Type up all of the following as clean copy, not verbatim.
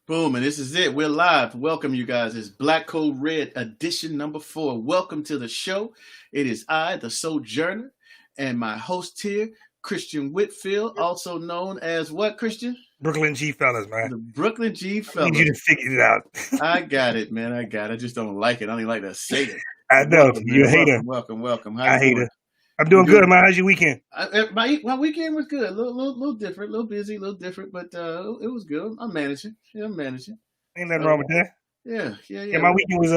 Boom, and this is it. We're live. Welcome, you guys. It's Black Code Red edition number 4. Welcome to the show. It is I, the Sojourner, and my host here, Christian Whitfield, also known as what, Christian? Brooklyn G fellas, man. The Brooklyn G I fellas. need you to figure it out. I got it, man. I got it. I just don't like it. I don't even like to say it. I know. Welcome, You're a man. hater. Welcome. How I you hate doing? it. I'm doing good, man. How's your weekend? My weekend was good. A little different, a little busy, a little different, but it was good. I'm managing. I'm managing. Ain't nothing wrong with that. Yeah. My weekend was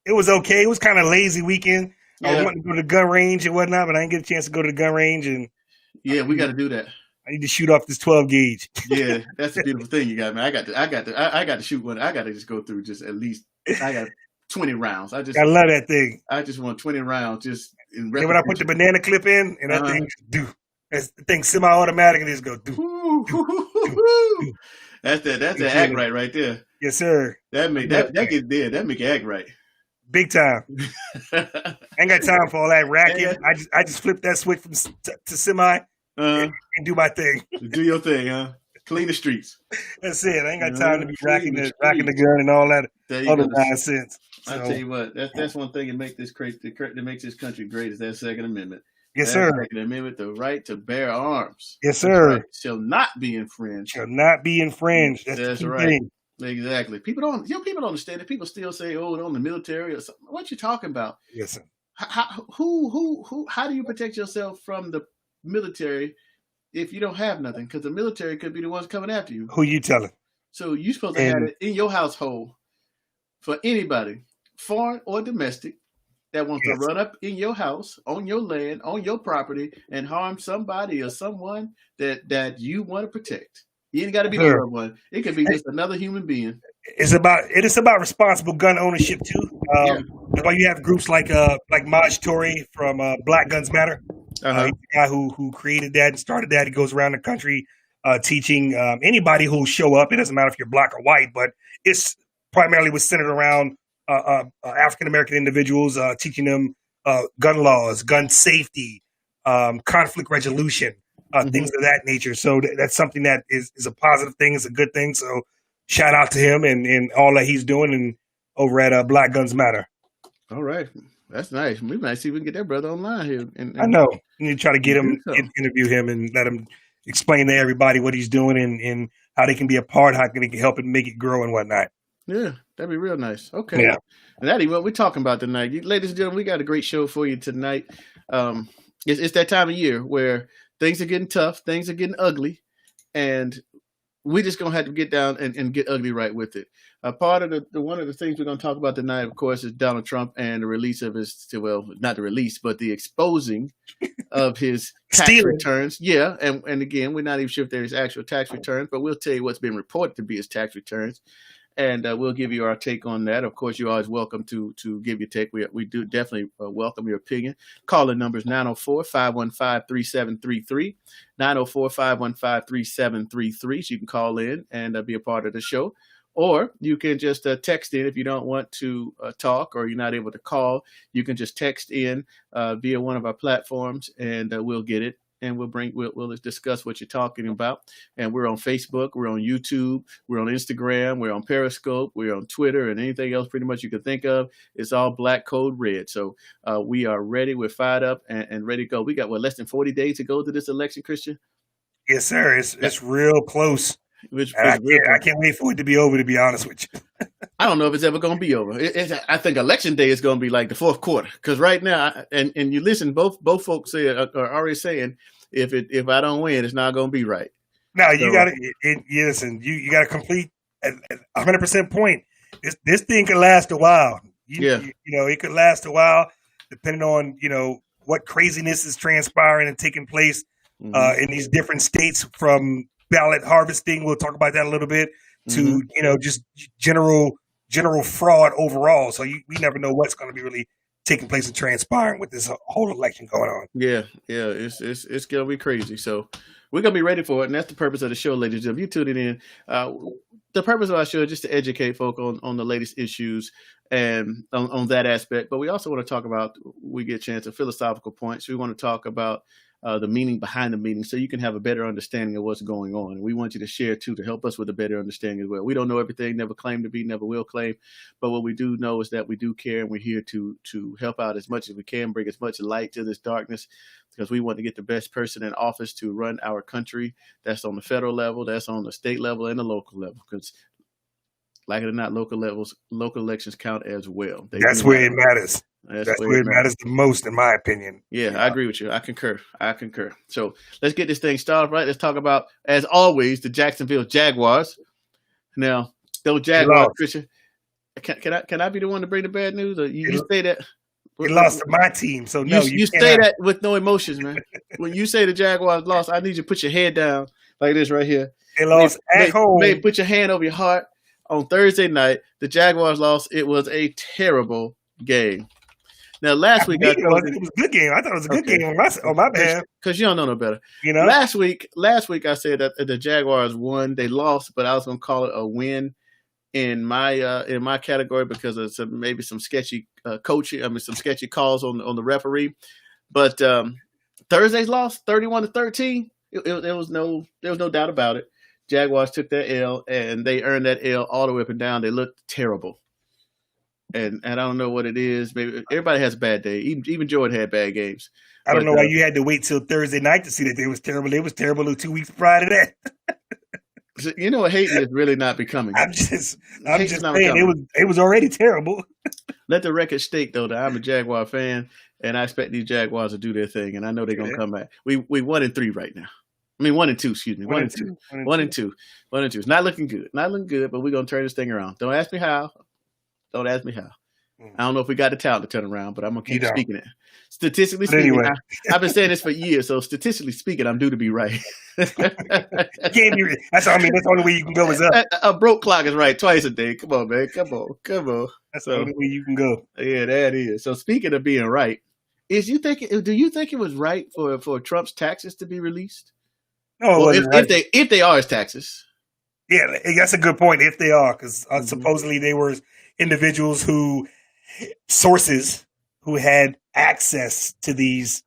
it was okay. It was kind of lazy weekend. I was wanting to go to the gun range and whatnot, but I didn't get a chance to go to the gun range. And yeah, we got to do that. I need to shoot off this 12 gauge. Yeah, that's the beautiful thing you got, man. I got to shoot one. I got to just go through just at least. I got 20 rounds. I love that thing. I just want 20 rounds. Just in when I put the banana clip in, and that thing do. That thing semi-automatic, and just go do. That's the act right there. Yes, sir. That make you act right. Big time. Ain't got time for all that racking. I just flip that switch from to semi and do my thing. Do your thing, huh? Clean the streets. That's it. I ain't got time to be racking the gun and all that other nonsense. So, I tell you what, that's one thing that makes this country great is that Second Amendment. Yes, sir. Second Amendment, the right to bear arms. Yes, sir. Right, shall not be infringed. Shall not be infringed. That's right. Thing. Exactly. People don't understand it. People still say, "Oh, on the military or something." What you talking about? Yes, sir. How do you protect yourself from the military if you don't have nothing? Because the military could be the ones coming after you. Who you telling? So you're supposed to have it in your household for anybody, foreign or domestic, that wants to run up in your house, on your land, on your property, and harm somebody or someone that you want to protect. You ain't got to be the loved one. It could be just another human being. It is about responsible gun ownership too. That's why you have groups like Maj Toure from Black Guns Matter. He's the guy who created that and started that. He goes around the country teaching anybody who'll show up. It doesn't matter if you're black or white, but it's primarily was centered around African American individuals, teaching them gun laws, gun safety, conflict resolution, things of that nature. So that's something that is a positive thing. It's a good thing. So shout out to him and all that he's doing and over at Black Guns Matter. All right. That's nice. We might see if we can get that brother online here. And I know. You need to try to get him, interview him and let him explain to everybody what he's doing and how they can be a part, how they can help and make it grow and whatnot. Yeah, that'd be real nice. Okay. Yeah. And that is what we're talking about tonight. Ladies and gentlemen, we got a great show for you tonight. It's that time of year where things are getting tough, things are getting ugly, and we're just going to have to get down and get ugly right with it. Part of one of the things we're going to talk about tonight, of course, is Donald Trump and the release of not the release, but the exposing of his tax returns. Yeah. And again, we're not even sure if there's actual tax returns, but we'll tell you what's been reported to be his tax returns. And we'll give you our take on that. Of course, you're always welcome to give your take. We do definitely welcome your opinion. Call the numbers 904-515-3733, 904-515-3733. So you can call in and be a part of the show. Or you can just text in if you don't want to talk or you're not able to call. You can just text in via one of our platforms and we'll get it. And we'll discuss what you're talking about. And we're on Facebook, we're on YouTube, we're on Instagram, we're on Periscope, we're on Twitter, and anything else pretty much you can think of. It's all Black Code Red. So we are ready. We're fired up and ready to go. We got less than 40 days to go to this election, Christian? Yes, sir. It's real close. I can't wait for it to be over, to be honest with you. I don't know if it's ever going to be over. I think election day is going to be like the fourth quarter. Because right now, and you listen, both folks are already saying, if I don't win, it's not going to be right. No, you got to listen. You got to complete at 100% point. This thing could last a while. It could last a while, depending on what craziness is transpiring and taking place in these different states, from ballot harvesting. We'll talk about that a little bit. To just general fraud overall. So we never know what's going to be really taking place and transpiring with this whole election going on. Yeah, it's gonna be crazy. So we're gonna be ready for it, and that's the purpose of the show, ladies and gentlemen. You tuning in. The purpose of our show is just to educate folk on the latest issues and on that aspect. But we also want to talk about, we get a chance of philosophical points. We want to talk about the meaning behind the meaning, so you can have a better understanding of what's going on. And we want you to share too, to help us with a better understanding as well. We don't know everything, never claim to be, never will claim, but what we do know is that we do care, and we're here to help out as much as we can, bring as much light to this darkness, because we want to get the best person in office to run our country. That's on the federal level, that's on the state level, and the local level, because like it or not, local elections count as well. That's where it matters. That's where it matters the most, in my opinion. Yeah, I agree with you. I concur. So let's get this thing started, right? Let's talk about, as always, the Jacksonville Jaguars. Now, those Jaguars, Christian, can I be the one to bring the bad news? Or you say that? You lost to my team, so no. You say that with no emotions, man. When you say the Jaguars lost, I need you to put your head down like this right here. They lost at home. Maybe put your hand over your heart. On Thursday night, the Jaguars lost. It was a terrible game. Now, last week, it was a good game. I thought it was a good game on my behalf. Because you don't know no better. You know, last week I said that the Jaguars won. They lost, but I was going to call it a win in my category because of maybe some sketchy coaching. I mean, some sketchy calls on the referee. But Thursday's loss, 31-13. There was no doubt about it. Jaguars took that L, and they earned that L all the way up and down. They looked terrible. And I don't know what it is. Maybe everybody has a bad day. Even Jordan had bad games. I don't know why you had to wait till Thursday night to see that they was terrible. They was terrible 2 weeks prior to that. You know what, hating is really not becoming. I'm just saying it was already terrible. Let the record state though that I'm a Jaguar fan, and I expect these Jaguars to do their thing, and I know they're gonna come back. We 1-3 right now. I mean 1-2, excuse me. 1-2. 1-2. It's not looking good. But we're gonna turn this thing around. Don't ask me how. I don't know if we got the talent to turn around, but I'm gonna keep speaking it. Statistically speaking, anyway. I've been saying this for years, so statistically speaking, I'm due to be right. That's the only way you can go is up. A broke clock is right twice a day. Come on, man. Come on. That's the only way you can go. Yeah, that is. So speaking of being right, do you think it was right for Trump's taxes to be released? No, if they are his taxes. Yeah, that's a good point. If they are, because supposedly they were individuals sources who had access to these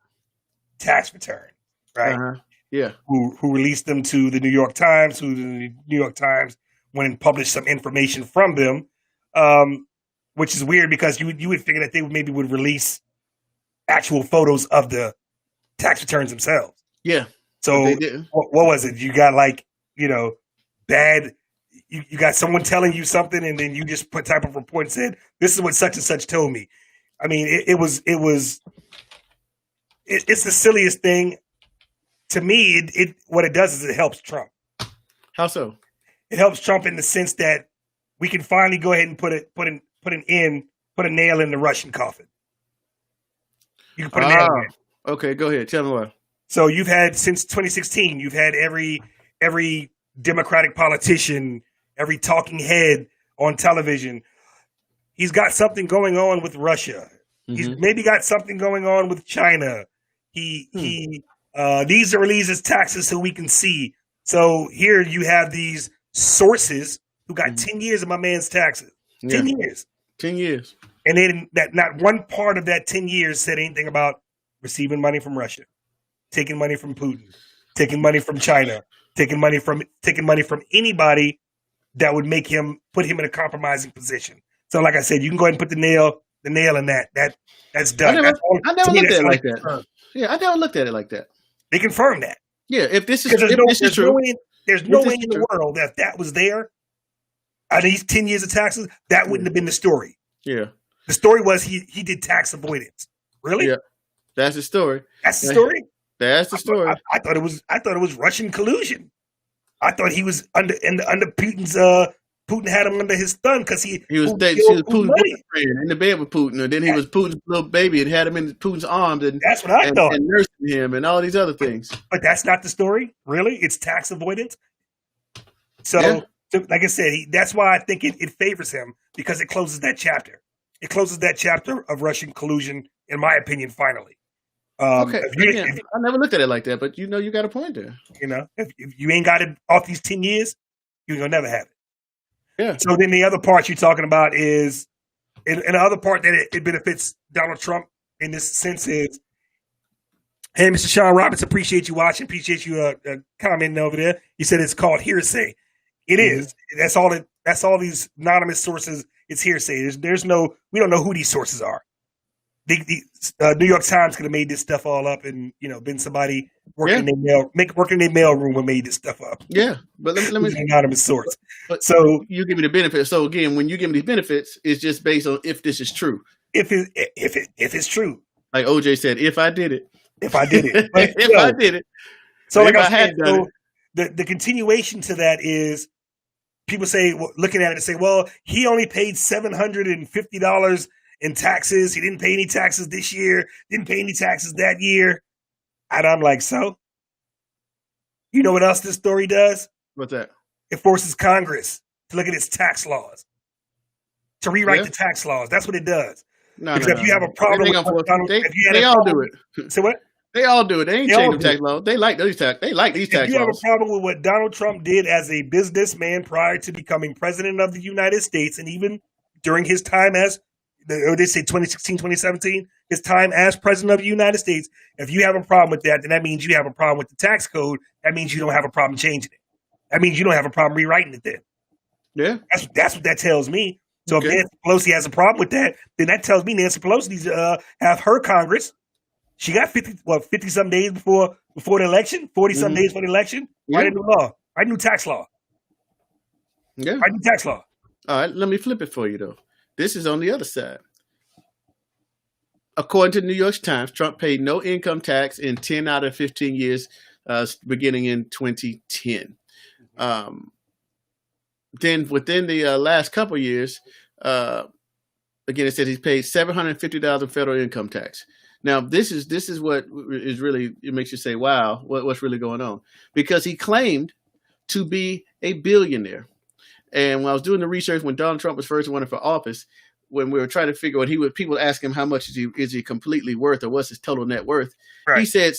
tax returns, right? Yeah. Who released them to the New York Times, who the New York Times went and published some information from them, which is weird because you would figure that they would release actual photos of the tax returns themselves. Yeah. So what was it? You got bad. You got someone telling you something, and then you just put type of report and said, "This is what such and such told me." I mean, it's the silliest thing. To me, what it does is it helps Trump. How so? It helps Trump in the sense that we can finally go ahead and put a nail in the Russian coffin. You can put a nail in it. Okay, go ahead. Tell me why. So you've had since 2016, you've had every Democratic politician, every talking head on television. He's got something going on with Russia. Mm-hmm. He's maybe got something going on with China. He needs to release his taxes so we can see. So here you have these sources who got 10 years of my man's taxes. 10 years. 10 years. And then that not one part of that 10 years said anything about receiving money from Russia, taking money from Putin, taking money from China, taking money from anybody that would put him in a compromising position. So like I said, you can go ahead and put the nail in that. That's done. I never looked at it like that. Yeah, I never looked at it like that. They confirmed that. Yeah, if this is true. There's no way in the world that was there. Out of these 10 years of taxes, that wouldn't have been the story. Yeah. The story was he did tax avoidance. Really? Yeah. That's the story. That's the story? That's the story. I thought it was Russian collusion. I thought he was under Putin's Putin had him under his thumb because he was Putin's friend in the bed with Putin, and then he was Putin's little baby and had him in Putin's arms, and that's what I thought, and nursing him and all these other things. But that's not the story, really. It's tax avoidance. So, like I said, that's why I think it favors him because it closes that chapter. It closes that chapter of Russian collusion, in my opinion. Finally, okay. I never looked at it like that, but you got a point there. If you ain't got it off these 10 years, you're gonna never have it. Yeah. So then the other part you're talking about is, and the other part that it benefits Donald Trump in this sense is Hey, Mr. Sean Roberts, appreciate you watching. Appreciate you commenting over there. You said it's called hearsay. It is. That's all. That's all these anonymous sources. It's hearsay. There's no. We don't know who these sources are. The New York Times could have made this stuff all up, and been somebody working in their mail room and made this stuff up. Yeah, but let me an anonymous source. But so you give me the benefits. So again, when you give me these benefits, it's just based on if this is true. If it's true, like OJ said, if I did it. If I did it. But, if I did it. So like I said, the continuation to that is people say, looking at it and say, well, he only paid $750 in taxes. He didn't pay any taxes this year. Didn't pay any taxes that year. And I'm like, so? You know what else this story does? What's that? It forces Congress to look at its tax laws. To rewrite the tax laws. That's what it does. If you have a problem with Donald, they all do it. So what? They all do it. They ain't changing tax laws. They like these tax. They like these tax laws. If you have a problem with what Donald Trump did as a businessman prior to becoming president of the United States, and even during his time as, they say 2016, 2017, his time as president of the United States, if you have a problem with that, then that means you have a problem with the tax code. That means you don't have a problem changing it. That means you don't have a problem rewriting it then. Yeah. That's what that tells me. So if Nancy Pelosi has a problem with that, then that tells me Nancy Pelosi needs to have her Congress. She got 50-some days before the election, 40-some days for the election. Write a new law. Write a new tax law. Yeah. Write a new tax law. All right, let me flip it for you, though. This is on the other side. According to the New York Times, Trump paid no income tax in 10 out of 15 years, beginning in 2010. Then within the last couple of years, again, it said he's paid $750 in federal income tax. Now, this is what is really, it makes you say, wow, what's really going on? Because he claimed to be a billionaire. And when I was doing the research, when Donald Trump was first running for office, when we were trying to figure out, people ask him how much is he completely worth, or what's his total net worth? Right. He said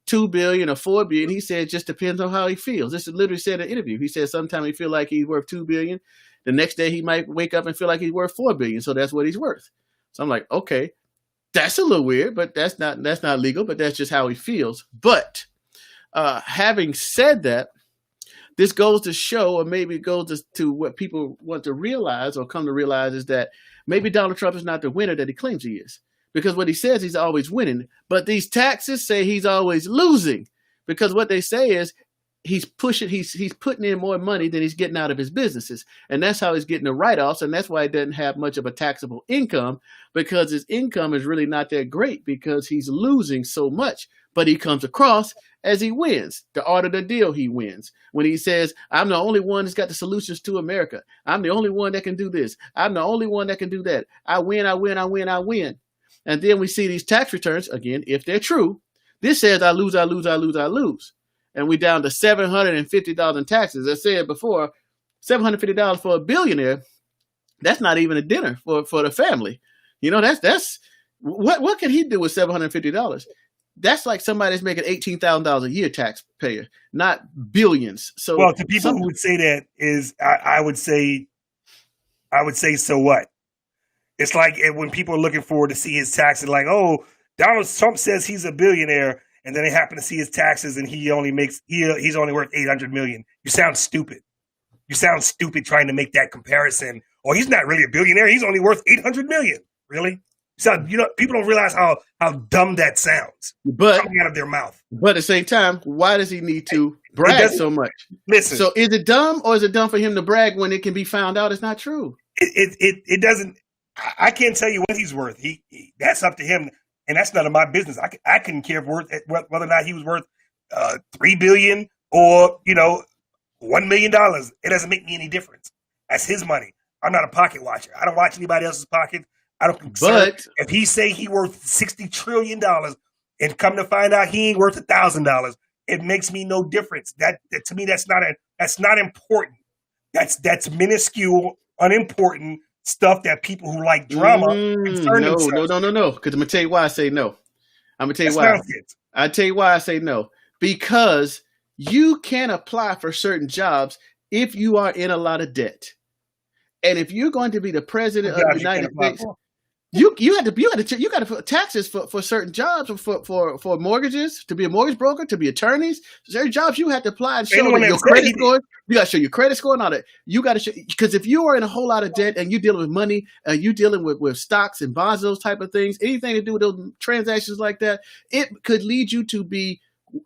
$2 billion or $4 billion. He said it just depends on how he feels. This is literally said in an interview. He said sometimes he feel like he's worth $2 billion. The next day he might wake up and feel like he's worth $4 billion. So that's what he's worth. So I'm like, okay. That's a little weird, but that's not legal, but that's just how he feels. But having said that, this goes to show, or maybe it goes to what people want to realize or come to realize, is that maybe Donald Trump is not the winner that he claims he is. Because what he says, he's always winning. But these taxes say he's always losing. Because what they say is he's putting in more money than he's getting out of his businesses. And that's how he's getting the write-offs. And that's why he doesn't have much of a taxable income, because his income is really not that great because he's losing so much. But he comes across as he wins. The art of the deal, he wins. When he says, I'm the only one that's got the solutions to America. I'm the only one that can do this. I'm the only one that can do that. I win, I win, I win, I win. And then we see these tax returns, again, if they're true. This says I lose, I lose, I lose, I lose. And we're down to $750 in taxes. As I said before, $750 for a billionaire, that's not even a dinner for the family. You know, that's what can he do with $750? That's like somebody that's making $18,000 a year taxpayer, not billions. So, well, to people who would say that is, I would say, so what? It's like when people are looking forward to see his taxes, like, oh, Donald Trump says he's a billionaire, and then they happen to see his taxes, and he's only worth $800 million. You sound stupid. You sound stupid trying to make that comparison. Oh, he's not really a billionaire. He's only worth $800 million. Really? So people don't realize how dumb that sounds. But coming out of their mouth. But at the same time, why does he need to brag so much? Listen. So is it dumb, or is it dumb for him to brag when it can be found out it's not true? It doesn't. I can't tell you what he's worth. That's up to him, and that's none of my business. I couldn't care whether or not he was worth $3 billion or $1 million. It doesn't make me any difference. That's his money. I'm not a pocket watcher. I don't watch anybody else's pocket. I don't concern. But if he say he worth $60 trillion and come to find out he ain't worth $1,000, it makes me no difference. That to me, that's not important. That's minuscule, unimportant stuff that people who like drama concern themselves. No. Because I'm gonna tell you why I say no. I'm gonna tell you why. I tell you why I say no. Because you can apply for certain jobs if you are in a lot of debt. And if you're going to be the president of the United States, You got to put taxes for certain jobs, for mortgages, to be a mortgage broker, to be attorneys. Certain jobs you have to apply and show that your credit score. You got to show your credit score and all that. You got to show, because if you are in a whole lot of debt and you're dealing with money, you dealing with stocks and bonds, those type of things, anything to do with those transactions like that, it could lead you to be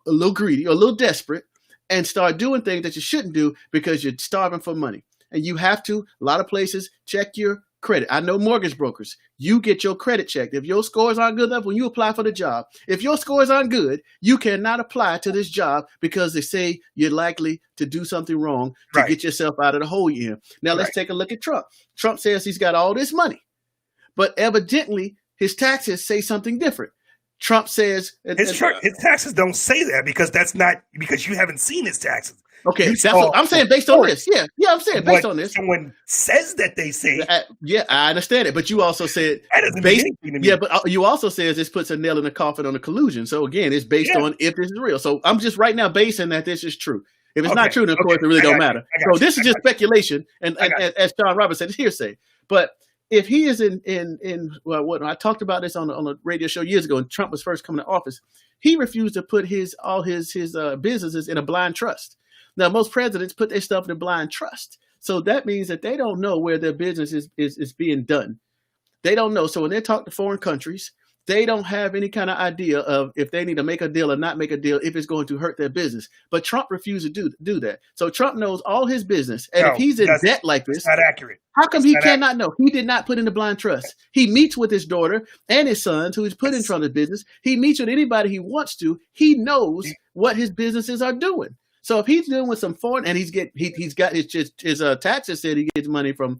a little greedy or a little desperate and start doing things that you shouldn't do because you're starving for money. And you have to, a lot of places, check your credit. I know mortgage brokers. You get your credit checked. If your scores aren't good enough when you apply for the job, if your scores aren't good, you cannot apply to this job because they say you're likely to do something wrong to get yourself out of the hole you're in. Now let's take a look at Trump. Trump says he's got all this money, but evidently his taxes say something different. Trump says his taxes don't say that because you haven't seen his taxes. Okay, that's what I'm saying based on this. Yeah, I'm saying based on this. Someone says that they say. Yeah, I understand it, but you also said based. Yeah, but you also says this puts a nail in the coffin on the collusion. So again, it's based on if this is real. So I'm just right now basing that this is true. If it's not true, then of course it really don't matter. So this is just speculation, and as John Roberts said, it's hearsay. But if he is what I talked about this on a radio show years ago, when Trump was first coming to office, he refused to put all his businesses in a blind trust. Now, most presidents put their stuff in a blind trust. So that means that they don't know where their business is being done. They don't know. So when they talk to foreign countries, they don't have any kind of idea of if they need to make a deal or not make a deal, if it's going to hurt their business. But Trump refused to do that. So Trump knows all his business. And if he's in debt like this, not accurate. How come he cannot know? He did not put in a blind trust. He meets with his daughter and his sons, who he's put in front of business. He meets with anybody he wants to. He knows what his businesses are doing. So if he's dealing with some foreign, and he's got his taxes said he gets money from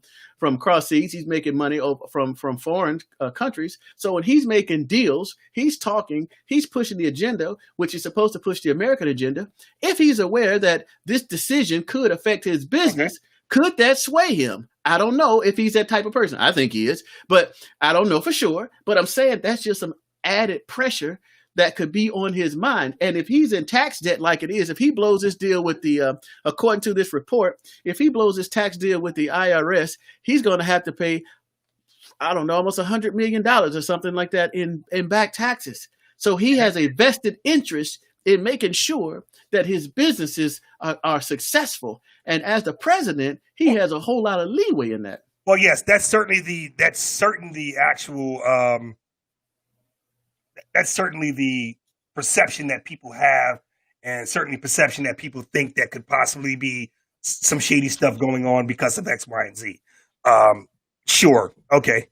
cross seas, he's making money from foreign countries. So when he's making deals, he's talking, he's pushing the agenda, which is supposed to push the American agenda. If he's aware that this decision could affect his business, could that sway him? I don't know if he's that type of person. I think he is, but I don't know for sure. But I'm saying that's just some added pressure that could be on his mind. And if he's in tax debt like it is, if he blows this deal with according to this report, if he blows his tax deal with the IRS, he's going to have to pay, I don't know, almost $100 million or something like that in back taxes. So he has a vested interest in making sure that his businesses are successful. And as the president, he has a whole lot of leeway in that. Well, yes, that's certainly the perception that people have, and certainly perception that people think that could possibly be some shady stuff going on because of X, Y, and Z. Sure. Okay.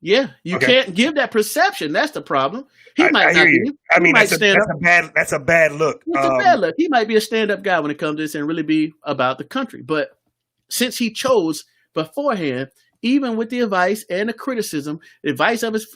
Yeah, you can't give that perception. That's the problem. He might not be. I mean, that's a bad look. It's a bad look. He might be a stand-up guy when it comes to this and really be about the country. But since he chose beforehand, even with the advice and the criticism, the advice of his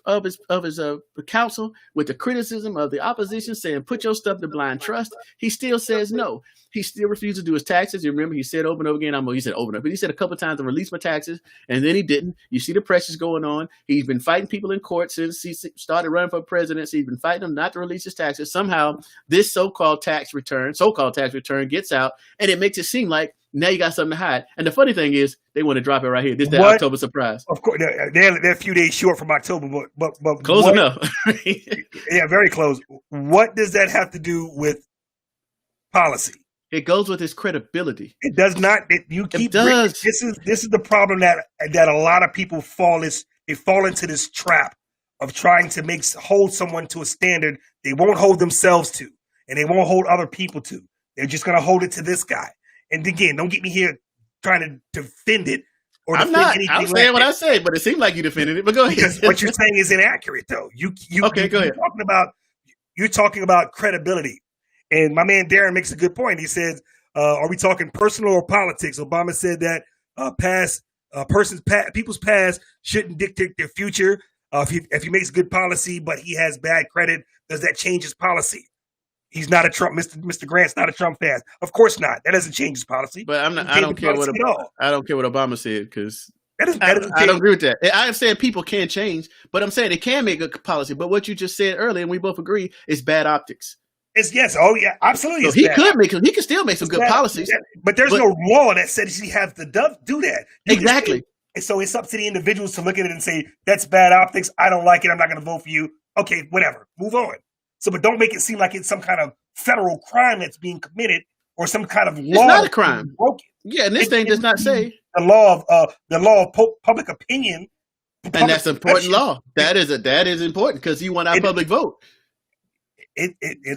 counsel, with the criticism of the opposition saying, put your stuff to blind trust, he still says no. He still refuses to do his taxes. You remember he said over and over again, he said over and over, but he said a couple of times to release my taxes, and then he didn't. You see the pressures going on. He's been fighting people in court since he started running for presidency. He's been fighting them not to release his taxes. Somehow this so-called tax return gets out, and it makes it seem like now you got something to hide. And the funny thing is, they want to drop it right here. This is that October surprise. Of course, they're a few days short from October, but close enough. Yeah, very close. What does that have to do with policy? It goes with his credibility. It does not. It does. This is the problem that a lot of people fall into this trap of trying to hold someone to a standard they won't hold themselves to, and they won't hold other people to. They're just going to hold it to this guy. And again, don't get me here trying to defend it or I'm not. I'm saying what I say, but it seemed like you defended it. But go ahead. Because what you're saying is inaccurate, though. Okay, go ahead. You're talking about credibility, and my man Darren makes a good point. He says, "Are we talking personal or politics?" Obama said that people's past shouldn't dictate their future. If he makes good policy, but he has bad credit, does that change his policy? He's not a Trump. Mr. Grant's not a Trump fan. Of course not. That doesn't change his policy. But I don't care what Obama said, because I don't agree with that. I'm saying people can change, but I'm saying they can make a policy. But what you just said earlier, and we both agree, is bad optics. Oh yeah, absolutely. So he could still make some good policies. But there's no law that says he has to do that. Exactly. So it's up to the individuals to look at it and say, that's bad optics. I don't like it. I'm not going to vote for you. Okay, whatever. Move on. So, but don't make it seem like it's some kind of federal crime that's being committed or some kind of law. It's not a crime. Yeah, and this thing does not say the law of public opinion. And that's an important law. That is important because he won our public vote.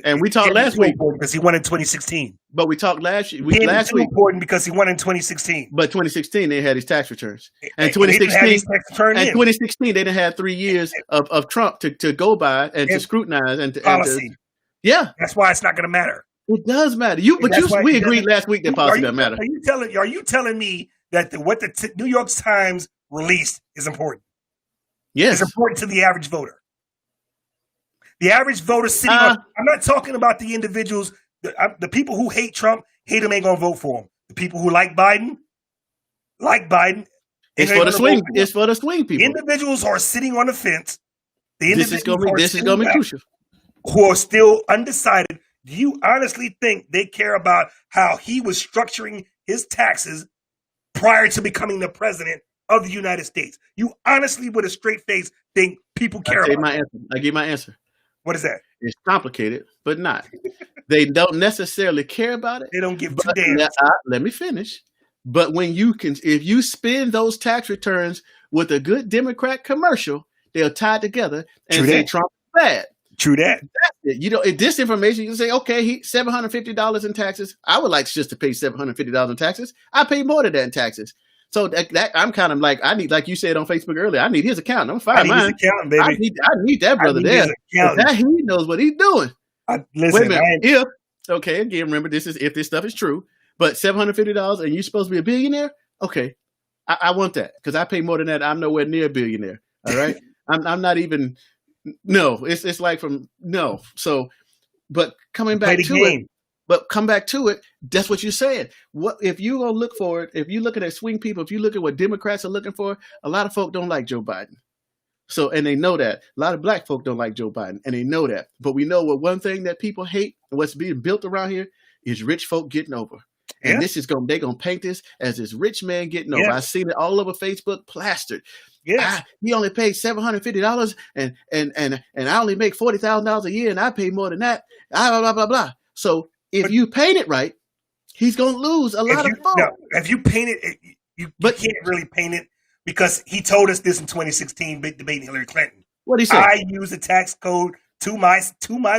And we talked last week because he won in 2016. But we talked last week. Important because he won in 2016. But 2016 they had his tax returns, and 2016 they didn't have 3 years of Trump to go by and to scrutinize and policy. That's why it's not going to matter. It does matter. We agreed last week that policy doesn't matter. Are you telling me that what the New York Times released is important? Yes, it's important to the average voter. The average voter sitting on, I'm not talking about the individuals, the people who hate Trump, hate him, ain't going to vote for him. The people who like Biden. It's for the swing. It's for the swing people. Individuals are sitting on the fence. This is going to be crucial. Who are still undecided. Do you honestly think they care about how he was structuring his taxes prior to becoming the president of the United States? You honestly, with a straight face, think people care about it? I give my answer. What is that? It's complicated, but not. They don't necessarily care about it. They don't give two damns. Let me finish. But if you spend those tax returns with a good Democrat commercial, they'll tie together and say Trump is bad. True that. That's it. If this information, you can say, okay, $750 in taxes. I would like just to pay $750 in taxes. I pay more than that in taxes. So that I'm kind of like, I need, like you said on Facebook earlier, I need his account. I'm fine. His accountant, baby. I need that brother there. That he knows what he's doing. Listen, wait a minute. Again, remember if this stuff is true, but $750 and you're supposed to be a billionaire. Okay. I want that because I pay more than that. I'm nowhere near a billionaire. All right. I'm not even, no, it's like no. So, but coming back to it. But come back to it. That's what you're saying. What if you gonna look for it? If you're looking at swing people, if you look at what Democrats are looking for, a lot of folk don't like Joe Biden. So, and they know that. A lot of black folk don't like Joe Biden, and they know that. But we know what one thing that people hate and what's being built around here is rich folk getting over. And they're gonna paint this as this rich man getting over. I've seen it all over Facebook, plastered. He only paid $750, and I only make $40,000 a year, and I pay more than that. Blah blah blah blah. So. If you paint it right, he's going to lose a lot of votes. No, if you paint it, you can't really paint it because he told us this in 2016, debating Hillary Clinton. What did he say? I use the tax code to my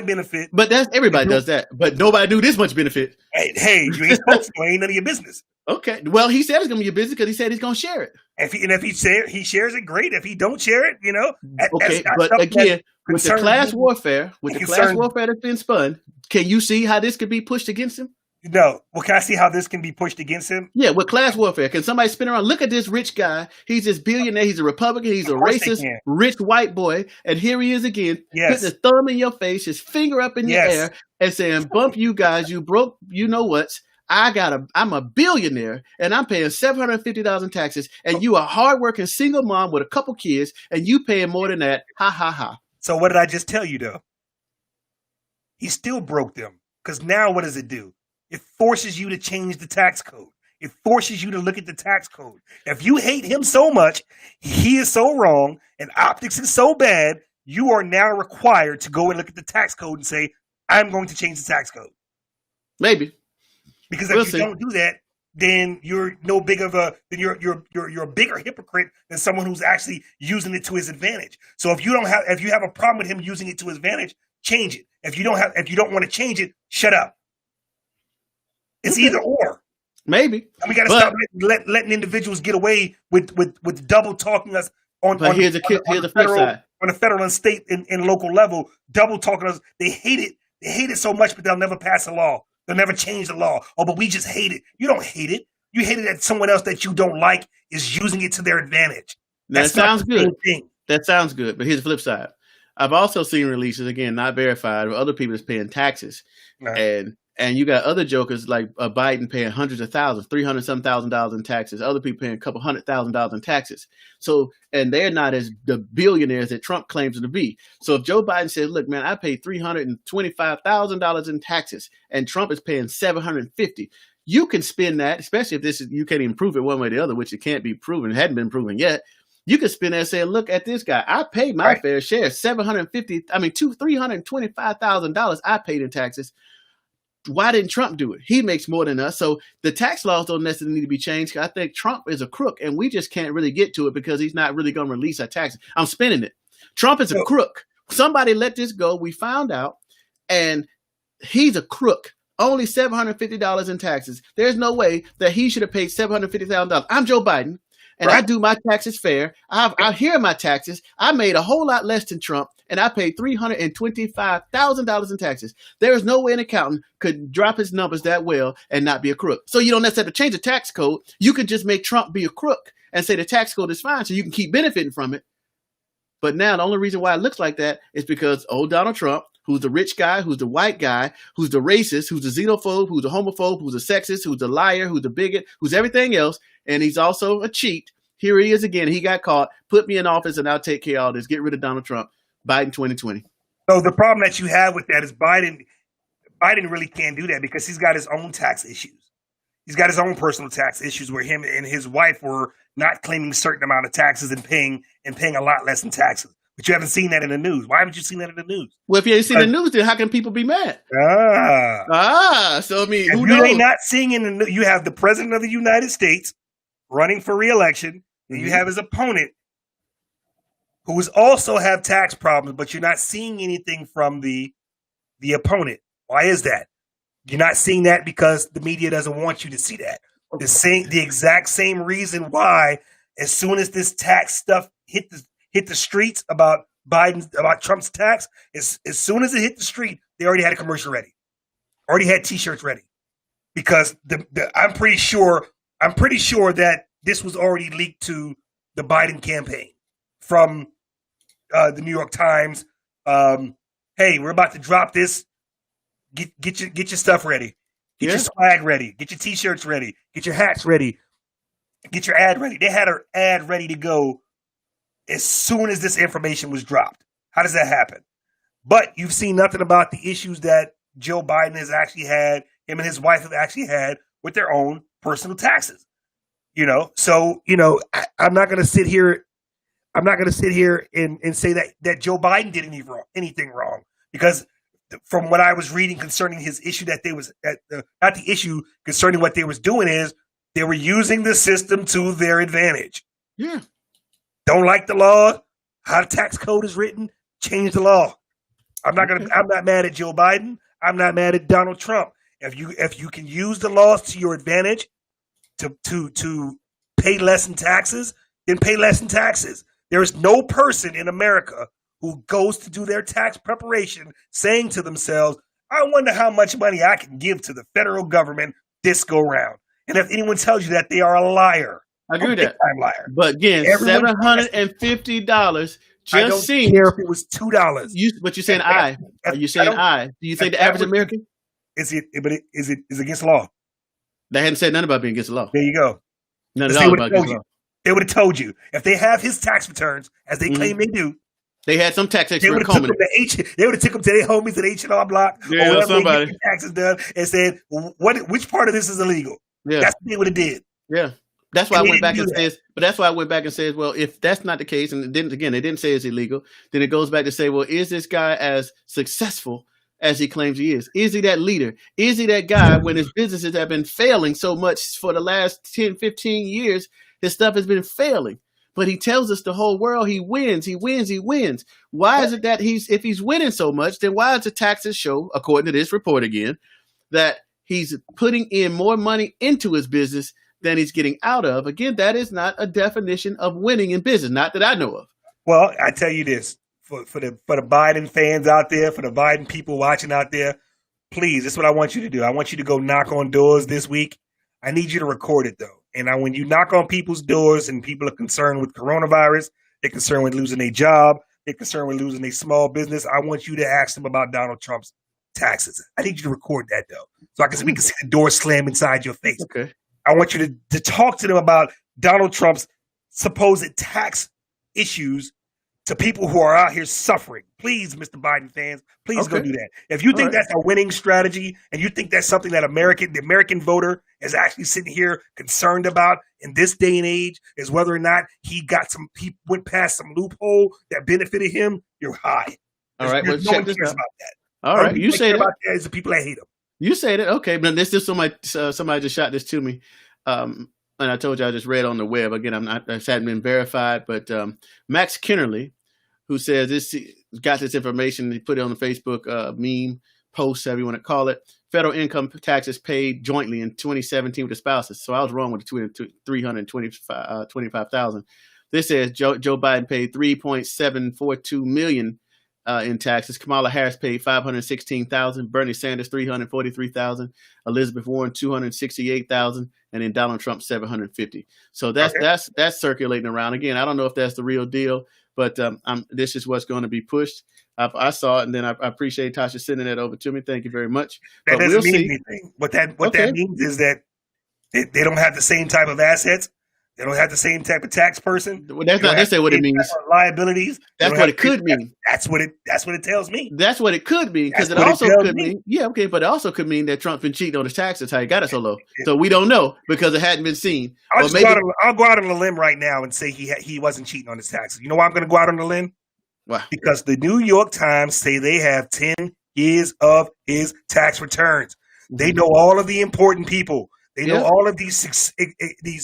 benefit. But everybody does that. But nobody knew this much benefit. Hey, you ain't supposed to. Ain't none of your business. Okay. Well, he said it's going to be your business because he said he's going to share it. If he shares it, great. If he don't share it, Okay. But again, with the class warfare that's been spun, can you see how this could be pushed against him? No. Well, can I see how this can be pushed against him? Yeah, with class warfare. Can somebody spin around? Look at this rich guy. He's this billionaire. He's a Republican. He's a racist, rich white boy. And here he is again, putting his thumb in your face, his finger up in the air, and saying, bump you guys, you broke, you know what's. I'm a billionaire and I'm paying $750 in taxes, and you a hardworking single mom with a couple kids and you paying more than that. Ha ha ha. So what did I just tell you though? He still broke them because now what does it do? It forces you to change the tax code. It forces you to look at the tax code. If you hate him so much, he is so wrong and optics is so bad, you are now required to go and look at the tax code and say, I'm going to change the tax code. Maybe. Because if you don't do that, then you're you're a bigger hypocrite than someone who's actually using it to his advantage. So if you have a problem with him using it to his advantage, change it. If you don't want to change it, shut up. It's either or. Maybe. And we got to stop letting individuals get away with double talking us on the federal and state and local level, double talking us. They hate it. They hate it so much, but they'll never pass a law. They'll never change the law. Oh, but we just hate it. You don't hate it. You hate it that someone else that you don't like is using it to their advantage. That sounds good. That sounds good. But here's the flip side. I've also seen releases, again, not verified, where other people is paying taxes. Right. And you got other jokers like Biden paying hundreds of thousands, $300,000 in taxes. Other people paying a couple $100,000 in taxes. So, and they're not as the billionaires that Trump claims to be. So if Joe Biden says, look, man, I paid $325,000 in taxes and Trump is paying $750,000, you can spend that, especially if you can't even prove it one way or the other, which it can't be proven, it hadn't been proven yet. You can spend that and say, look at this guy. I paid my fair share, $325,000 I paid in taxes. Why didn't Trump do it? He makes more than us. So the tax laws don't necessarily need to be changed. I think Trump is a crook, and we just can't really get to it because he's not really going to release our taxes. I'm spinning it. Trump is a crook. Somebody let this go. We found out, and he's a crook. Only $750 in taxes. There's no way that he should have paid $750,000. I'm Joe Biden, and I do my taxes fair. I hear my taxes. I made a whole lot less than Trump, and I paid $325,000 in taxes. There is no way an accountant could drop his numbers that well and not be a crook. So you don't necessarily have to change the tax code. You could just make Trump be a crook and say the tax code is fine, so you can keep benefiting from it. But now the only reason why it looks like that is because old Donald Trump, who's the rich guy, who's the white guy, who's the racist, who's the xenophobe, who's the homophobe, who's the sexist, who's the liar, who's the bigot, who's everything else, and he's also a cheat. Here he is again. He got caught. Put me in office and I'll take care of all this. Get rid of Donald Trump. Biden 2020. So the problem that you have with that is Biden really can't do that because he's got his own tax issues. He's got his own personal tax issues where him and his wife were not claiming a certain amount of taxes and paying a lot less in taxes. But you haven't seen that in the news. Why haven't you seen that in the news? Well, if you ain't seen the news, then how can people be mad? So I mean, who you knows? ain't not seeing in the news. You have the president of the United States running for re-election, and you have his opponent who is also have tax problems, but you're not seeing anything from the opponent. Why is that? You're not seeing that because the media doesn't want you to see that. The exact same reason why, as soon as this tax stuff hit the streets about Trump's tax, as soon as it hit the street, they already had a commercial ready, already had T-shirts ready, because I'm pretty sure that this was already leaked to the Biden campaign from the New York Times. Hey, we're about to drop this. Get your stuff ready. Get your swag ready. Get your T-shirts ready. Get your hats ready. Get your ad ready. They had an ad ready to go as soon as this information was dropped. How does that happen? But you've seen nothing about the issues that Joe Biden has actually had, him and his wife have actually had with their own personal taxes. So I'm not going to sit here. I'm not going to sit here and say that Joe Biden did anything wrong, because from what I was reading concerning his issue, not the issue concerning what they was doing is they were using the system to their advantage. Yeah. Don't like the law, how the tax code is written, change the law. I'm not mad at Joe Biden. I'm not mad at Donald Trump. If you can use the laws to your advantage to pay less in taxes, then pay less in taxes. There is no person in America who goes to do their tax preparation saying to themselves, I wonder how much money I can give to the federal government this go round. And if anyone tells you that, they are a liar. I agree with that. Liar. But again, $750 just seems. I don't care if it was $2. But you're saying I. Are you saying I? Do you think the average American? Is it against the law? They hadn't said nothing about being against the law. There you go. None at all about against the law. They would have told you if they have his tax returns, as they claim they do. They had some tax expert They would have took them to their homies at H&R Block or whatever somebody. They get taxes done and said, which part of this is illegal? Yeah. That's what they would have did. Yeah. That's why I went back and says, but that's why I went back and says, well, if that's not the case, and then again, they didn't say it's illegal, then it goes back to say, well, is this guy as successful as he claims he is? Is he that leader? Is he that guy when his businesses have been failing so much for the last 10, 15 years, his stuff has been failing? But he tells us the whole world he wins. Why is it that if he's winning so much, then why does the taxes show, according to this report again, that he's putting in more money into his business than he's getting out of? Again, that is not a definition of winning in business, not that I know of. Well, I tell you this, for the Biden fans out there, for the Biden people watching out there, please, this is what I want you to do. I want you to go knock on doors this week. I need you to record it, though. And when you knock on people's doors and people are concerned with coronavirus, they're concerned with losing their job, they're concerned with losing their small business, I want you to ask them about Donald Trump's taxes. I need you to record that, though, so we can see the door slam inside your face. Okay. I want you to talk to them about Donald Trump's supposed tax issues to people who are out here suffering. Please, Mr. Biden fans, please go do that. If you think that's a winning strategy and you think that's something that the American voter is actually sitting here concerned about in this day and age is whether or not he went past some loophole that benefited him, you're high. All right, no one cares about that. All right, you say that. About that is the people that hate him. You said it. Okay, but this is somebody just shot this to me. And I told you I just read on the web. Again, this hadn't been verified, but Max Kennerly, who says got this information, he put it on the Facebook meme post, however you want to call it. Federal income taxes paid jointly in 2017 with the spouses. So I was wrong with the $325,000. This says Joe Biden paid $3.742 million in taxes. Kamala Harris paid $516,000. Bernie Sanders $343,000. Elizabeth Warren $268,000, and then Donald Trump $750,000. So that's circulating around. Again, I don't know if that's the real deal, but this is what's going to be pushed. I saw it, and then I appreciate Tasha sending that over to me. Thank you very much. That doesn't mean anything. What that means is that they don't have the same type of assets. They don't have the same type of tax person. Well, that's not necessarily what it means. Liabilities. That's what it could mean. That's what it tells me. That's what it could mean, because it also could mean. Yeah, okay, but it also could mean that Trump's been cheating on his taxes. How he got it so low. So we don't know because it hadn't been seen. I'll go out on a limb right now and say he wasn't cheating on his taxes. You know why I'm going to go out on a limb? Why? Because the New York Times say they have 10 years of his tax returns. They know all of the important people. They know all of these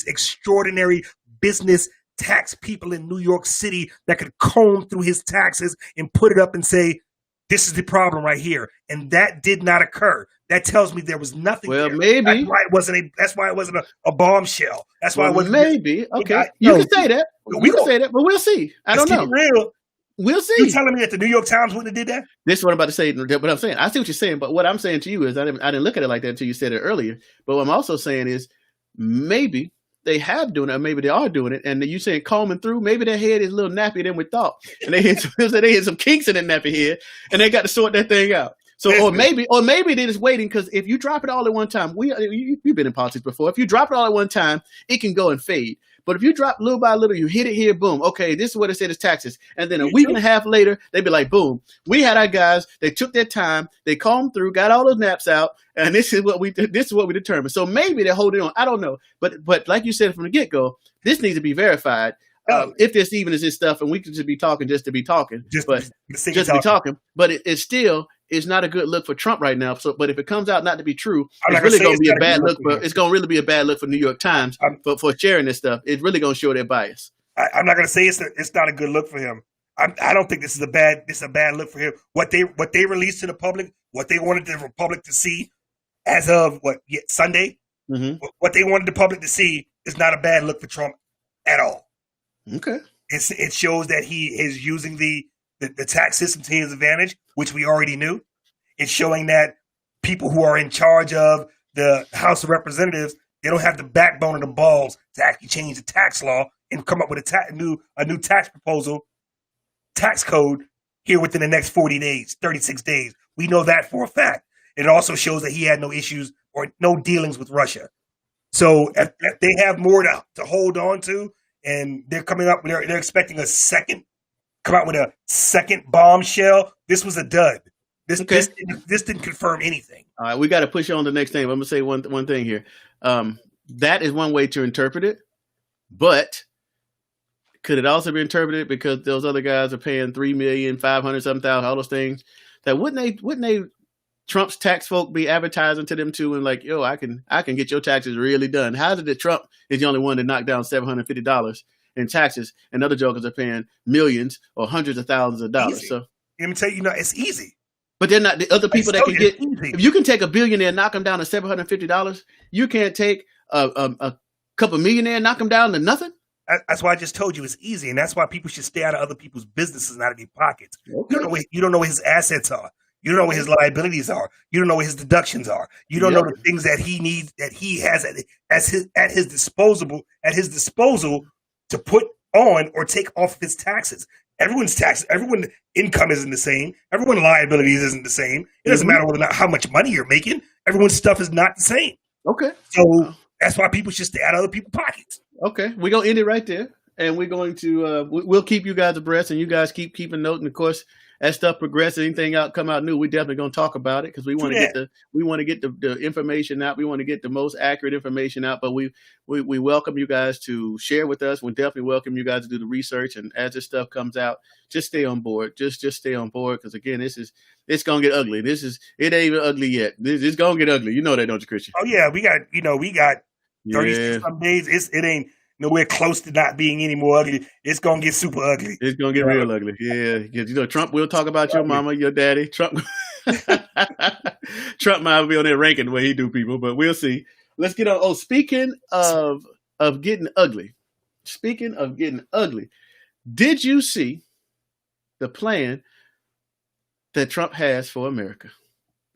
extraordinary business tax people in New York City that could comb through his taxes and put it up and say, this is the problem right here. And that did not occur. That tells me there was nothing. Well, there. maybe that's why it wasn't a bombshell. That's why it wasn't. Maybe. Okay. You can say that. We can say that, but we'll see. I don't know. Real. We'll see. You telling me that the New York Times wouldn't have did that? This is what I'm about to say. But I'm saying, I see what you're saying. But what I'm saying to you is I didn't look at it like that until you said it earlier. But what I'm also saying is maybe they have doing it, or maybe they are doing it. And you saying combing through, maybe their head is a little nappier than we thought. And they hit some kinks in their nappy head, and they got to sort that thing out. So, or maybe they're just waiting, because if you drop it all at one time, you've been in politics before. If you drop it all at one time, it can go and fade. But if you drop little by little, you hit it here, boom. Okay, this is what it said is taxes. And then a week and a half later, they'd be like, boom. We had our guys. They took their time. They combed through, got all those naps out, and this is what we determined. So maybe they're holding on. I don't know. But like you said from the get go, this needs to be verified. If this even is this stuff, and we could just be talking just to be talking, But it still is not a good look for Trump right now. So, but if it comes out not to be true, it's really going to be a bad look. It's going to really be a bad look for New York Times for sharing this stuff. It's really going to show their bias. I'm not going to say it's not a good look for him. I don't think this is a bad look for him. What they released to the public, what they wanted the public to see, as of Sunday, what they wanted the public to see is not a bad look for Trump at all. Okay. It shows that he is using the tax system to his advantage, which we already knew. It's showing that people who are in charge of the House of Representatives, they don't have the backbone and the balls to actually change the tax law and come up with a new tax proposal, tax code here within the next 40 days, 36 days. We know that for a fact. It also shows that he had no issues or no dealings with Russia. So if they have more to hold on to, and they're coming up, they're expecting come out with a second bombshell. This was a dud. This didn't confirm anything. All right, we got to push on to the next thing. I'm going to say one thing here. That is one way to interpret it, but could it also be interpreted because those other guys are paying $3,500,000, all those things? That wouldn't they Trump's tax folk be advertising to them too, and like, yo, I can get your taxes really done. How is it that Trump is the only one that knocked down $750 in taxes, and other jokers are paying millions or hundreds of thousands of dollars? Easy. So let me tell you, it's easy. But they're not the other people that can get. If you can take a billionaire and knock him down to $750, you can't take a couple millionaire and knock him down to nothing. That's why I just told you it's easy, and that's why people should stay out of other people's businesses and out of their pockets. Okay. You don't know what his assets are. You don't know what his liabilities are. You don't know what his deductions are. You don't know the things that he needs, that he has at his disposal to put on or take off of his taxes. Everyone's income isn't the same. Everyone's liabilities isn't the same. It doesn't matter whether or not how much money you're making. Everyone's stuff is not the same. Okay. So that's why people should stay out of other people's pockets. Okay. We're going to end it right there. And we're going to, we'll keep you guys abreast, and you guys keep keeping note. And of course, as stuff progresses, anything come out new, we definitely gonna talk about it because we want to get the information out. We want to get the most accurate information out. But we welcome you guys to share with us. We definitely welcome you guys to do the research. And as this stuff comes out, just stay on board. Just stay on board because again, it's gonna get ugly. It ain't even ugly yet. It's gonna get ugly. You know that, don't you, Christian? Oh yeah, we got 30 some days. It ain't nowhere close to not being any more ugly. It's gonna get super ugly. It's gonna get real ugly. Yeah, because Trump will talk about your mama, your daddy. Trump might be on there ranking the way he do people, but we'll see. Let's get on. Oh, speaking of getting ugly. Speaking of getting ugly, did you see the plan that Trump has for America,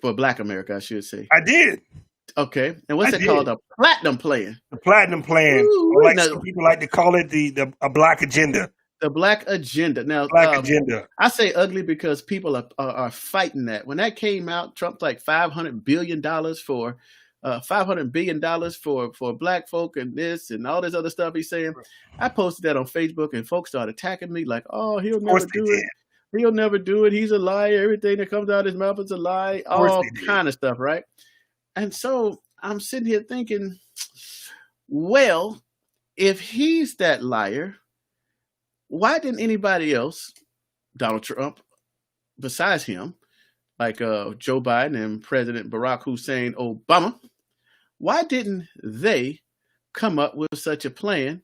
for Black America, I should say? I did. Okay, and what's it called? The Platinum Plan. The Platinum Plan. Ooh, some people like to call it a Black Agenda. The Black Agenda. Now, Black Agenda. I say ugly because people are fighting that. When that came out, Trump's like $500 billion for Black folk and this and all this other stuff he's saying. I posted that on Facebook and folks started attacking me like, "Oh, he'll never do it. He'll never do it. He's a liar. Everything that comes out of his mouth is a lie." All kind of stuff, right? And so I'm sitting here thinking, well, if he's that liar, why didn't anybody else, Donald Trump, besides him, like Joe Biden and President Barack Hussein Obama, why didn't they come up with such a plan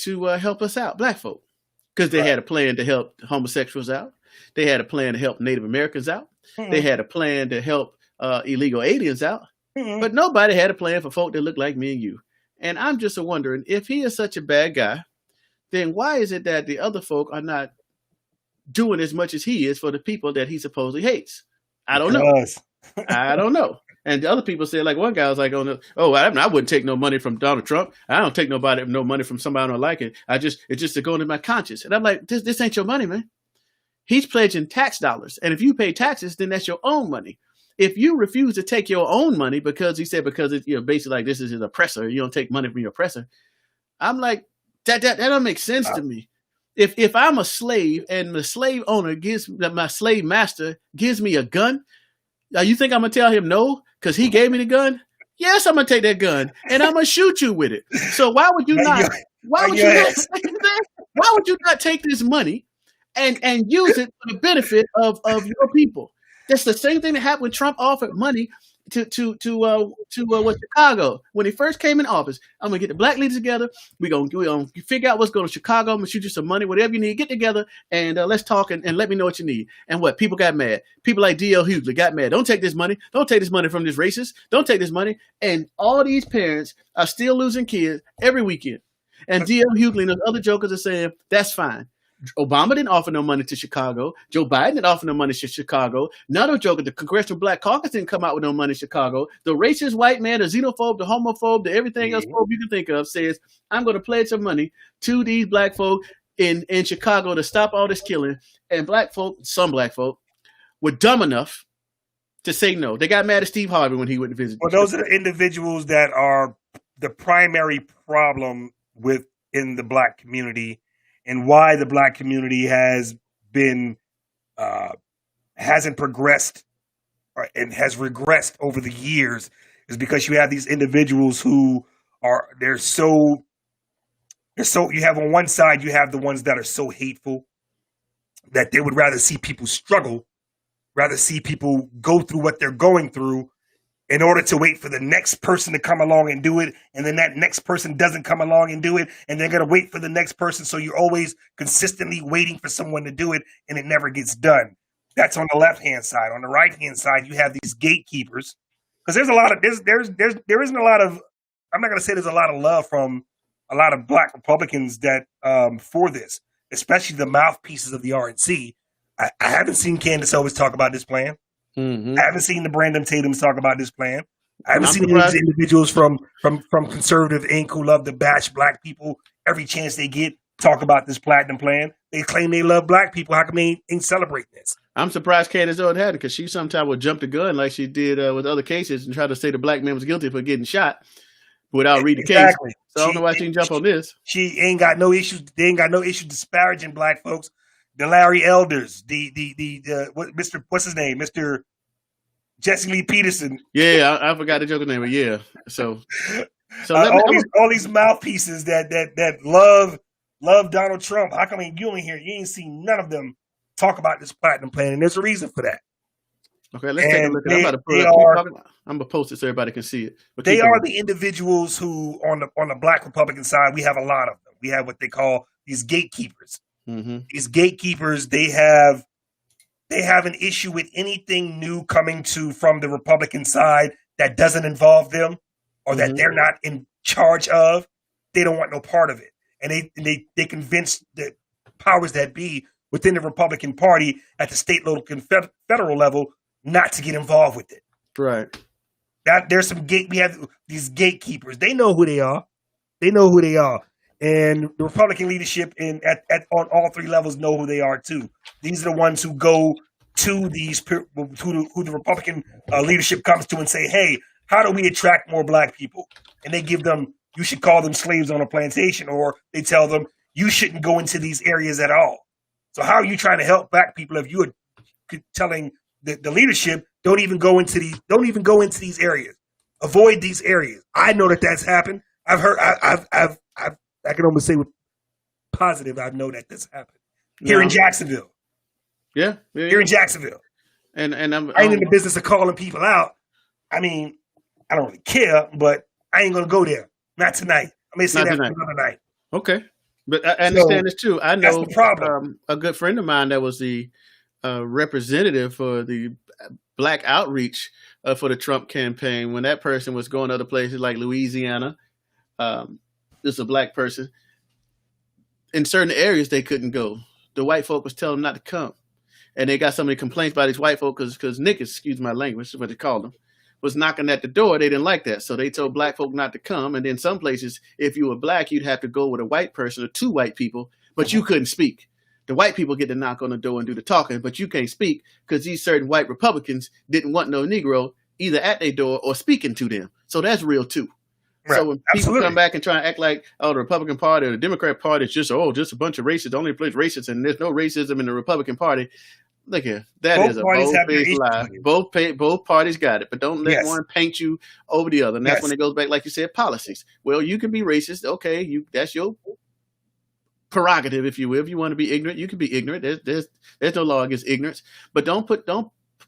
to help us out, Black folk? Because they had a plan to help homosexuals out. They had a plan to help Native Americans out. Mm-hmm. They had a plan to help illegal aliens out. Mm-hmm. But nobody had a plan for folk that look like me and you. And I'm just wondering, if he is such a bad guy, then why is it that the other folk are not doing as much as he is for the people that he supposedly hates? I don't know. I don't know. And the other people say, like one guy was like, I wouldn't take no money from Donald Trump. I don't take no money from somebody I don't like it. It's just to go into my conscience. And I'm like, this ain't your money, man. He's pledging tax dollars. And if you pay taxes, then that's your own money. If you refuse to take your own money because it's basically like this is his oppressor, you don't take money from your oppressor. I'm like, that don't make sense to me. If I'm a slave and the slave owner my slave master gives me a gun, you think I'm gonna tell him no because he gave me the gun? Yes, I'm gonna take that gun and I'm gonna shoot you with it. So why would you not? Why would you not take this money and use it for the benefit of your people? That's the same thing that happened when Trump offered money to Chicago when he first came in office. I'm gonna get the black leaders together. We're gonna figure out what's going to Chicago. I'm gonna shoot you some money, whatever you need. Get together and let's talk and let me know what you need. And what people got mad. People like D.L. Hughley got mad. Don't take this money. Don't take this money from this racist. Don't take this money. And all these parents are still losing kids every weekend. And D.L. Hughley and those other jokers are saying that's fine. Obama didn't offer no money to Chicago. Joe Biden didn't offer no money to Chicago. None of the Congressional Black Caucus didn't come out with no money to Chicago. The racist white man, the xenophobe, the homophobe, the everything else phobe you can think of says, I'm going to pledge some money to these black folk in Chicago to stop all this killing. And some black folk, were dumb enough to say no. They got mad at Steve Harvey when he went to visit. Well, those are the individuals that are the primary problem within the black community. And why the black community hasn't progressed and has regressed over the years is because you have these individuals who you have on one side, you have the ones that are so hateful that they would rather see people struggle, rather see people go through what they're going through in order to wait for the next person to come along and do it. And then that next person doesn't come along and do it. And they're going to wait for the next person. So you're always consistently waiting for someone to do it and it never gets done. That's on the left-hand side. On the right-hand side, you have these gatekeepers. Because there isn't a lot of, I'm not going to say there's a lot of love from a lot of black Republicans that for this, especially the mouthpieces of the RNC. I haven't seen Candace Owens talk about this plan. Mm-hmm. I haven't seen the Brandon Tatums talk about this plan. I haven't seen these individuals from conservative Inc. who love to bash black people every chance they get talk about this platinum plan. They claim they love black people. How come they ain't celebrating this? I'm surprised Candace Owens hadn't, because she sometimes would jump the gun like she did with other cases and try to say the black man was guilty for getting shot without reading the case. So I don't know why she didn't jump on this. She ain't got no issues. They ain't got no issues disparaging black folks. the Larry Elders, what's his name, Mr. Jesse Lee Peterson. Yeah, I forgot the joker's name, but yeah. So all these mouthpieces that love Donald Trump. How come you ain't seen none of them talk about this platinum plan? And there's a reason for that. Okay, let's take a look at it. I'm gonna post it so everybody can see it. But they are the individuals who, on the Black Republican side, we have a lot of them. We have what they call these gatekeepers. Mm-hmm. These gatekeepers, they have an issue with anything new coming from the Republican side that doesn't involve them or that they're not in charge of. They don't want no part of it. And they convince the powers that be within the Republican Party at the state, local, and federal level not to get involved with it. Right. We have these gatekeepers. They know who they are. And the Republican leadership on all three levels know who they are too. These are the ones who go to who the Republican leadership comes to and say, "Hey, how do we attract more Black people?" And they give them, you should call them slaves on a plantation, or they tell them you shouldn't go into these areas at all. So how are you trying to help Black people if you are telling the leadership don't even go into these areas, avoid these areas? I know that's happened. I've heard. I can almost say with positive, I know that this happened here in Jacksonville. Yeah. Here in Jacksonville. And I ain't in the business of calling people out. I mean, I don't really care, but I ain't gonna go there. Not tonight. I may say that for another night. Okay, but I understand this too. I know that's the problem. A good friend of mine that was the representative for the Black outreach for the Trump campaign. When that person was going to other places like Louisiana, this is a Black person. In certain areas, they couldn't go. The white folk was telling them not to come. And they got so many complaints by these white folk because niggas, excuse my language, is what they called them, was knocking at the door. They didn't like that. So they told Black folk not to come. And then some places, if you were Black, you'd have to go with a white person or two white people, but you couldn't speak. The white people get to knock on the door and do the talking, but you can't speak because these certain white Republicans didn't want no Negro either at their door or speaking to them. So that's real too. Right. So when people come back and try and act like, oh, the Republican Party or the Democrat Party is just a bunch of racists, only place racists, and there's no racism in the Republican Party. Look here, that is a bold-faced lie. Both parties got it, but don't let one paint you over the other. And that's when it goes back, like you said, policies. Well, you can be racist, okay? That's your prerogative, if you will. If you want to be ignorant, you can be ignorant. There's no law against ignorance, but don't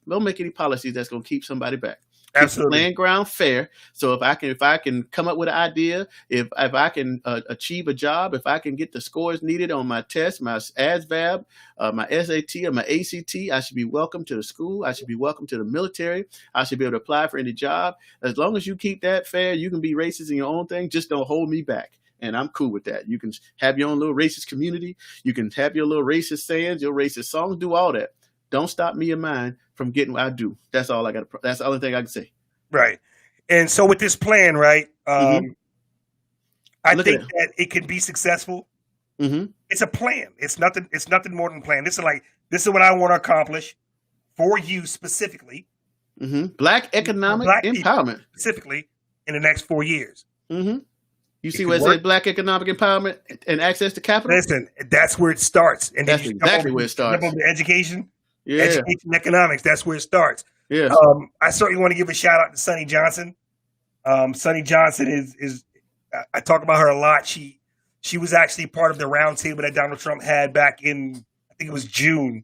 make any policies that's going to keep somebody back. Absolutely. Land ground fair. So if I can come up with an idea, if I can achieve a job, if I can get the scores needed on my test, my ASVAB, my SAT, or my ACT, I should be welcome to the school. I should be welcome to the military. I should be able to apply for any job. As long as you keep that fair, you can be racist in your own thing. Just don't hold me back. And I'm cool with that. You can have your own little racist community. You can have your little racist sayings, your racist songs, do all that. Don't stop me and mine from getting what I do. That's all I got. That's the only thing I can say. Right. And so with this plan, right, I think that it can be successful. Mm-hmm. It's a plan. It's nothing more than a plan. This is what I want to accomplish for you specifically. Mm-hmm. Black economic empowerment. Specifically in the next 4 years. Mm-hmm. You see where it says Black economic empowerment and access to capital? Listen, that's where it starts. And that's exactly where it starts. Education, education, economics, that's where it starts. Yeah. I certainly want to give a shout out to Sonny Johnson. Sonny Johnson is I talk about her a lot. She was actually part of the roundtable that Donald Trump had back in, I think it was June,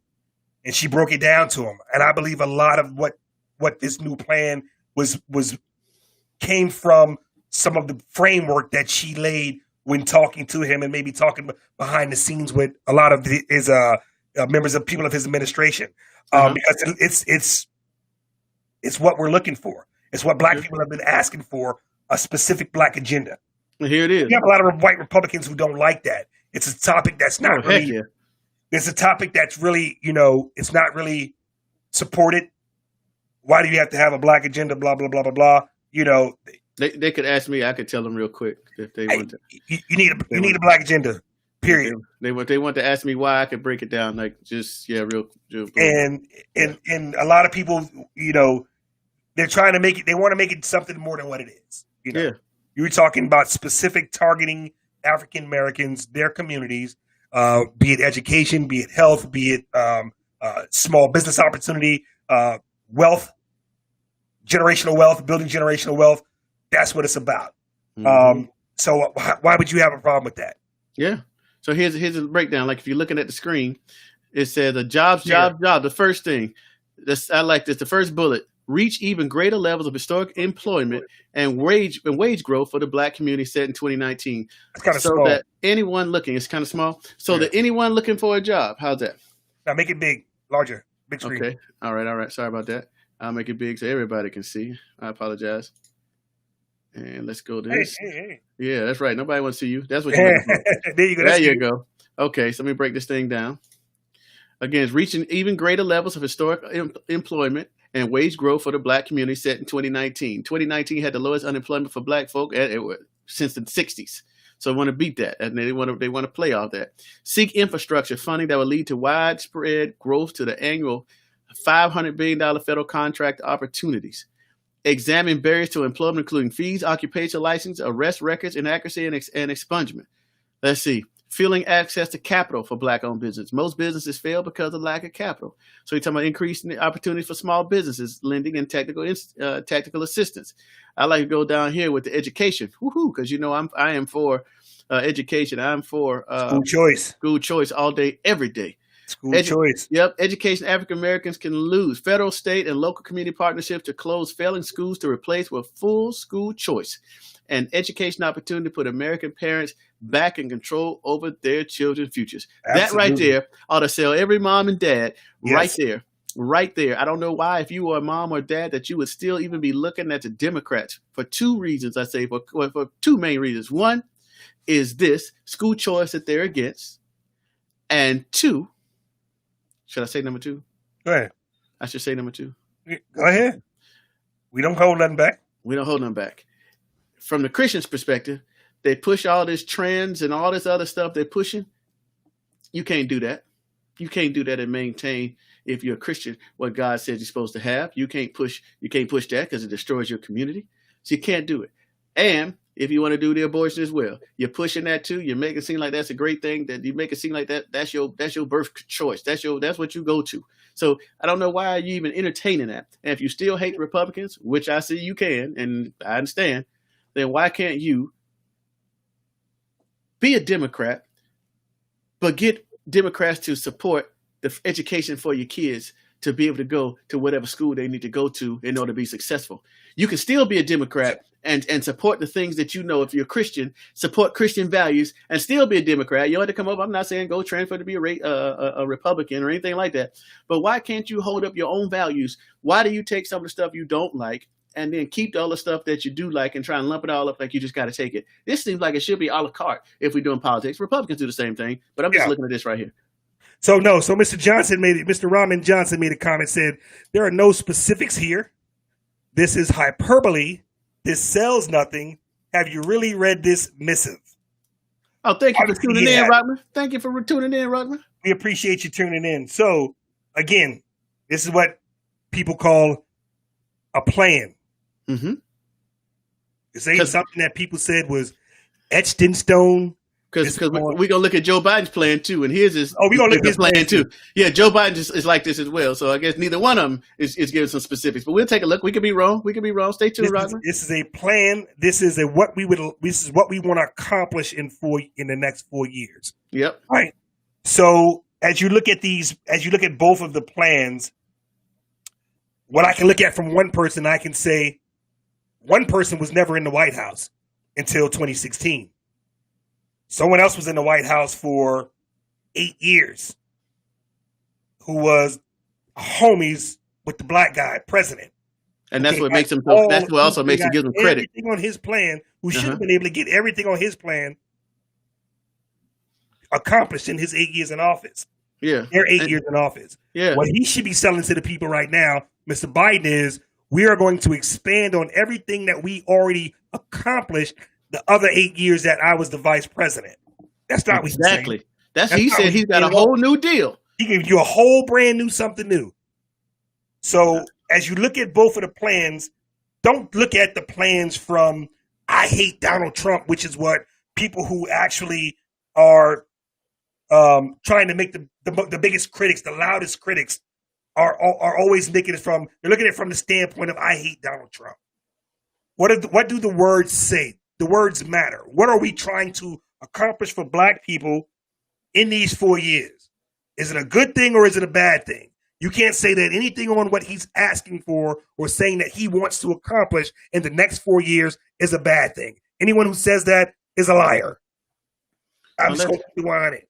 and she broke it down to him. And I believe a lot of what this new plan came from some of the framework that she laid when talking to him and maybe talking behind the scenes with a lot of his members of people of his administration. Because it's what we're looking for. It's what Black people have been asking for, a specific Black agenda. And here it is. You have a lot of white Republicans who don't like that. It's a topic that's not really. Yeah. It's a topic that's really, it's not really supported. Why do you have to have a Black agenda? Blah blah blah blah blah. They could ask me. I could tell them real quick if they want to. You need a Black agenda. Period. They want to ask me why. I could break it down real. And a lot of people, they're trying to make it. They want to make it something more than what it is. You're talking about specific targeting African Americans, their communities. be it education, be it health, be it small business opportunity, wealth, generational wealth, building generational wealth. That's what it's about. Mm-hmm. So why would you have a problem with that? Yeah. So here's a breakdown. Like if you're looking at the screen, it says a job. The first thing, I like this. The first bullet: reach even greater levels of historic employment and wage growth for the Black community set in 2019. That's kind of small. That anyone looking, it's kind of small. So that anyone looking for a job, how's that? Now make it big, larger, big screen. Okay. All right. Sorry about that. I'll make it big so everybody can see. I apologize. And let's go to this. Hey. Yeah, that's right. Nobody wants to see you. That's what you're looking for. There you go. There you go. Okay, so let me break this thing down. Again, it's reaching even greater levels of historic employment and wage growth for the Black community set in 2019. 2019 had the lowest unemployment for Black folk since the 60s. So they want to beat that, and they want to play off that. Seek infrastructure funding that will lead to widespread growth to the annual $500 billion federal contract opportunities. Examine barriers to employment, including fees, occupational license, arrest records, inaccuracy, and expungement. Let's see. Filling access to capital for Black-owned business. Most businesses fail because of lack of capital. So you're talking about increasing the opportunities for small businesses, lending, and technical assistance. I like to go down here with the education, because I am for education. I'm for school choice all day, every day. School choice. Yep. Education African Americans can lose. Federal, state, and local community partnerships to close failing schools to replace with full school choice. And education opportunity to put American parents back in control over their children's futures. Absolutely. That right there ought to sell every mom and dad. Yes. Right there. I don't know why, if you were a mom or dad, that you would still even be looking at the Democrats for two reasons. I say for two main reasons. One is this school choice that they're against. And two, should I say number two? Go ahead. I should say number two. Go ahead. We don't hold nothing back. We don't hold nothing back. From the Christian's perspective, they push all this trends and all this other stuff they're pushing. You can't do that. You can't do that and maintain, if you're a Christian, what God says you're supposed to have. You can't push that because it destroys your community. So you can't do it. And if you want to do the abortion as well, you're pushing that too. You make it seem like that's a great thing. That you make it seem like that's your birth choice. That's what you go to. So I don't know why you even entertaining that. And if you still hate Republicans, which I see you can, and I understand, then why can't you be a Democrat, but get Democrats to support the education for your kids to be able to go to whatever school they need to go to in order to be successful? You can still be a Democrat and support the things that if you're Christian, support Christian values and still be a Democrat. You don't have to come up. I'm not saying go transfer to be a Republican or anything like that. But why can't you hold up your own values? Why do you take some of the stuff you don't like and then keep all the stuff that you do like and try and lump it all up like you just got to take it? This seems like it should be a la carte if we're doing politics. Republicans do the same thing, but I'm just looking at this right here. So Mr. Rahman Johnson made a comment, said, there are no specifics here. This is hyperbole. This sells nothing. Have you really read this missive? Oh, thank you for tuning in, Rodman. Thank you for tuning in, Rodman. We appreciate you tuning in. So, again, this is what people call a plan. Mm-hmm. This ain't something that people said was etched in stone. Because we're going to look at Joe Biden's plan, too, and his is we're going to look at his plan, too. Yeah, Joe Biden is like this as well, so I guess neither one of them is giving some specifics, but we'll take a look. We could be wrong. Stay tuned, Rodman. This is a plan. This is what we want to accomplish in the next 4 years. Yep. Right. So as you look at both of the plans, what I can look at from one person, I can say one person was never in the White House until 2016. Someone else was in the White House for 8 years who was homies with the black guy president. And that's what makes him. That's what also makes him give him credit. Everything on his plan, who should have been able to get everything on his plan accomplished in his 8 years in office. Yeah. Their 8 years in office. Yeah. What he should be selling to the people right now, Mr. Biden, is we are going to expand on everything that we already accomplished the other 8 years that I was the vice president. That's not what he's saying. Exactly. He said he's got a whole new deal. He gave you a whole brand new something new. So as you look at both of the plans, don't look at the plans from I hate Donald Trump, which is what people who actually are trying to make the biggest critics, the loudest critics, are always making it from. They're looking at it from the standpoint of I hate Donald Trump. What do the words say? The words matter. What are we trying to accomplish for Black people in these 4 years? Is it a good thing or is it a bad thing? You can't say that anything on what he's asking for or saying that he wants to accomplish in the next 4 years is a bad thing. Anyone who says that is a liar. I'm just going to be on it.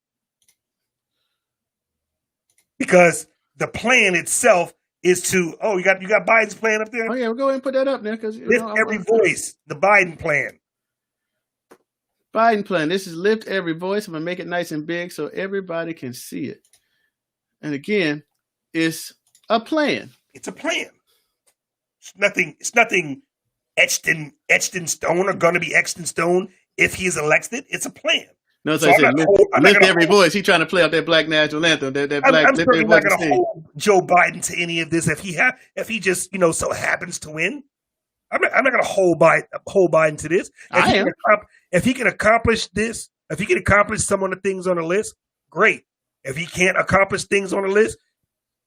Because the plan itself is to, you got Biden's plan up there? Oh, yeah, we'll go ahead and put that up there. Lift every voice, the Biden plan. Biden plan. This is lift every voice. I'm going to make it nice and big so everybody can see it. And again, it's a plan. It's a plan. It's nothing etched in stone or going to be etched in stone if he is elected. It's a plan. No, so I said, lift every voice. He's trying to play out that Black national anthem. I'm certainly not going to hold Joe Biden to any of this if he just so happens to win. I'm not going to hold Biden to this. If he can accomplish this, if he can accomplish some of the things on the list, great. If he can't accomplish things on the list,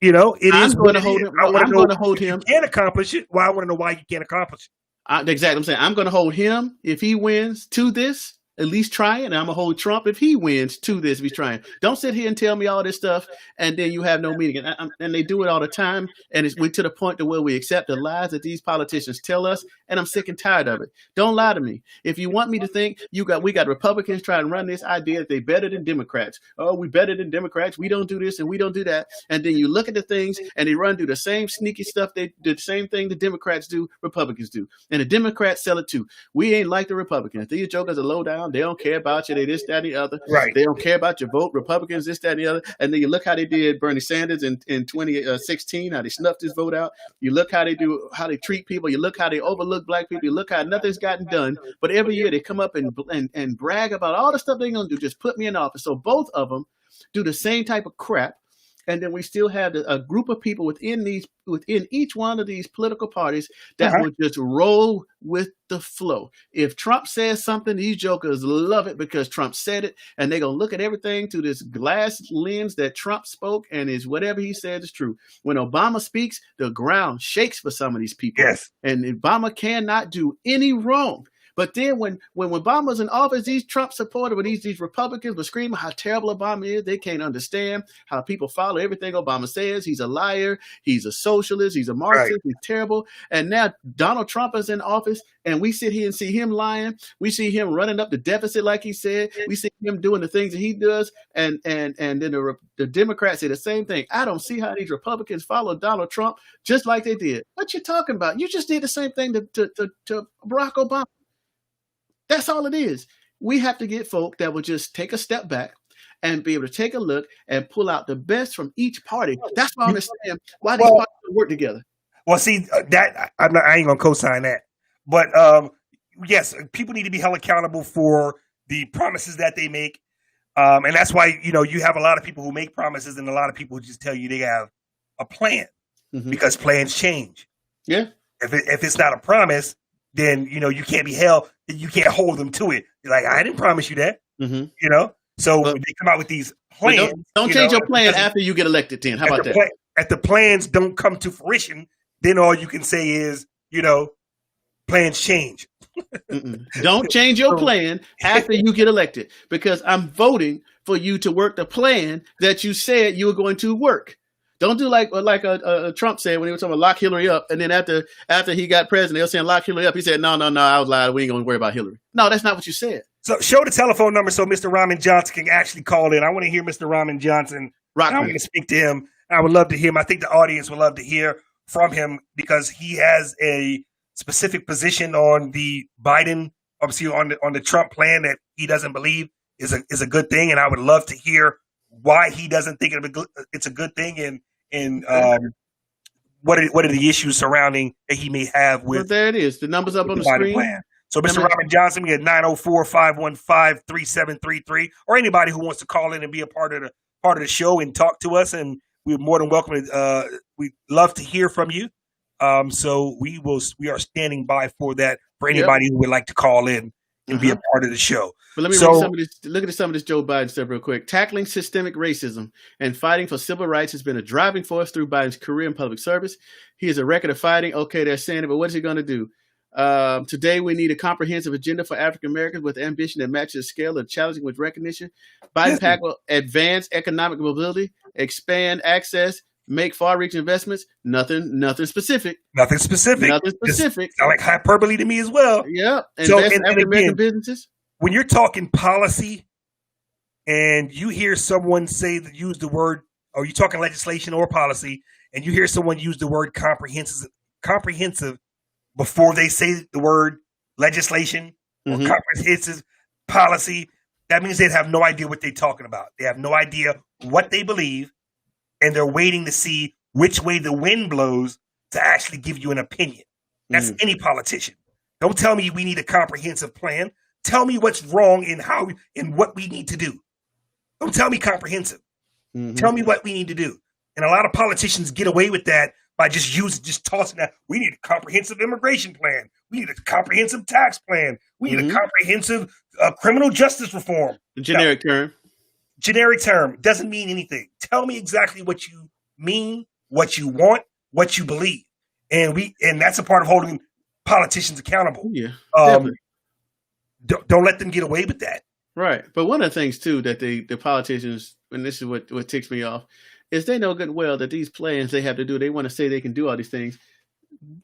it is going to hold him. I'm going to hold him. If he can't accomplish it, well, I want to know why you can't accomplish it. Exactly. I'm saying I'm going to hold him if he wins to this. At least try it. And I'm going to hold Trump if he wins to this if he's trying. Don't sit here and tell me all this stuff and then you have no meaning. And they do it all the time. And we're to the point to where we accept the lies that these politicians tell us. And I'm sick and tired of it. Don't lie to me. If you want me to think we got Republicans trying to run this idea that they're better than Democrats. Oh, we better than Democrats. We don't do this and we don't do that. And then you look at the things and they run through the same sneaky stuff. They do the same thing the Democrats do, Republicans do. And the Democrats sell it too. We ain't like the Republicans. These jokers are low down. They don't care about you. They this, that, and the other. Right. They don't care about your vote. Republicans, this, that, and the other. And then you look how they did Bernie Sanders in 2016, how they snuffed his vote out. You look how they treat people. You look how they overlook Black people. You look how nothing's gotten done. But every year they come up and brag about all the stuff they're going to do. Just put me in office. So both of them do the same type of crap. And then we still have a group of people within each one of these political parties that will just roll with the flow. If Trump says something, these jokers love it because Trump said it, and they're gonna look at everything through this glass lens that Trump spoke, and is whatever he said is true. When Obama speaks, the ground shakes for some of these people. Yes. And Obama cannot do any wrong. But then when Obama's in office, these Trump supporters, these Republicans were screaming how terrible Obama is. They can't understand how people follow everything Obama says. He's a liar. He's a socialist. He's a Marxist. Right. He's terrible. And now Donald Trump is in office, and we sit here and see him lying. We see him running up the deficit like he said. We see him doing the things that he does. And then the Democrats say the same thing. I don't see how these Republicans follow Donald Trump just like they did. What you talking about? You just did the same thing to Barack Obama. That's all it is. We have to get folk that will just take a step back and be able to take a look and pull out the best from each party. That's why I understand why these parties work together. Well, see, that I ain't going to co-sign that. But yes, people need to be held accountable for the promises that they make. And that's why, you have a lot of people who make promises and a lot of people who just tell you they have a plan because plans change. Yeah. If it's not a promise, then, you can't be held. You can't hold them to it. You're like, I didn't promise you that. So they come out with these plans. Don't change your plan after you get elected. Then how about that? If the plans don't come to fruition, then all you can say is, plans change. Don't change your plan after you get elected, because I'm voting for you to work the plan that you said you were going to work. Don't do like Trump said when he was talking about lock Hillary up, and then after he got president, they were saying lock Hillary up. He said, no, I was lying. We ain't going to worry about Hillary. No, that's not what you said. So show the telephone number so Mr. Rahman Johnson can actually call in. I want to hear Mr. Rahman Johnson. I want to speak to him. I would love to hear him. I think the audience would love to hear from him because he has a specific position on the Biden, obviously on the Trump plan that he doesn't believe is a good thing, and I would love to hear why he doesn't think it's a good thing, and what are the issues surrounding that he may have with. Well, there it is. The numbers up on the screen. Plan. So, Mr. Rahman Johnson, we had 904-515-3733, or anybody who wants to call in and be a part of the show and talk to us, and we're more than welcome to. We'd love to hear from you. So we are standing by for that for anybody who would like to call in and be a part of the show. But let me read some of this. Look at some of this Joe Biden stuff real quick. Tackling systemic racism and fighting for civil rights has been a driving force through Biden's career in public service. He has a record of fighting. Okay, they're saying it, but what is he going to do? Today, we need a comprehensive agenda for African Americans with ambition that matches the scale of challenging with recognition. Biden pact will advance economic mobility, expand access, make far-reaching investments. Nothing specific. Nothing specific. Just sound like hyperbole to me as well. Yeah. Invest in African American businesses. When you're talking policy and you hear someone use the word, or you're talking legislation or policy, and you hear someone use the word comprehensive before they say the word legislation or comprehensive policy, that means they have no idea what they're talking about. They have no idea what they believe, and they're waiting to see which way the wind blows to actually give you an opinion. That's any politician. Don't tell me we need a comprehensive plan. Tell me what's wrong in what we need to do. Don't tell me comprehensive. Tell me what we need to do. And a lot of politicians get away with that by just tossing that. We need a comprehensive immigration plan. We need a comprehensive tax plan. We need a comprehensive criminal justice reform. Generic term. Generic term doesn't mean anything. Tell me exactly what you mean, what you want, what you believe. And that's a part of holding politicians accountable. Yeah. Don't let them get away with that. Right. But one of the things, too, that the politicians, and this is what ticks me off, is they know good and well that these plans they have to do, they want to say they can do all these things.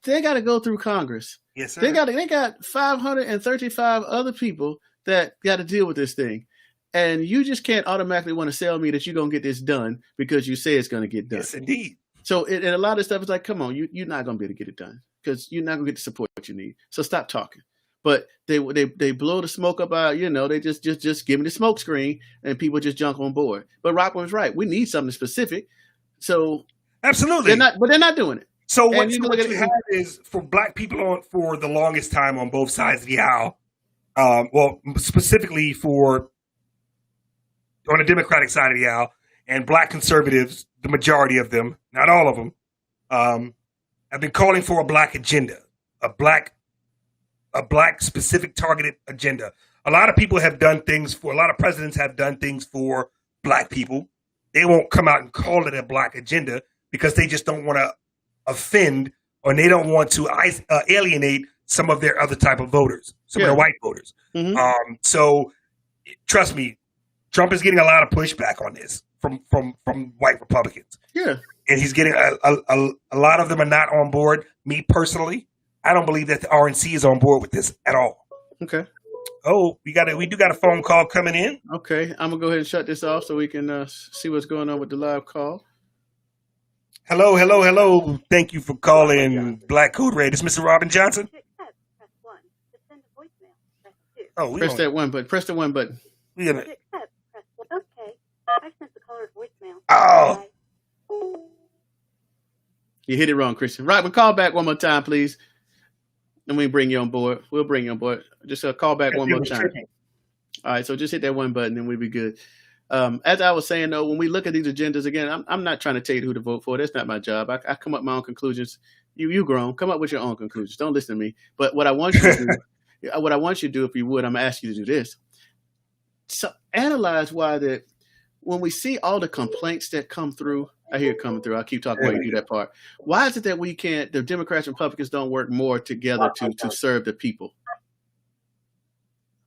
They got to go through Congress. Yes, sir. They got 535 other people that got to deal with this thing. And you just can't automatically want to sell me that you're going to get this done because you say it's going to get done. Yes, indeed. So and a lot of stuff is like, come on, you're not going to be able to get it done because you're not going to get the support you need. So stop talking. But they blow the smoke up out, they just give me the smoke screen and people just jump on board. But Rockman was right. We need something specific. So absolutely, they're not doing it. So what you have is for black people for the longest time on both sides of the aisle. Well, specifically on the Democratic side of the aisle, and black conservatives, the majority of them, not all of them, have been calling for a black agenda, a black specific targeted agenda. A lot of people have done things a lot of presidents have done things for black people. They won't come out and call it a black agenda because they just don't want to offend, or they don't want to alienate some of their other type of voters, some of their white voters. So trust me, Trump is getting a lot of pushback on this from white Republicans. Yeah. And he's getting a lot of them are not on board. Me personally, I don't believe that the RNC is on board with this at all. Okay. Oh, we do got a phone call coming in. Okay, I'm gonna go ahead and shut this off so we can see what's going on with the live call. Hello. Thank you for calling Black Code Red. It's Mr. Robin Johnson. Oh, press that one button. Press the one button. Okay, I sent the caller's voicemail. Oh. You hit it wrong, Christian. Right, we'll call back one more time, please. And we bring you on board. We'll bring you on board. Just call back one more time. All right, so just hit that one button and we'll be good. As I was saying, though, when we look at these agendas, again, I'm not trying to tell you who to vote for. That's not my job. I come up with my own conclusions. You grown. Come up with your own conclusions. Don't listen to me. But what I want you to do, if you would, I'm going to ask you to do this. So analyze why that when we see all the complaints that come through, I hear it coming through. I'll keep talking while you do that part. Why is it that the Democrats and Republicans don't work more together to serve the people?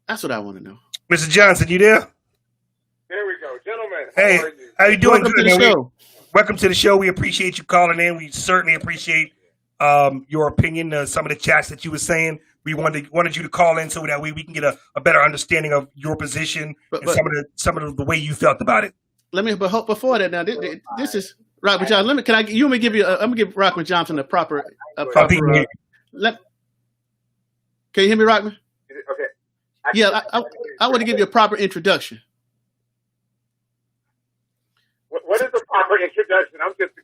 That's what I want to know. Mr. Johnson, you there? There we go. Gentlemen, hey, how you doing? Welcome to the show. Welcome to the show. We appreciate you calling in. We certainly appreciate your opinion. Some of the chats that you were saying. We wanted you to call in so that way we can get a better understanding of your position and some of the way you felt about it. But before that, now this is Rockman Johnson. I'm gonna give Rockman Johnson a proper. Can you hear me, Rockman? Okay. Yeah, I want to give you a proper introduction. What is the proper introduction? I'm just a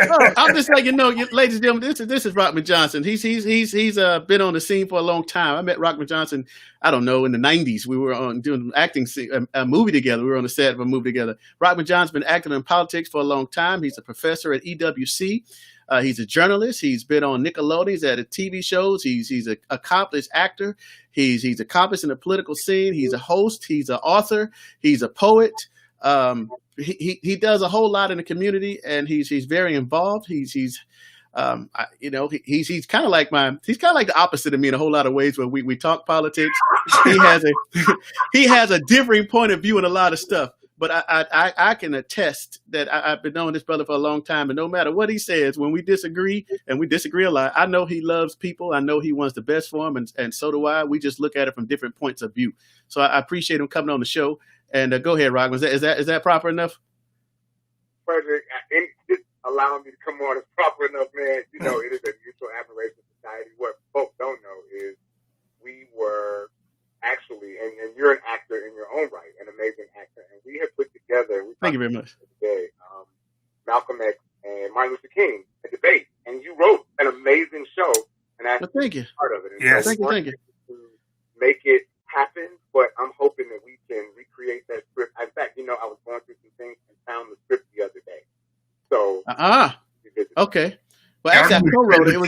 guy. I'm just letting you know, ladies and gentlemen, this is Rockman Johnson. He's been on the scene for a long time. I met Rockman Johnson, I don't know, in the 90s. We were doing acting a movie together. We were on the set of a movie together. Rockman Johnson's been active in politics for a long time. He's a professor at EWC. He's a journalist. He's been on Nickelodeon. He's at TV shows. He's an accomplished actor. He's accomplished in the political scene. He's a host. He's an author. He's a poet. He does a whole lot in the community, and he's very involved. He's kind of like the opposite of me in a whole lot of ways. When we talk politics, he has a differing point of view in a lot of stuff. But I can attest that I've been knowing this brother for a long time, and no matter what he says, when we disagree, and we disagree a lot, I know he loves people. I know he wants the best for them, and so do I. We just look at it from different points of view. So I appreciate him coming on the show. And go ahead, Rockman. Is that proper enough? Frederick, just allowing me to come on is proper enough, man. You know, it is a mutual admiration society. What folks don't know is we were actually, and you're an actor in your own right, an amazing actor, and we have put together. Thank you very much. Today, Malcolm X and Martin Luther King, a debate, and you wrote an amazing show, and that's thank you. Part of it. And yes, so thank you. To make it happen, but I'm hoping that we can recreate that script. In fact, you know, I was going through some things and found the script the other day. So, okay. Well, actually, I co-wrote it. It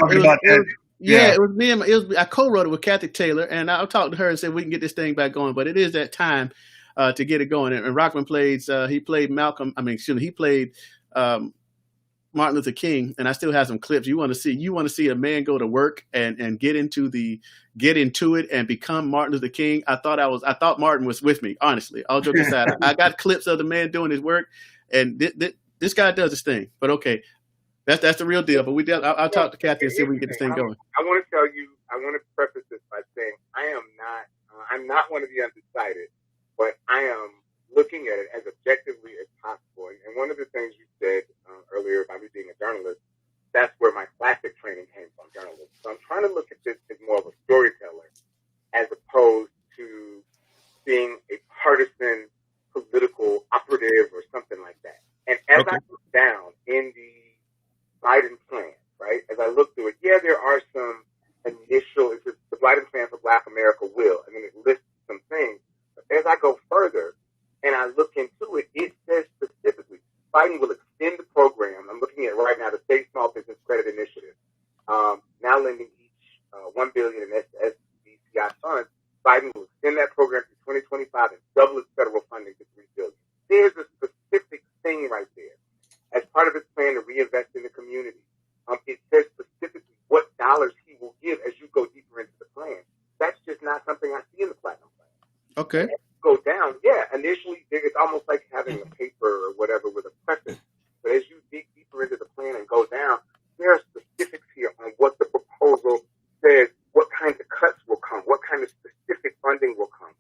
was me. I co-wrote it with Kathy Taylor, and I talked to her and said we can get this thing back going. But it is that time to get it going. And Rockman plays. He played Malcolm. He played Martin Luther King, and I still have some clips. You want to see a man go to work and get into it and become Martin Luther King. I thought Martin was with me. Honestly, all jokes aside, I got clips of the man doing his work, and this guy does his thing. But okay, that's the real deal. But I'll talk to Kathy and see if we can get this thing going. I want to tell you. I want to preface this by saying I'm not one of the undecided, but I am looking at it as objectively as possible. And one of the things you said earlier about me being a journalist, that's where my classic training came from, journalism. So I'm trying to look at this as more of a storyteller as opposed to being a partisan political operative or something like that. And as I look down in the Biden plan, right, as I look through it, there are some initial, the Biden plan for Black America will, I mean, it lists some things. But as I go further, and I look into it, it says specifically, Biden will extend the program. I'm looking at it right now, the State Small Business Credit Initiative, now lending each $1 billion in SBCI funds. Biden will extend that program to 2025 and double its federal funding to $3 billion. There's a specific thing right there. As part of his plan to reinvest in the community, it says specifically what dollars he will give as you go deeper into the plan. That's just not something I see in the Platinum Plan. Okay. Go down, initially it's almost like having a paper or whatever with a preface. But as you dig deeper into the plan and go down, there are specifics here on what the proposal says, what kinds of cuts will come, what kind of specific funding will come.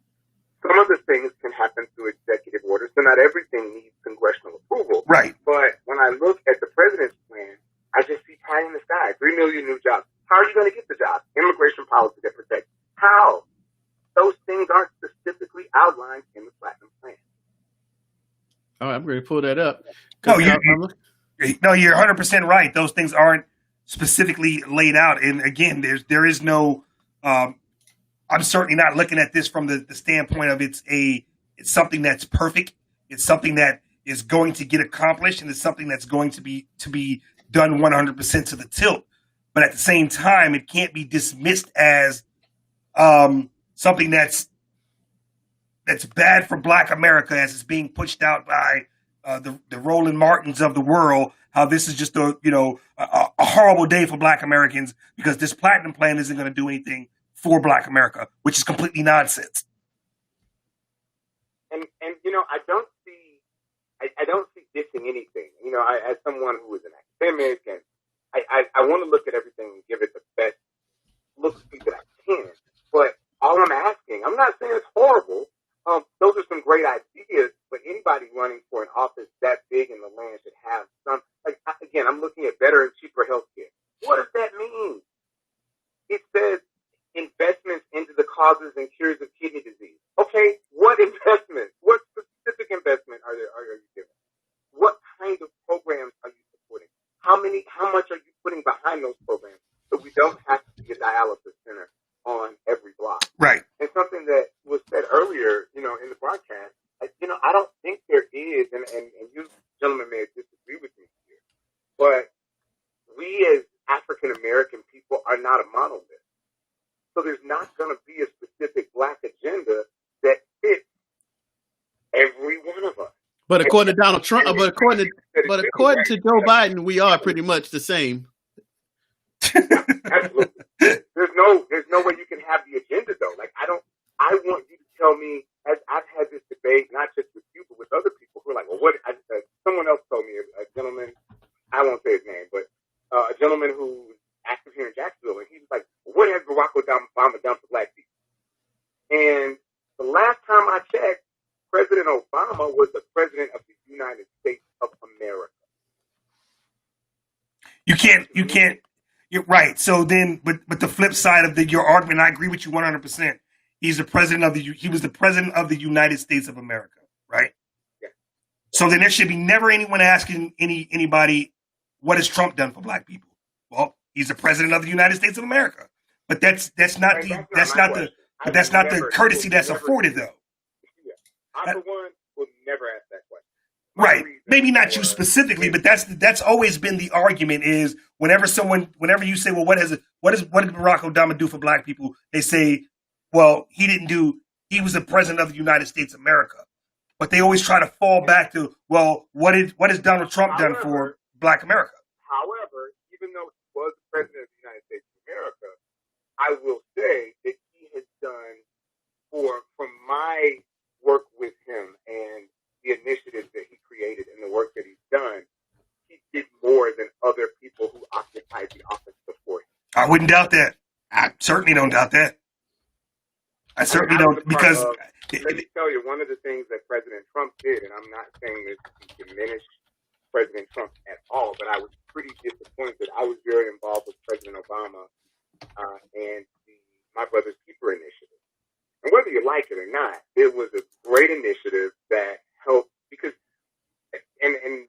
Some of the things can happen through executive orders, so not everything needs congressional approval. Right. But when I look at the president's plan, I just see pie in the sky, 3 million new jobs. How are you going to get the jobs? Immigration policy that protects. How? Those things aren't specifically outlined in the Platinum Plan. All right, I'm going to pull that up. No, you're 100% right. Those things aren't specifically laid out. And again, there is no. I'm certainly not looking at this from the standpoint of it's something that's perfect. It's something that is going to get accomplished, and it's something that's going to be done 100% to the tilt. But at the same time, it can't be dismissed as something that's bad for Black America, as it's being pushed out by the Roland Martins of the world. How this is just a horrible day for Black Americans because this Platinum Plan isn't going to do anything for Black America, which is completely nonsense. And I don't see dissing anything. As someone who is an academic, and I want to look at everything and give it the best look that I can. But all I'm asking, I'm not saying it's horrible. Those are some great ideas, but anybody running for an office that big in the land should have some. Again, I'm looking at better and cheaper healthcare. What does that mean? It says investments into the causes and cures of kidney disease. Okay, what investment? What specific investment are you giving? What kind of programs are you supporting? How much are you putting behind those programs so we don't have to see a dialysis center on every block? Right. And something that was said earlier, in the broadcast, I don't think there is, and you gentlemen may disagree with me here, but we But according to Donald Trump, but according to Joe Biden, we are pretty much the same. Absolutely. There's no way you can have the agenda though. Like I want you to tell me, as I've had this debate, not just with you, but with other people who are like, well, someone else told me, a gentleman, I won't say his name, but a gentleman who's active here in Jacksonville, and he was like, well, what has Barack Obama done for black people? And the last time I checked, President Obama was the president of the United States of America. You can't. You're right. So then, but the flip side of your argument, I agree with you 100%. He was the president of the United States of America, right? Yeah. So then there should be never anyone asking anybody, what has Trump done for black people? Well, he's the president of the United States of America. But that's not the courtesy that's afforded though. Yeah. I for one will never ask that question. Right. Maybe not you specifically, but that's always been the argument is whenever you say, well, what did Barack Obama do for black people? They say, well, he was the president of the United States of America. But they always try to fall back to, well, what has Donald Trump done for black America? However, even though he was the president of the United States of America, I will say that he has done from my work with him and the initiatives that he created and the work that he's done, he did more than other people who occupied the office before him. I wouldn't doubt that. I certainly don't doubt that. I certainly don't, because let me tell you, one of the things that President Trump did, and I'm not saying this to diminish President Trump at all, but I was pretty disappointed. I was very involved with President Obama and the My Brother's Keeper initiative. And whether you like it or not, it was a great initiative that helped because, and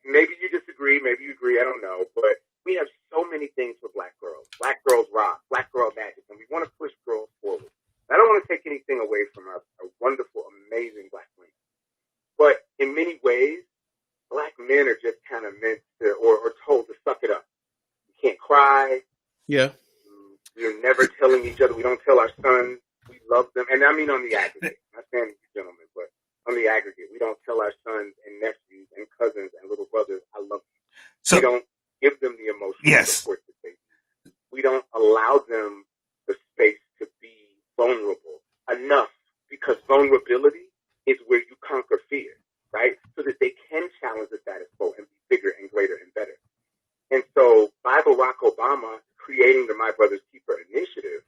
maybe you disagree, maybe you agree, I don't know, but we have so many things for black girls. Black girls rock, black girl magic, and we want to push girls forward. I don't want to take anything away from our wonderful, amazing black women. But in many ways, black men are just kind of meant to, or told to suck it up. You can't cry. Yeah. We're never telling each other. We don't tell our sons we love them. And I mean on the aggregate. I'm not saying you gentlemen, but on the aggregate. We don't tell our sons and nephews and cousins and little brothers, I love you. So, we don't give them the emotional support that they need. We don't allow them the space to be vulnerable enough, because vulnerability is where you conquer fear, right? So that they can challenge the status quo and be bigger and greater and better. And so by Barack Obama creating the My Brother's Keeper initiative,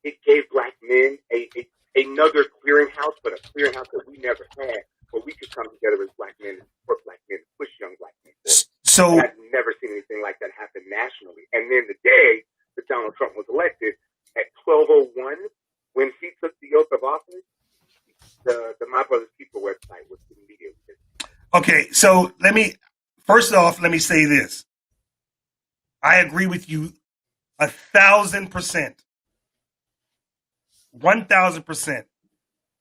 it gave black men another clearinghouse, but a clearinghouse that we never had, where we could come together as black men and support black men and push young black men forward. So I've never seen anything like that happen nationally. And then the day that Donald Trump was elected, at 12:01, when he took the oath of office, the My Brother's Keeper website was immediately. Okay, so let me say this. I agree with you 1,000%. 1,000%.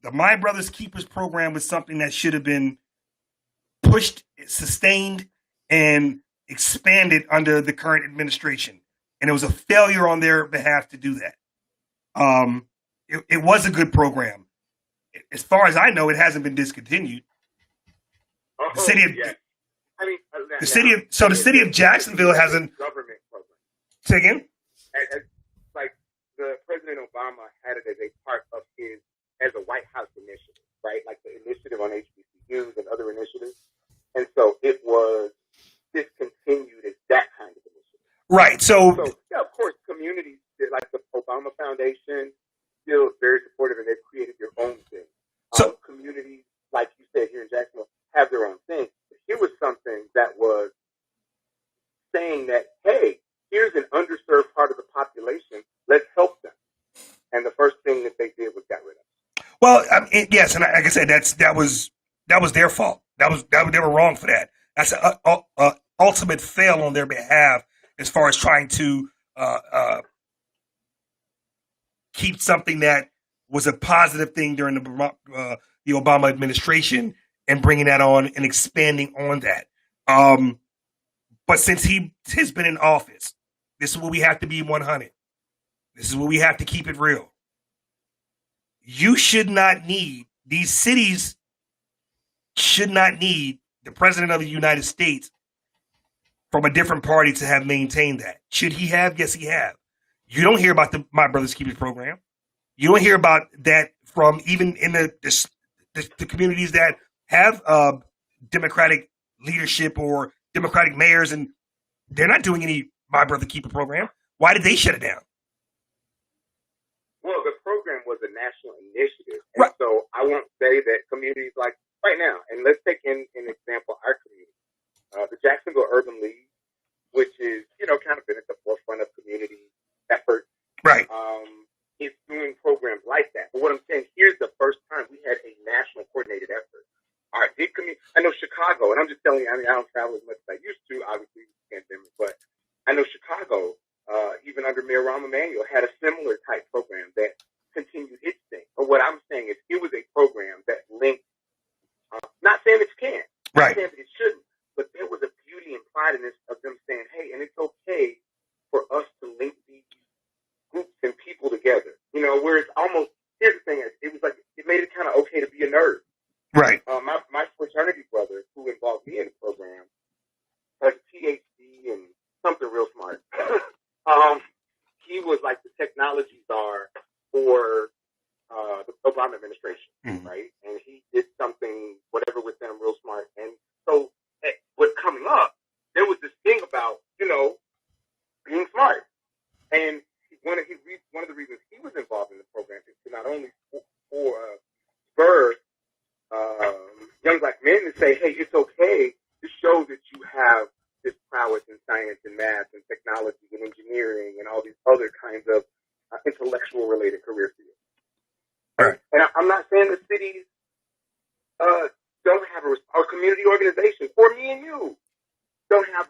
The My Brother's Keepers program was something that should have been pushed, sustained, and expanded under the current administration. And it was a failure on their behalf to do that. It was a good program. As far as I know, it hasn't been discontinued. The city of Jacksonville hasn't. Government program. Say again? Like the President Obama had it as a part of as a White House initiative, right? Like the initiative on HBCUs and other initiatives. And so it was discontinued as that kind of initiative. Right. So yeah, of course, communities like the Obama Foundation still very supportive, and they've created their own thing. So communities, like you said here in Jacksonville, have their own thing. But here was something that was saying that, hey, here's an underserved part of the population. Let's help them. And the first thing that they did was get rid of it. Well, yes, and like I said, that was their fault. They were wrong for that. That's an ultimate fail on their behalf as far as trying to keep something that was a positive thing during the Obama administration and bringing that on and expanding on that. But since he has been in office, this is where we have to be 100. This is where we have to keep it real. You should not need these cities should not need the president of the United States from a different party to have maintained that. Should he have? Yes, he have. You don't hear about the My Brother's Keepers program. You don't hear about that from even in the communities that have Democratic leadership or Democratic mayors, and they're not doing any My Brother Keeper program. Why did they shut it down? Well, the program was a national initiative. And right. So I won't say that communities like right now, and let's take an example, our community, the Jacksonville Urban League, which is, kind of been at the forefront of community effort. Right. Is doing programs like that. But what I'm saying, here's the first time we had a national coordinated effort. All right, I know Chicago, and I'm just telling you, I don't travel as much as I used to, obviously, pandemic, but I know Chicago, even under Mayor Rahm Emanuel, had a similar type program that continued its thing. But what I'm saying is it was a program that linked, not saying it can't, right. Not saying that it shouldn't, but there was a beauty and pride in this of them saying, hey, and it's okay for us to link these groups and people together. Where it's almost, here's the thing, it was like, it made it kind of okay to be a nerd. Right. My fraternity brother, who involved me in the program, has a PhD and something real smart. He was like the technology czar for the Obama administration, right? And he did something, whatever, with them real smart. And so, what's coming up, there was this thing about, being smart. And one of the reasons he was involved in the program is to not only spur young black men to say, hey, it's okay to show that you have this prowess in science and math and technology and engineering and all these other kinds of intellectual related career fields. Right. And I'm not saying the cities don't have or community organizations, or me and you don't have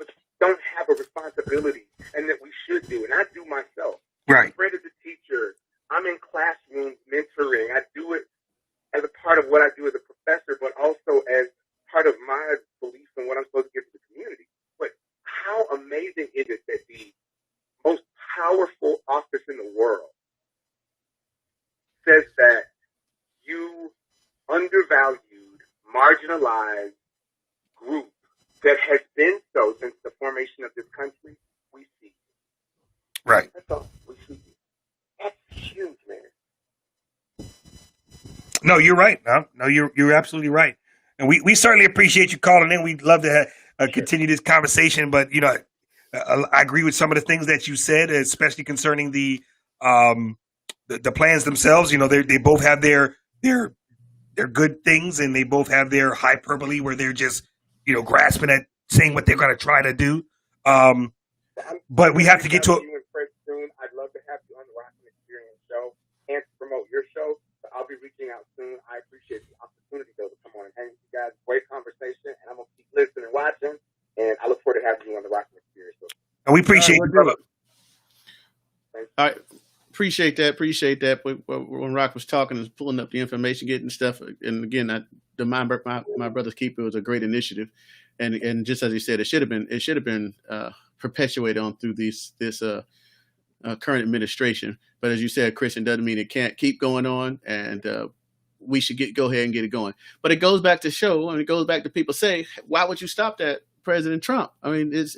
a responsibility, and that we should do, and I do myself. Right. I'm a friend of the teacher. I'm in classrooms mentoring. I do it as a part of what I do as a professor, but also as part of my belief in what I'm supposed to give to the community. But how amazing is it that the most powerful office in the world says that you undervalued, marginalized group that has been so since the formation of this country, we see. Right. That's all. We see. That's huge, man. No, you're right. No, you're absolutely right. And we certainly appreciate you calling in. We'd love to continue this conversation, but I agree with some of the things that you said, especially concerning the plans themselves. They both have their good things, and they both have their hyperbole where they're just grasping at saying what they're going to try to do. But we have to get to it. I'd love to have you on the Rockin' Experience show and to promote your show. So I'll be reaching out soon. I appreciate the opportunity, though, to come on and hang with you guys. Great conversation, and I'm going to keep listening and watching. And I look forward to having you on the Rockin' Experience show. And we appreciate you, brother. All right. Appreciate that. When Rock was talking and pulling up the information, getting stuff, and again, my Brother's Keeper was a great initiative, and just as he said, it should have been perpetuated on through this current administration. But as you said, Christian, doesn't mean it can't keep going on, and we should go ahead and get it going. But it goes back to show, and it goes back to people say, why would you stop that, President Trump? I mean, it's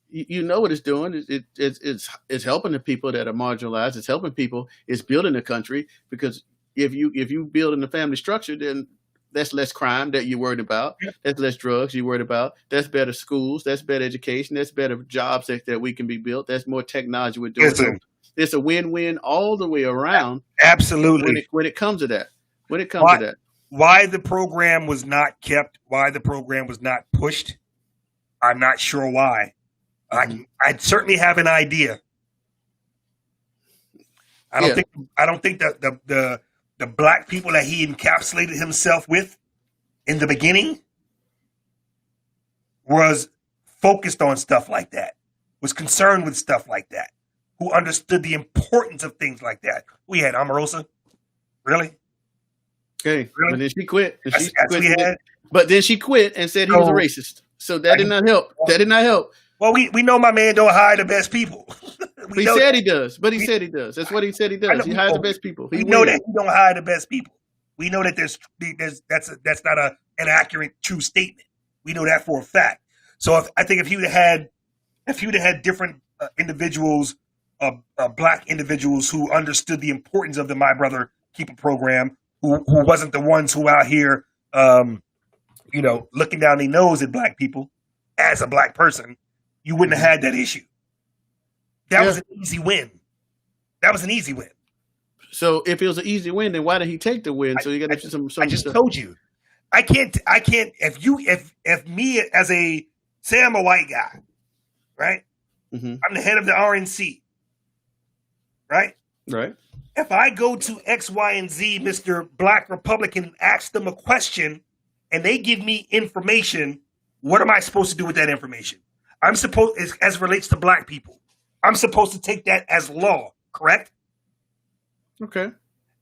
what it's doing. It's helping the people that are marginalized. It's helping people. It's building the country, because if you build in the family structure, then that's less crime that you're worried about. That's less drugs you're worried about. That's better schools. That's better education. That's better jobs that we can be built. That's more technology we're doing. So it's a win-win all the way around. Absolutely. When it comes to that. Why the program was not kept, why the program was not pushed, I'm not sure why. I certainly have an idea. I don't think that the black people that he encapsulated himself with in the beginning was focused on stuff like that, was concerned with stuff like that, who understood the importance of things like that. We had Omarosa. Really? Okay. Really? But then she quit. But then she quit and said he was a racist. So that did not help. Well, we know my man don't hire the best people. He said he does. That's what he said he does. He hires the best people. We know that he don't hire the best people. We know that that's not an accurate, true statement. We know that for a fact. So I think if he would have had different individuals, black individuals who understood the importance of the My Brother Keeper program, who wasn't the ones who out here, looking down their nose at black people as a black person, you wouldn't have had that issue. That was an easy win. That was an easy win. So if it was an easy win, then why did he take the win? So you got some. I just told you, I can't. If me as say I'm a white guy, right? Mm-hmm. I'm the head of the RNC, right? Right. If I go to X, Y, and Z, Mr. Black Republican, and ask them a question, and they give me information, what am I supposed to do with that information? I'm supposed, as it relates to black people, I'm supposed to take that as law, correct? Okay.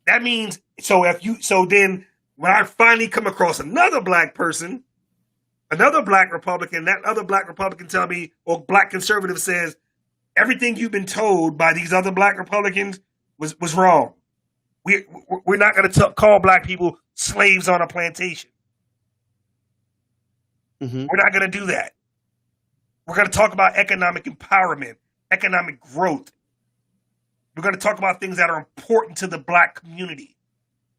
That means, so then when I finally come across another black person, another black Republican, that other black Republican tell me, or black conservative says, everything you've been told by these other black Republicans was wrong. We're not going to call black people slaves on a plantation. Mm-hmm. We're not going to do that. We're going to talk about economic empowerment, economic growth. We're going to talk about things that are important to the black community.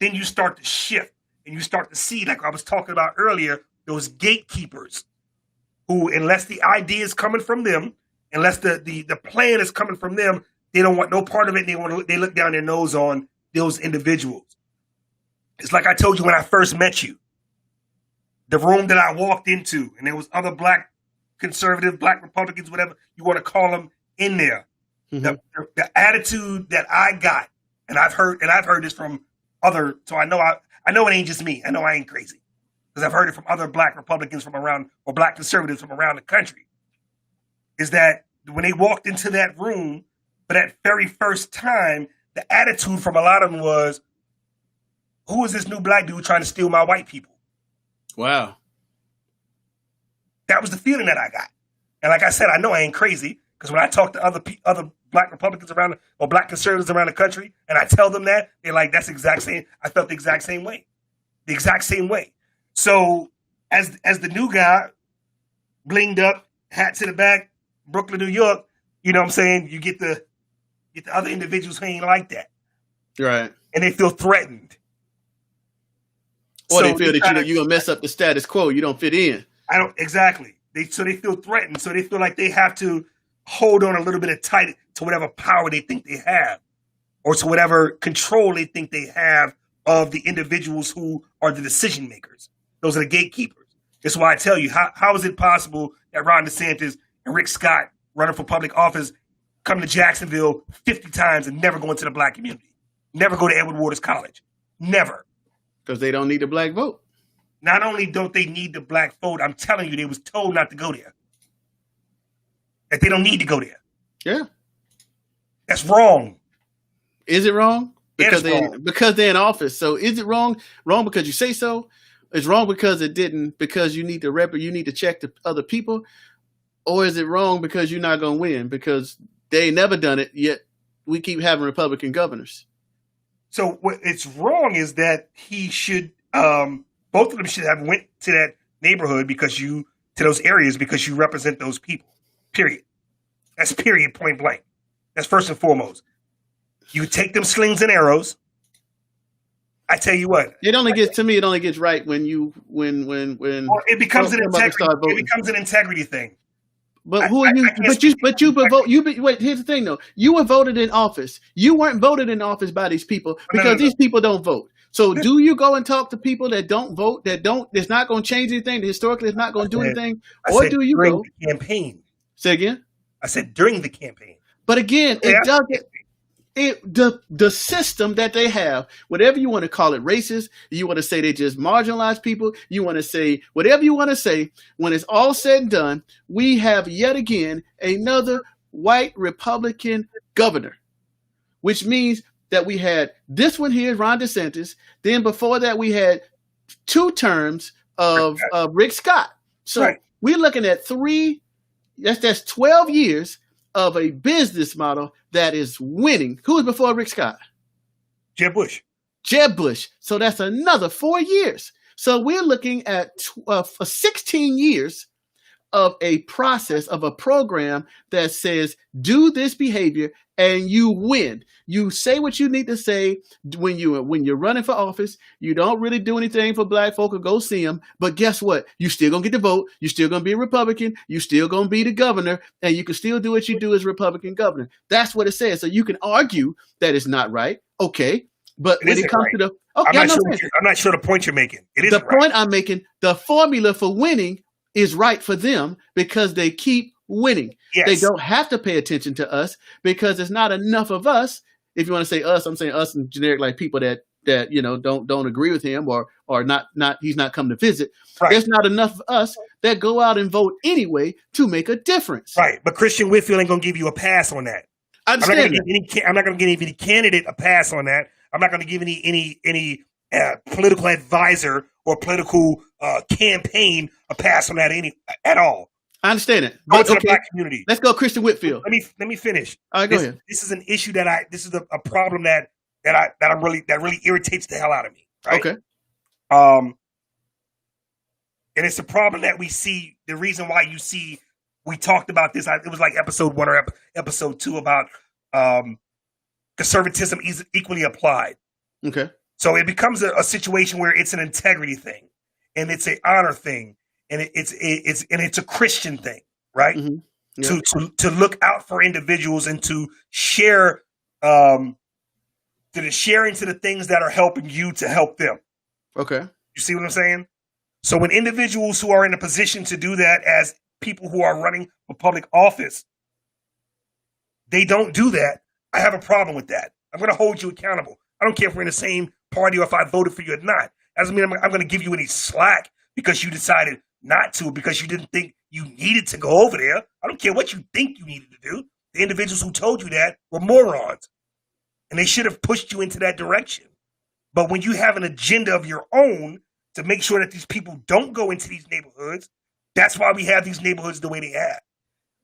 Then you start to shift and you start to see, like I was talking about earlier, those gatekeepers who, unless the idea is coming from them, unless the plan is coming from them, they don't want no part of it. They look down their nose on those individuals. It's like I told you when I first met you. The room that I walked into, and there was other black conservative, black Republicans, whatever you want to call them, in there. Mm-hmm. The attitude that I got, and I've heard this from other. So I know it ain't just me. I know I ain't crazy because I've heard it from other black Republicans from around, or black conservatives from around the country. Is that when they walked into that room for that very first time, the attitude from a lot of them was, "Who is this new black dude trying to steal my white people?" Wow. That was the feeling that I got. And like I said, I know I ain't crazy because when I talk to other black Republicans around, or black conservatives around the country, and I tell them that, they're like, that's the exact same. I felt the exact same way. The exact same way. So as the new guy, blinged up, hat to the back, Brooklyn, New York, you know what I'm saying? You get the other individuals who ain't like that. Right. And they feel threatened. Or they feel that you're going to mess up the status quo. You don't fit in. Exactly. So they feel threatened. So they feel like they have to hold on a little bit of tight to whatever power they think they have, or to whatever control they think they have of the individuals who are the decision makers. Those are the gatekeepers. That's why I tell you, how is it possible that Ron DeSantis and Rick Scott, running for public office, come to Jacksonville 50 times and never go into the black community, never go to Edward Waters College, never? Because they don't need the black vote. Not only don't they need the black vote, I'm telling you, they was told not to go there. That they don't need to go there. Yeah. That's wrong. Is it wrong? Because they're in office. So is it wrong? Wrong because you say so? It's wrong because it didn't, because you need to you need to check the other people? Or is it wrong because you're not going to win? Because they ain't never done it, yet we keep having Republican governors. So what it's wrong is that he should, both of them should have went to that neighborhood to those areas because you represent those people. Period. That's period, point blank. That's first and foremost. You take them slings and arrows. I tell you what. It only gets right when it becomes an integrity. It becomes an integrity thing. But who are you? Wait. Here's the thing, though. You were voted in office. You weren't voted in office by these people because these people don't vote. So, do you go and talk to people that don't vote? That's not going to change anything. That historically, it's not going to do anything. Or do you go the campaign? Say again. I said during the campaign. But again, it doesn't. The system that they have, whatever you want to call it, racist, you want to say they just marginalize people, you want to say whatever you want to say, when it's all said and done, we have yet again another white Republican governor, which means that we had this one here, Ron DeSantis. Then before that, we had 2 terms of Rick Scott. So we're looking at that's 12 years of a business model that is winning. Who was before Rick Scott? Jeb Bush. Jeb Bush. So that's another 4 years. So we're looking at 16 years of a process, of a program that says, do this behavior and you win. You say what you need to say when you're running for office. You don't really do anything for black folk or go see them. But guess what? You still gonna get the vote. You're still gonna be a Republican. You still gonna be the governor, and you can still do what you do as Republican governor. That's what it says. So you can argue that it's not right. Okay. But when it comes to the, okay, I'm not sure the point you're making. It isn't the point I'm making. The formula for winning is right for them because they keep winning. Yes. They don't have to pay attention to us because there's not enough of us. If you want to say us, I'm saying us in generic, like people that don't agree with him or not he's not come to visit. Right. There's not enough of us that go out and vote anyway to make a difference. Right. But Christian Whitfield ain't gonna give you a pass on that. I understand. I'm not gonna give any candidate a pass on that. I'm not gonna give any political advisor or political campaign a pass on that at all. I understand it. But okay, the black community. Let's go, Christian Whitfield. Let me finish. All right, go ahead. This is an issue this is a problem that really irritates the hell out of me. Right? Okay. And it's a problem that we see. The reason why we talked about this. It was like episode 1 or episode 2 about conservatism is equally applied. Okay. So it becomes a situation where it's an integrity thing, and it's an honor thing, and it's a Christian thing, right? Mm-hmm. Yeah. To look out for individuals and to share share into the things that are helping you to help them. Okay. You see what I'm saying? So when individuals who are in a position to do that as people who are running for public office, they don't do that, I have a problem with that. I'm going to hold you accountable. I don't care if we're in the same party or if I voted for you or not. That doesn't mean I'm going to give you any slack because you decided not to, because you didn't think you needed to go over there. I don't care what you think you needed to do. The individuals who told you that were morons, and they should have pushed you into that direction. But when you have an agenda of your own to make sure that these people don't go into these neighborhoods, that's why we have these neighborhoods the way they have.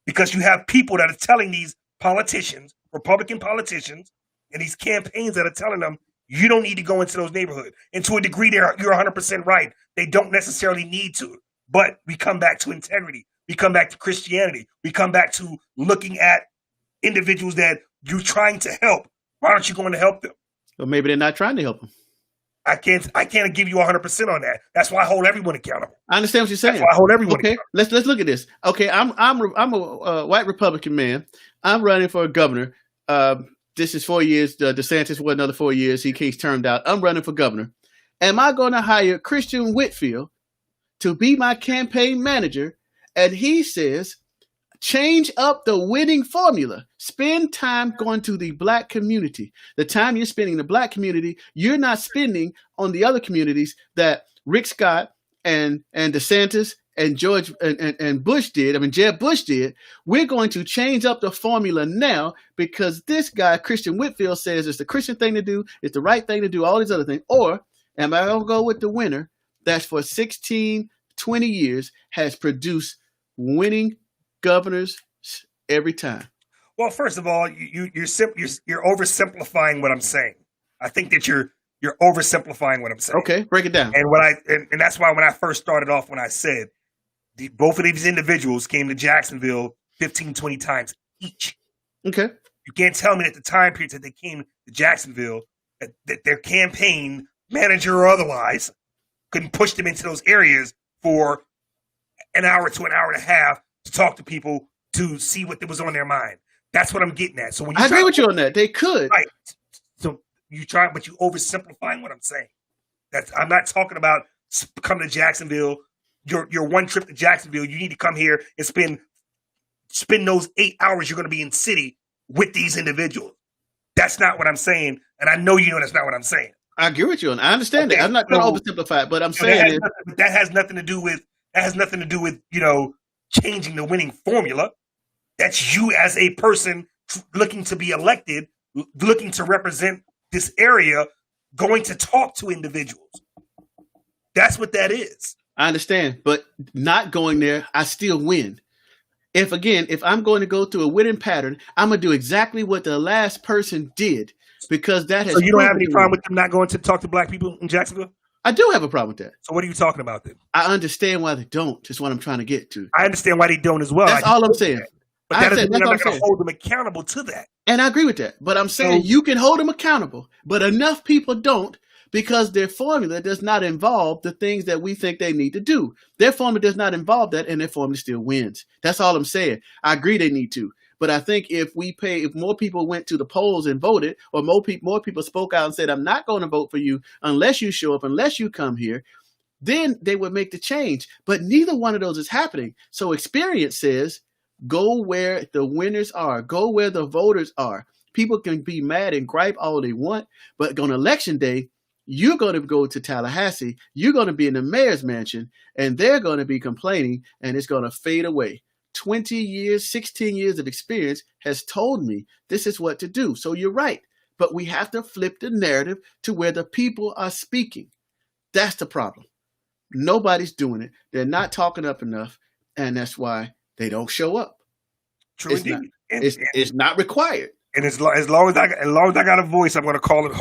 Because you have people that are telling these politicians, Republican politicians, and these campaigns that are telling them, you don't need to go into those neighborhoods. And to a degree, you're 100% right. They don't necessarily need to. But we come back to integrity. We come back to Christianity. We come back to looking at individuals that you're trying to help. Why aren't you going to help them? Well, maybe they're not trying to help them. I can't give you 100% on that. That's why I hold everyone accountable. I understand what you're saying. That's why I hold everyone okay. accountable. Let's look at this. Okay, I'm a white Republican man. I'm running for a governor. This is 4 years. DeSantis for another 4 years. He's termed out. I'm running for governor. Am I going to hire Christian Whitfield to be my campaign manager? And he says, change up the winning formula. Spend time going to the black community. The time you're spending in the black community, you're not spending on the other communities that Rick Scott and DeSantis and George and Bush did. I mean, Jeb Bush did. We're going to change up the formula now because this guy, Christian Whitfield, says it's the Christian thing to do. It's the right thing to do, all these other things. Or am I going to go with the winner that's for 16, 20 years has produced winning governors every time? Well, first of all, you're oversimplifying what I'm saying. I think that you're oversimplifying what I'm saying. Okay, break it down. And that's why when I first started off, when I said both of these individuals came to Jacksonville 15, 20 times each. Okay. You can't tell me that the time period that they came to Jacksonville, that their campaign manager or otherwise couldn't push them into those areas for an hour to an hour and a half to talk to people to see what was on their mind. That's what I'm getting at. So when I agree with you on that. They could. Right. So you try, but you oversimplifying what I'm saying. I'm not talking about coming to Jacksonville. Your one trip to Jacksonville, you need to come here and spend those 8 hours you're going to be in city with these individuals. That's not what I'm saying, and I know you know that's not what I'm saying. I agree with you, and I understand that. I'm not going to oversimplify it, but I'm saying that has nothing to do with changing the winning formula. That's you as a person looking to be elected, looking to represent this area, going to talk to individuals. That's what that is. I understand, but not going there, I still win. If I'm going to go through a winning pattern, I'm going to do exactly what the last person did. because that has. So you don't have any problem with them not going to talk to black people in Jacksonville? I do have a problem with that. So what are you talking about then? I understand why they don't. Is what I'm trying to get to. I understand why they don't as well. That's all I'm saying. But that doesn't mean I'm not going to hold them accountable to that. And I agree with that. But I'm saying you can hold them accountable, but enough people don't, because their formula does not involve the things that we think they need to do. Their formula does not involve that, and their formula still wins. That's all I'm saying. I agree they need to. But I think if more people went to the polls and voted, or more people spoke out and said, I'm not going to vote for you unless you show up, unless you come here, then they would make the change. But neither one of those is happening. So experience says, go where the winners are. Go where the voters are. People can be mad and gripe all they want, but on election day, you're going to go to Tallahassee. You're going to be in the mayor's mansion, and they're going to be complaining, and it's going to fade away. 20 years, 16 years of experience has told me this is what to do. So you're right. But we have to flip the narrative to where the people are speaking. That's the problem. Nobody's doing it. They're not talking up enough, and that's why they don't show up. True indeed. It's not required. And as long as I got a voice, I'm going to call it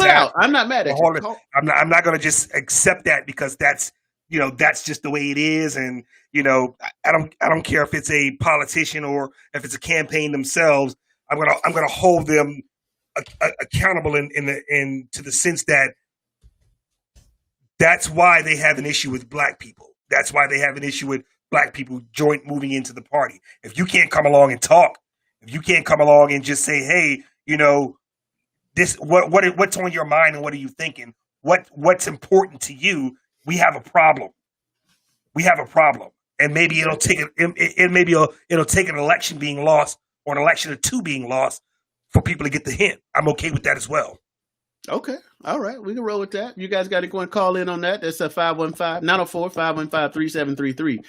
out. I'm not mad at you. I'm not going to just accept that because that's just the way it is. And I don't care if it's a politician or if it's a campaign themselves. I'm gonna hold them accountable in to the sense that that's why they have an issue with black people. That's why they have an issue with black people moving into the party. If you can't come along and talk, if you can't come along and just say, hey, this what's on your mind and what are you thinking? What's important to you? We have a problem. And maybe it'll take it'll take an election being lost or an election or two being lost for people to get the hint. I'm okay with that as well. Okay. All right. We can roll with that. You guys got to go and call in on that. That's a 904-515-3733.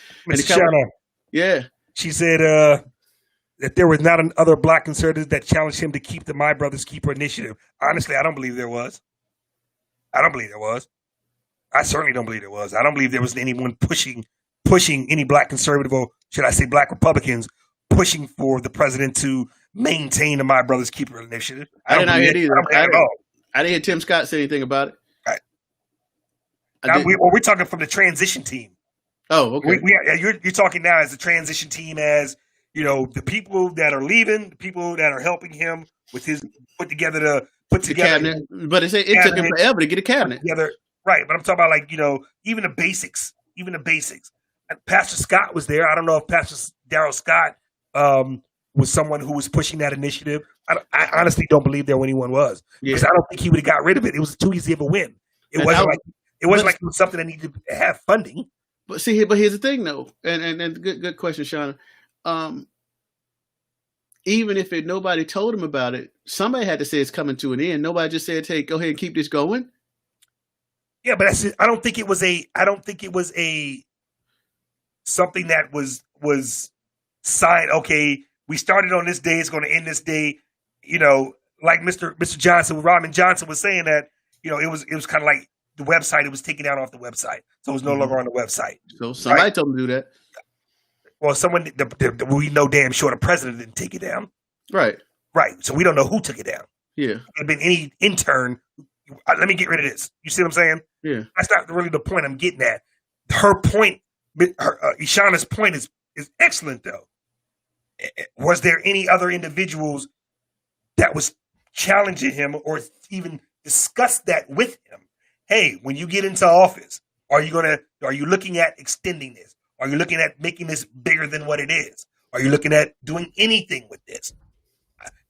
Yeah. She said that there was not other black conservatives that challenged him to keep the My Brother's Keeper initiative. Honestly, I don't believe there was. I certainly don't believe there was. I don't believe there was anyone pushing any black conservative, or should I say black Republicans, pushing for the president to maintain the My Brother's Keeper initiative. I didn't hear it either. I didn't hear Tim Scott say anything about it. Right. We're talking from the transition team. Oh, okay. You're talking now as the transition team, as the people that are leaving, the people that are helping him with his put together the cabinet. But it took him forever to get a cabinet together. Right, but I'm talking about even the basics. And Pastor Scott was there. I don't know if Pastor Darrell Scott was someone who was pushing that initiative. I honestly don't believe there anyone was, because I don't think he would have got rid of it. It was too easy of a win. It wasn't like it was something that needed to have funding. But here's the thing, though, and good question, Shauna. Even if nobody told him about it, somebody had to say it's coming to an end. Nobody just said, "Hey, go ahead and keep this going." Yeah, but I don't think it was a something that was signed. Okay, we started on this day. It's going to end this day. Like Mr. Johnson, Rodman Johnson was saying that it was kind of like the website. It was taken down off the website, so it was no longer on the website. So somebody told him to do that. Well, someone we know damn sure the president didn't take it down. Right. So we don't know who took it down. Yeah. It could have been any intern. Let me get rid of this. You see what I'm saying? Yeah. That's not really the point I'm getting at. Her point, Ishana's point is excellent, though. Was there any other individuals that was challenging him or even discussed that with him? Hey, when you get into office, are you looking at extending this? Are you looking at making this bigger than what it is? Are you looking at doing anything with this?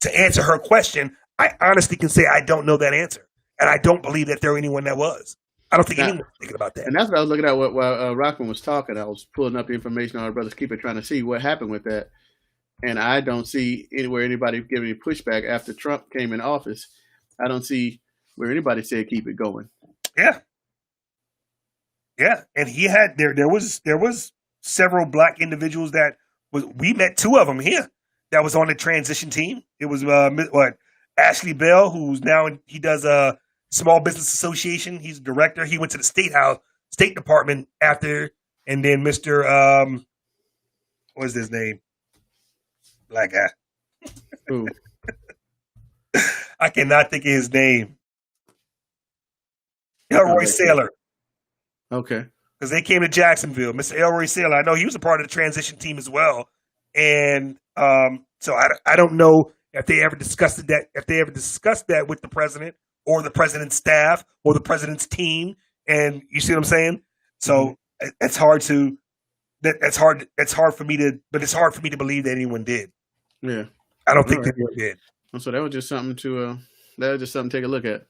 To answer her question, I honestly can say I don't know that answer. And I don't believe that there anyone that was. I don't think anyone was thinking about that. And that's what I was looking at while Rockman was talking. I was pulling up the information on our Brother's Keeper, trying to see what happened with that. And I don't see anywhere anybody giving any pushback after Trump came in office. I don't see where anybody said keep it going. Yeah. Yeah. And he had there was several black individuals we met two of them here that was on the transition team. It was Ashley Bell, who's now he does a Small Business Association. He's a director. He went to the State Department after, and then Mr. What's his name? Black guy. Ooh. I cannot think of his name. Elroy Saylor. Okay. Because they came to Jacksonville. Mr. Elroy Saylor, I know he was a part of the transition team as well. And so I don't know if they ever discussed that with the president or the president's staff or the president's team. And you see what I'm saying? So it's hard for me to believe that anyone did. Yeah. I don't think anyone did. So that was just something to take a look at.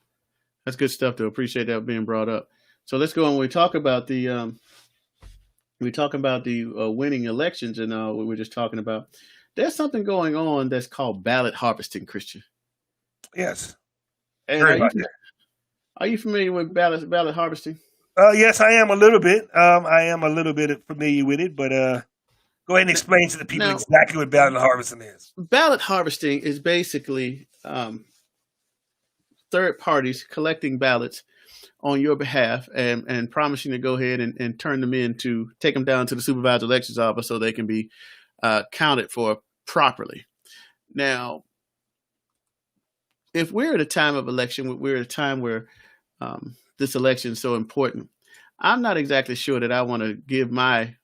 That's good stuff to appreciate that being brought up. So let's go on. We talk about the winning elections and we were just talking about. There's something going on that's called ballot harvesting, Christian. Yes. And are you familiar with ballot harvesting? Yes, I am a little bit. I am a little bit familiar with it, but go ahead and explain to the people exactly what ballot harvesting is. Ballot harvesting is basically third parties collecting ballots on your behalf and promising to go ahead and turn them in to take them down to the supervisor elections office so they can be counted for properly. Now, if we're at a time of election, we're at a time where this election is so important, I'm not exactly sure that I want to give my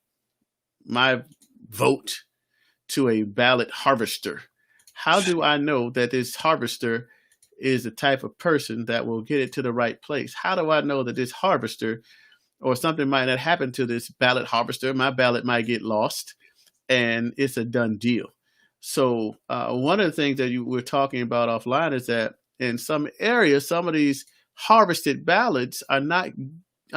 vote to a ballot harvester. How do I know that this harvester is the type of person that will get it to the right place? How do I know that this harvester or something might not happen to this ballot harvester? My ballot might get lost and it's a done deal. So one of the things that you were talking about offline is that in some areas, some of these harvested ballots are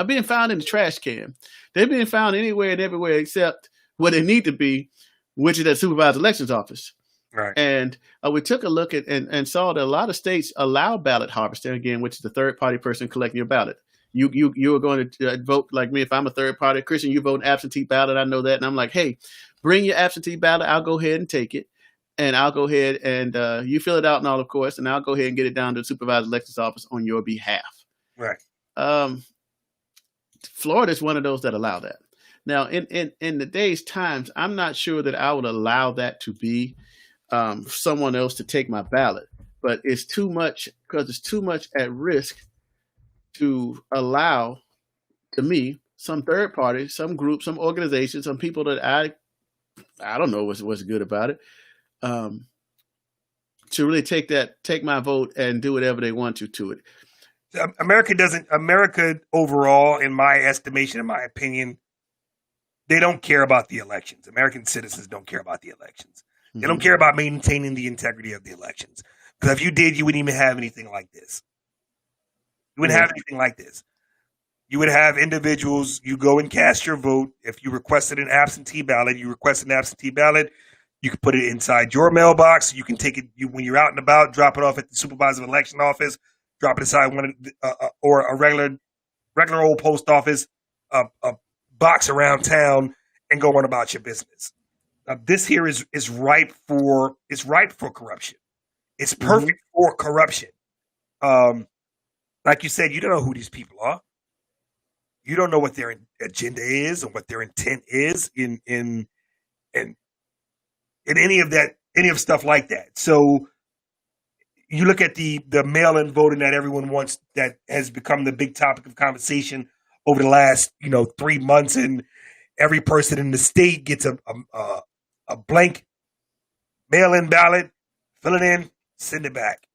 being found in the trash can. They're being found anywhere and everywhere except where they need to be, which is at supervisor elections office. Right. And we took a look at and saw that a lot of states allow ballot harvesting, again, which is the third party person collecting your ballot. You are going to vote like me. If I'm a third party Christian, you vote an absentee ballot. I know that. And I'm like, hey, bring your absentee ballot. I'll go ahead and take it. And I'll go ahead and you fill it out and all, of course, and I'll go ahead and get it down to the supervisor elections office on your behalf. Right. Florida is one of those that allow that. Now, in the day's times, I'm not sure that I would allow that to be someone else to take my ballot, but it's too much because it's too much at risk to allow, to me, some third party, some group, some organization, some people that I don't know what's good about it, to really take my vote and do whatever they want to it. America overall, in my estimation, in my opinion, they don't care about the elections. American citizens don't care about the elections. They don't care about maintaining the integrity of the elections. Because if you did, you wouldn't even have anything like this. You wouldn't have anything like this. You would have individuals, you go and cast your vote. If you requested an absentee ballot, you can put it inside your mailbox. You can take it when you're out and about, drop it off at the supervisor of election office, drop it inside or a regular old post office, a box around town, and go on about your business. This here is ripe for corruption. It's perfect for corruption. Like you said, you don't know who these people are. You don't know what their agenda is or what their intent is in any of stuff like that. So you look at the mail-in voting that everyone wants, that has become the big topic of conversation over the last 3 months, and every person in the state gets a blank mail-in ballot, fill it in, send it back.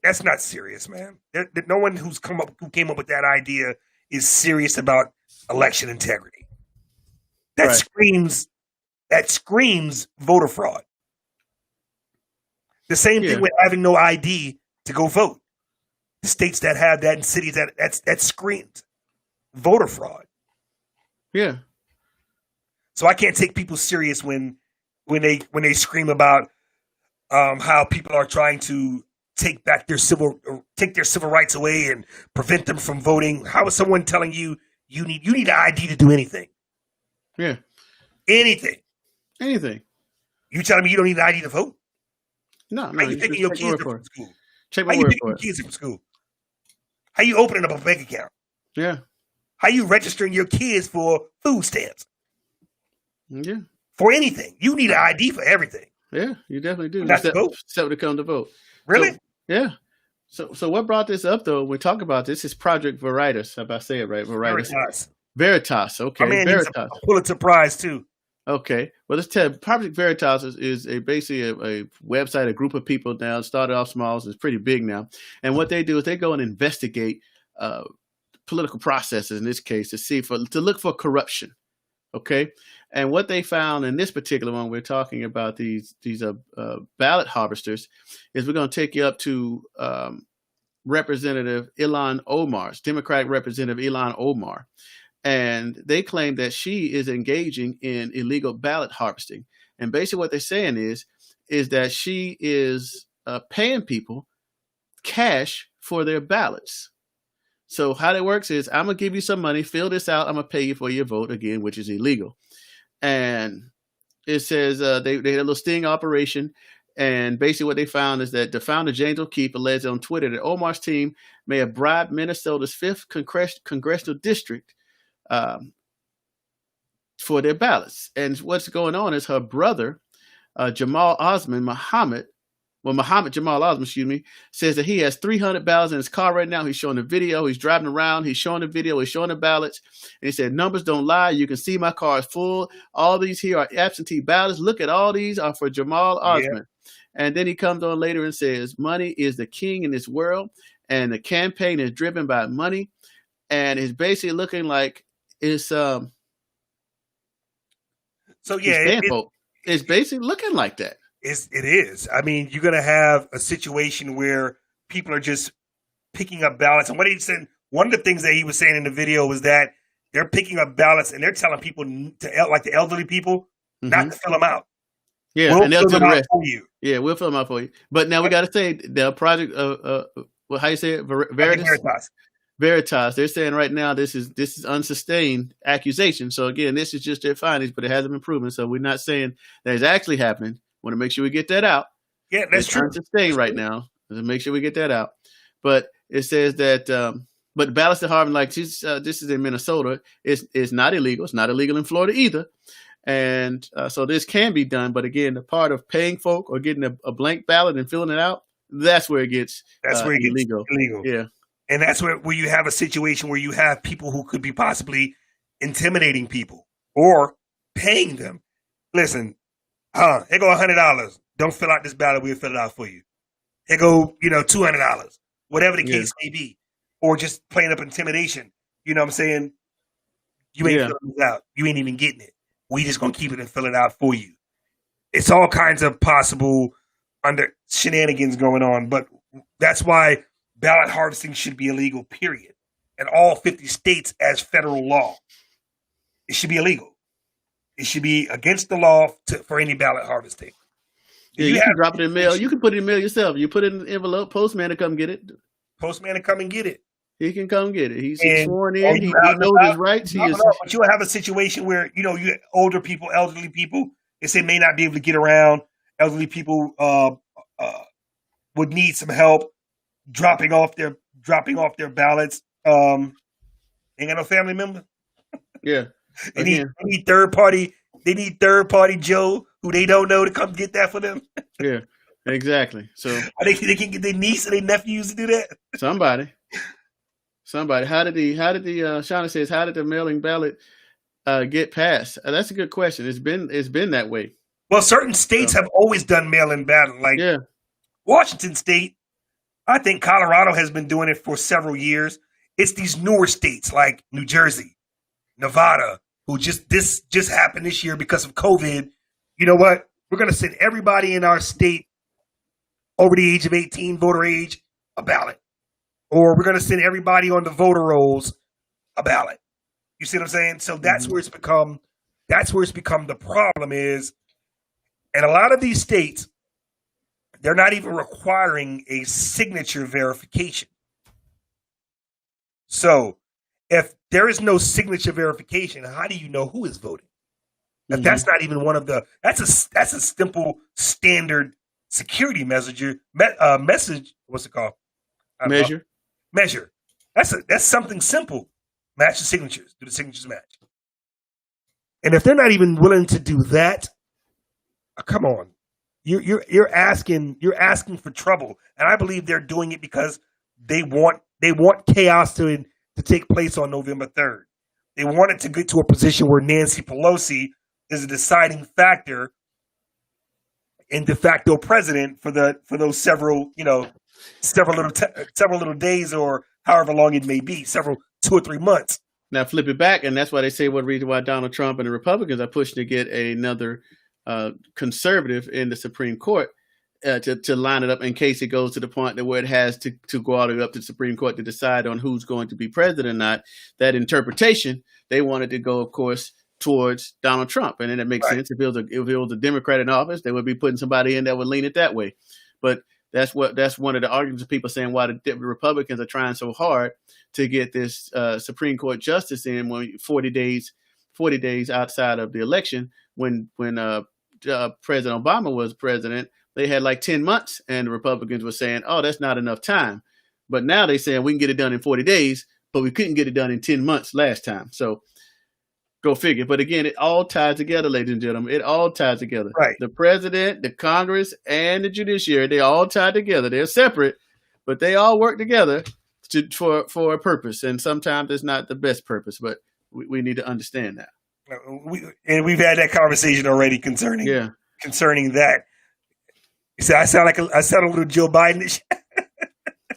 That's not serious, man. No one who came up with that idea is serious about election integrity. That screams voter fraud. The same thing with having no ID to go vote. The states that have that and cities that screams voter fraud. Yeah. So I can't take people serious when they scream about how people are trying to take their civil rights away and prevent them from voting. How is someone telling you need an ID to do anything? Yeah. Anything. You telling me you don't need an ID to vote? No. How you taking your kids from school? Check my word for it. Kids from school? How you opening up a bank account? Yeah. How you registering your kids for food stamps? Yeah. For anything. You need an ID for everything. Yeah, you definitely do. Except when it comes to vote. Really? So, yeah. So what brought this up though? We're talking about this is Project Veritas. If I say it right, Veritas. Veritas. Okay, My man Veritas. needs a Pulitzer Prize too. Okay, well, let's tell you, Project Veritas is basically a website, a group of people now. Started off small, so it's pretty big now. And what they do is they go and investigate political processes. In this case, to look for corruption. Okay, and what they found in this particular one, we're talking about these ballot harvesters, is we're going to take you up to Representative Ilhan Omar's Democratic Representative Ilhan Omar. And they claim that she is engaging in illegal ballot harvesting. And basically what they're saying is that she is paying people cash for their ballots. So how that works is I'm going to give you some money, fill this out, I'm going to pay you for your vote again, which is illegal. And it says they had a little sting operation. And basically what they found is that the founder, James O'Keefe, alleged on Twitter that Omar's team may have bribed Minnesota's 5th congressional district for their ballots. And what's going on is her brother, Mohammed Jamal Osman, says that he has 300 ballots in his car right now. He's showing the video. He's driving around. He's showing the video. He's showing the ballots. And he said, numbers don't lie. You can see my car is full. All these here are absentee ballots. Look at all these are for Jamal Osman. Yeah. And then he comes on later and says, money is the king in this world. And the campaign is driven by money. And it's basically looking like it's it's basically looking like that. It is. I mean, you're going to have a situation where people are just picking up ballots. And what he said, one of the things that he was saying in the video was that they're picking up ballots and they're telling people like the elderly people, not to fill them out. Yeah, and they'll do the rest for you. Yeah, we'll fill them out for you. But now we got to say the project how you say it? Veritas. They're saying right now this is unsustained accusation. So again, this is just their findings, but it hasn't been proven. So we're not saying that it's actually happening. Want to make sure we get that out. Yeah, that's true. Unsustained right now. To make sure we get that out. But it says that but the ballots at Harvard, like this is in Minnesota, is not illegal. It's not illegal in Florida either. And so this can be done. But again, the part of paying folk or getting a blank ballot and filling it out, that's where it gets illegal. Yeah. And that's where you have a situation where you have people who could be possibly intimidating people or paying them. Listen, here go $100. Don't fill out this ballot. We'll fill it out for you. Here go, $200, whatever the case may be. Or just playing up intimidation. You know what I'm saying? You ain't filling this out. You ain't even getting it. We just going to keep it and fill it out for you. It's all kinds of possible under shenanigans going on. But that's why ballot harvesting should be illegal, period. In all 50 states as federal law. It should be illegal. It should be against the law for any ballot harvesting. Yeah, you can drop it in mail. You can put it in mail yourself. You put it in an envelope, postman to come get it. Postman to come and get it. He can come get it. He's sworn in. He knows his rights. But you'll have a situation where, you older people, elderly people, they may not be able to get around. Elderly people would need some help dropping off their ballots. Ain't got no family member. Yeah. They need third party Joe who they don't know to come get that for them. Yeah, exactly. So they can get their niece and their nephews to do that. Somebody. How did the Shauna says, how did the mailing ballot get passed? That's a good question. It's been that way. Well, certain states have always done mail-in ballot. Like Washington State, I think Colorado has been doing it for several years. It's these newer states like New Jersey, Nevada, who this just happened this year because of COVID. You know what? We're going to send everybody in our state over the age of 18, voter age, a ballot. Or we're going to send everybody on the voter rolls a ballot. You see what I'm saying? So that's where it's become the problem is, and a lot of these states, they're not even requiring a signature verification. So if there is no signature verification, how do you know who is voting? If that's not even one of the that's a simple standard security message. What's it called? Measure. That's something simple. Match the signatures. Do the signatures match? And if they're not even willing to do that, come on. you're asking for trouble, and I believe they're doing it because they want chaos to take place on November 3rd. They want it to get to a position where Nancy Pelosi is a deciding factor and de facto president for those several little days or however long it may be, 2 or 3 months. Now flip it back, and that's why they say one reason why Donald Trump and the Republicans are pushing to get another conservative in the Supreme Court to line it up in case it goes to the point that where it has to go all the way up to the Supreme Court to decide on who's going to be president or not. That interpretation, they wanted to go, of course, towards Donald Trump. And then it makes sense. If it was a Democrat in office, they would be putting somebody in that would lean it that way. But that's one of the arguments of people saying why the Republicans are trying so hard to get this Supreme Court justice in when 40 days outside of the election when President Obama was president. They had like 10 months, and the Republicans were saying, oh, that's not enough time. But now they're saying we can get it done in 40 days, but we couldn't get it done in 10 months last time. So go figure. But again, it all ties together, ladies and gentlemen. It all ties together. Right. The president, the Congress, and the judiciary, they all tie together. They're separate, but they all work together for a purpose. And sometimes it's not the best purpose, but we need to understand that. We've had that conversation already concerning that. You see, I sound a little Joe Biden.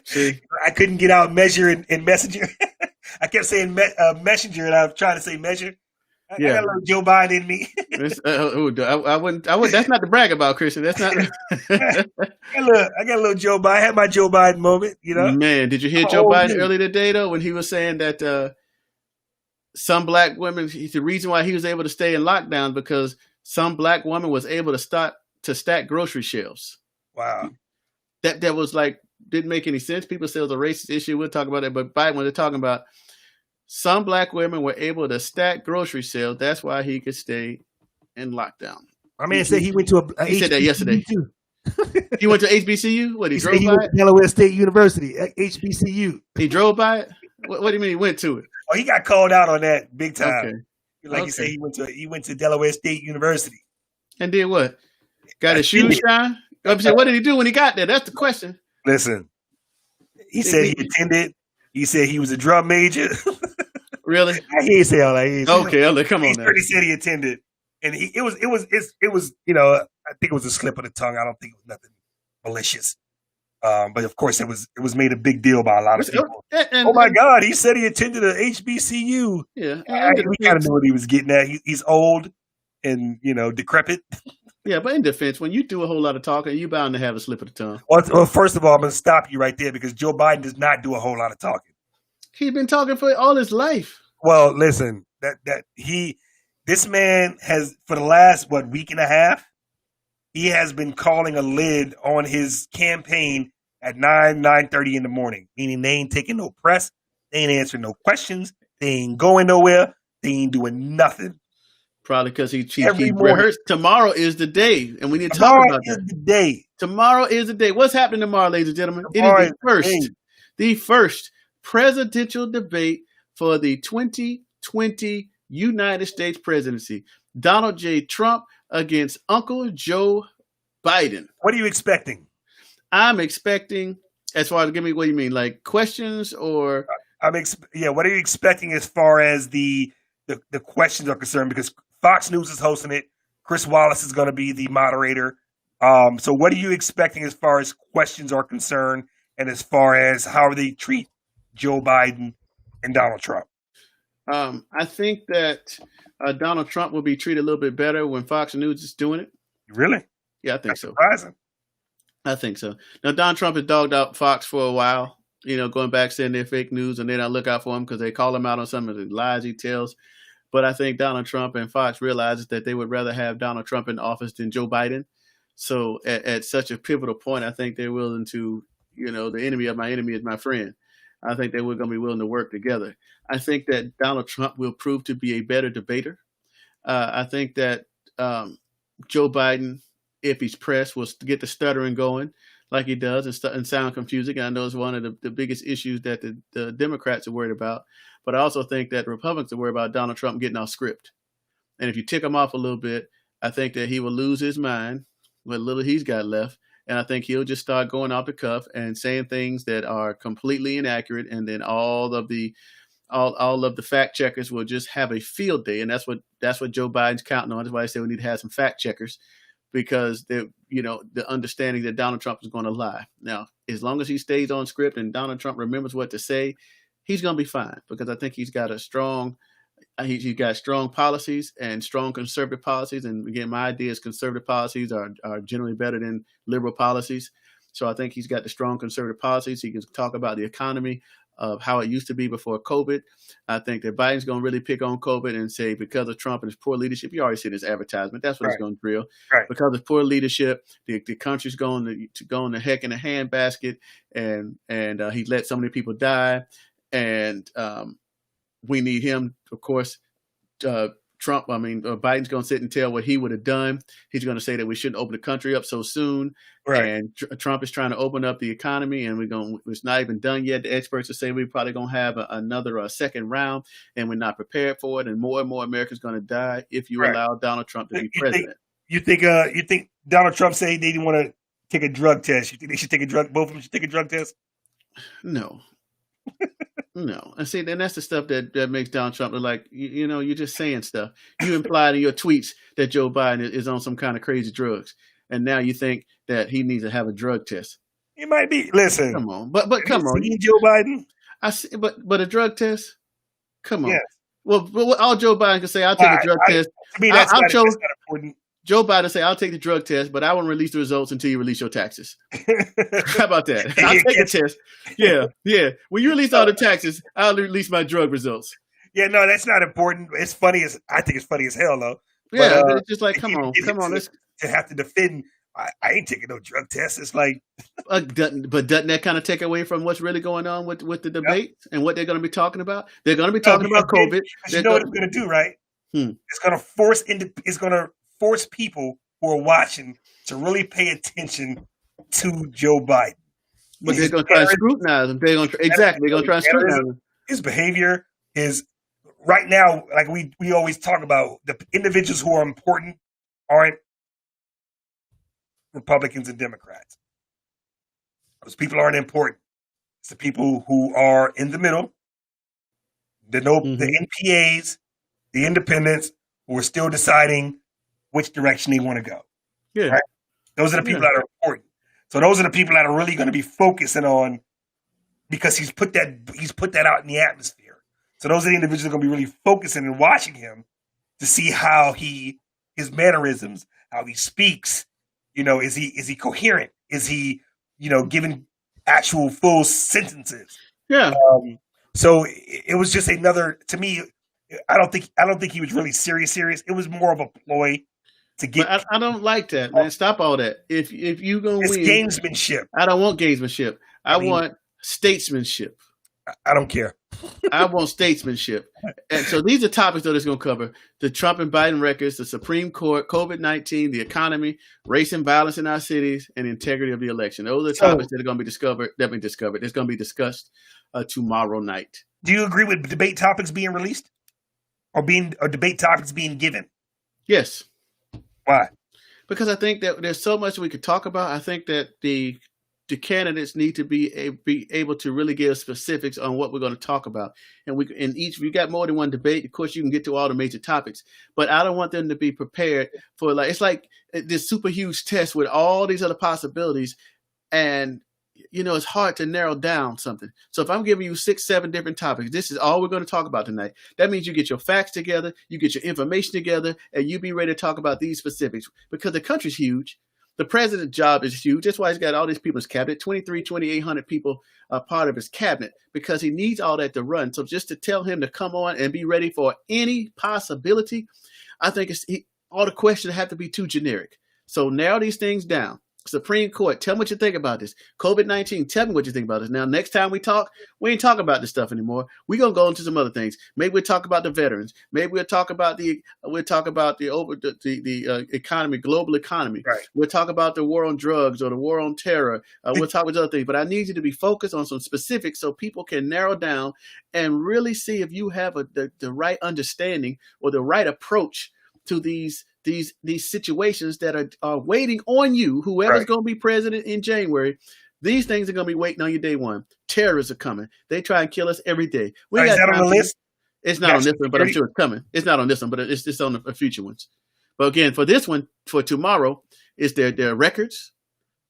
See? I couldn't get out measure and messenger. I kept saying messenger, and I'm trying to say measure. I got a little Joe Biden in me. I wouldn't. That's not to brag about, Christian. That's not. I got a little Joe Biden. I had my Joe Biden moment. Man, did you hear Joe Biden earlier today though when he was saying that some black women? The reason why he was able to stay in lockdown because some black woman was able to stack grocery shelves. Wow. That was like didn't make any sense. People say it was a racist issue. We'll talk about that. But Biden, when they're talking about some black women were able to stack grocery shelves, that's why he could stay in lockdown. My man said he went to he said that yesterday. Too. He went to HBCU? What, he drove he by went it? To Delaware State University, HBCU. He drove by it? What do you mean he went to it? Oh, he got called out on that big time. Okay. Like you said, he went to Delaware State University. And did what? Got his shoes shine? I'm saying, what did he do when he got there? That's the question. Listen, he said he attended. He said he was a drum major. Really? I hear you say all that. Okay, come on now. He said he attended, and it was. I think it was a slip of the tongue. I don't think it was nothing malicious. But of course, it was made a big deal by a lot of people. Oh my God, he said he attended a HBCU. Yeah, we kind of knew what he was getting at. He's old and decrepit. Yeah, but in defense, when you do a whole lot of talking, you're bound to have a slip of the tongue. Well, first of all, I'm going to stop you right there because Joe Biden does not do a whole lot of talking. He's been talking for all his life. Well, listen, this man has for the last week and a half, he has been calling a lid on his campaign at 9:30 in the morning, meaning they ain't taking no press, they ain't answering no questions, they ain't going nowhere, they ain't doing nothing. Probably because he rehearsed. Tomorrow is the day, and we need to talk about that. Tomorrow is the day. Tomorrow is the day. What's happening tomorrow, ladies and gentlemen? It is the first presidential debate for the 2020 United States presidency. Donald J. Trump against Uncle Joe Biden. What are you expecting? I'm expecting, as far as give me what you mean, like questions or? What are you expecting as far as the questions are concerned? Because Fox News is hosting it. Chris Wallace is going to be the moderator. So what are you expecting as far as questions are concerned and as far as how they treat Joe Biden and Donald Trump? I think that Donald Trump will be treated a little bit better when Fox News is doing it. Really? Yeah, I think so. Surprising. I think so. Now, Donald Trump has dogged out Fox for a while, going back saying they're fake news and they don't look out for him because they call him out on some of the lies he tells. But I think Donald Trump and Fox realizes that they would rather have Donald Trump in office than Joe Biden. So at such a pivotal point, I think they're willing to, the enemy of my enemy is my friend. I think they were going to be willing to work together. I think that Donald Trump will prove to be a better debater. I think that Joe Biden, if he's pressed, will get the stuttering going like he does and sound confusing. I know it's one of the biggest issues that the Democrats are worried about. But I also think that Republicans are worried about Donald Trump getting off script. And if you tick him off a little bit, I think that he will lose his mind what little he's got left. And I think he'll just start going off the cuff and saying things that are completely inaccurate. And then all of the fact checkers will just have a field day. And that's what Joe Biden's counting on. That's why I say we need to have some fact checkers, because the understanding that Donald Trump is going to lie. Now, as long as he stays on script and Donald Trump remembers what to say, he's going to be fine, because I think he's got strong policies and strong conservative policies. And again, my idea is conservative policies are generally better than liberal policies. So I think he's got the strong conservative policies. He can talk about the economy of how it used to be before COVID. I think that Biden's going to really pick on COVID and say, because of Trump and his poor leadership, you already see this advertisement. That's what he's going to drill. Right. Because of poor leadership, the country's going to go in the heck in a handbasket, and he let so many people die. And we need him, of course. Biden's going to sit and tell what he would have done. He's going to say that we shouldn't open the country up so soon. Right. And Trump is trying to open up the economy, and it's not even done yet. The experts are saying we're probably going to have another second round, and we're not prepared for it. And more Americans going to die if you allow Donald Trump to be president. You think Donald Trump said they didn't want to take a drug test? You think they should take both of them should take a drug test? No. No. And see, then that's the stuff that makes Donald Trump look like, you're just saying stuff. You implied in your tweets that Joe Biden is on some kind of crazy drugs. And now you think that he needs to have a drug test. He might be. Listen. Come on. But come on. You Joe Biden? I see, but a drug test? Come on. Yes. Well, all Joe Biden can say, I'll take a drug test. To me, that's not important. Joe Biden say, I'll take the drug test, but I won't release the results until you release your taxes. How about that? I'll take a test. Yeah. When you release all the taxes, I'll release my drug results. Yeah, no, that's not important. I think it's funny as hell, though. Yeah, but it's just like, come on. To have to defend, I ain't taking no drug test. It's like, but doesn't that kind of take away from what's really going on with the debate and what they're going to be talking about? They're going to be talking about COVID. You know what it's going to do, right? It's going to force people who are watching to really pay attention to Joe Biden. But they're going to try to scrutinize him. They're going to try to scrutinize him. His behavior is right now, like we always talk about, the individuals who are important aren't Republicans and Democrats. Those people aren't important. It's the people who are in the middle, the NPAs, the independents, who are still deciding which direction they want to go. Yeah. Right? Those are the people that are important. So those are the people that are really going to be focusing on, because he's put that out in the atmosphere. So those are the individuals that are going to be really focusing and watching him to see how his mannerisms, how he speaks, is he coherent? Is he, giving actual full sentences? Yeah. So it was just another, to me, I don't think he was really serious. It was more of a ploy to get. But I don't like that, man. Stop all that. If you gonna win, it's gamesmanship. I don't want gamesmanship. I want statesmanship. I don't care. I want statesmanship. And so these are topics that it's going to cover: the Trump and Biden records, the Supreme Court, COVID-19, the economy, race and violence in our cities, and the integrity of the election. Those are the topics that are going to be discovered. It's going to be discussed tomorrow night. Do you agree with debate topics being released, or debate topics being given? Yes. Why? Because I think that there's so much we could talk about. I think that the candidates need to be able to really give specifics on what we're going to talk about. And if you got more than one debate, of course, you can get to all the major topics. But I don't want them to be prepared for, it's like this super huge test with all these other possibilities. And, it's hard to narrow down something. So if I'm giving you 6, 7 different topics, this is all we're going to talk about tonight. That means you get your facts together, you get your information together, and you be ready to talk about these specifics, because the country's huge. The president's job is huge. That's why he's got all these people in his cabinet, 2,800 people are part of his cabinet, because he needs all that to run. So just to tell him to come on and be ready for any possibility, I think all the questions have to be too generic. So narrow these things down. Supreme Court, tell me what you think about this. COVID-19, tell me what you think about this. Now, next time we talk, we ain't talking about this stuff anymore. We're going to go into some other things. Maybe we'll talk about the veterans. Maybe we'll talk about the economy, global economy. Right. We'll talk about the war on drugs or the war on terror. We'll talk about other things. But I need you to be focused on some specifics so people can narrow down and really see if you have the right understanding or the right approach to these these situations that are waiting on you, whoever's going to be president in January. These things are going to be waiting on you day one. Terrorists are coming. They try and kill us every day. Is that on the list? It's not on this one, but I'm sure it's coming. It's not on this one, but it's on the future ones. But again, for this one, for tomorrow, is their records,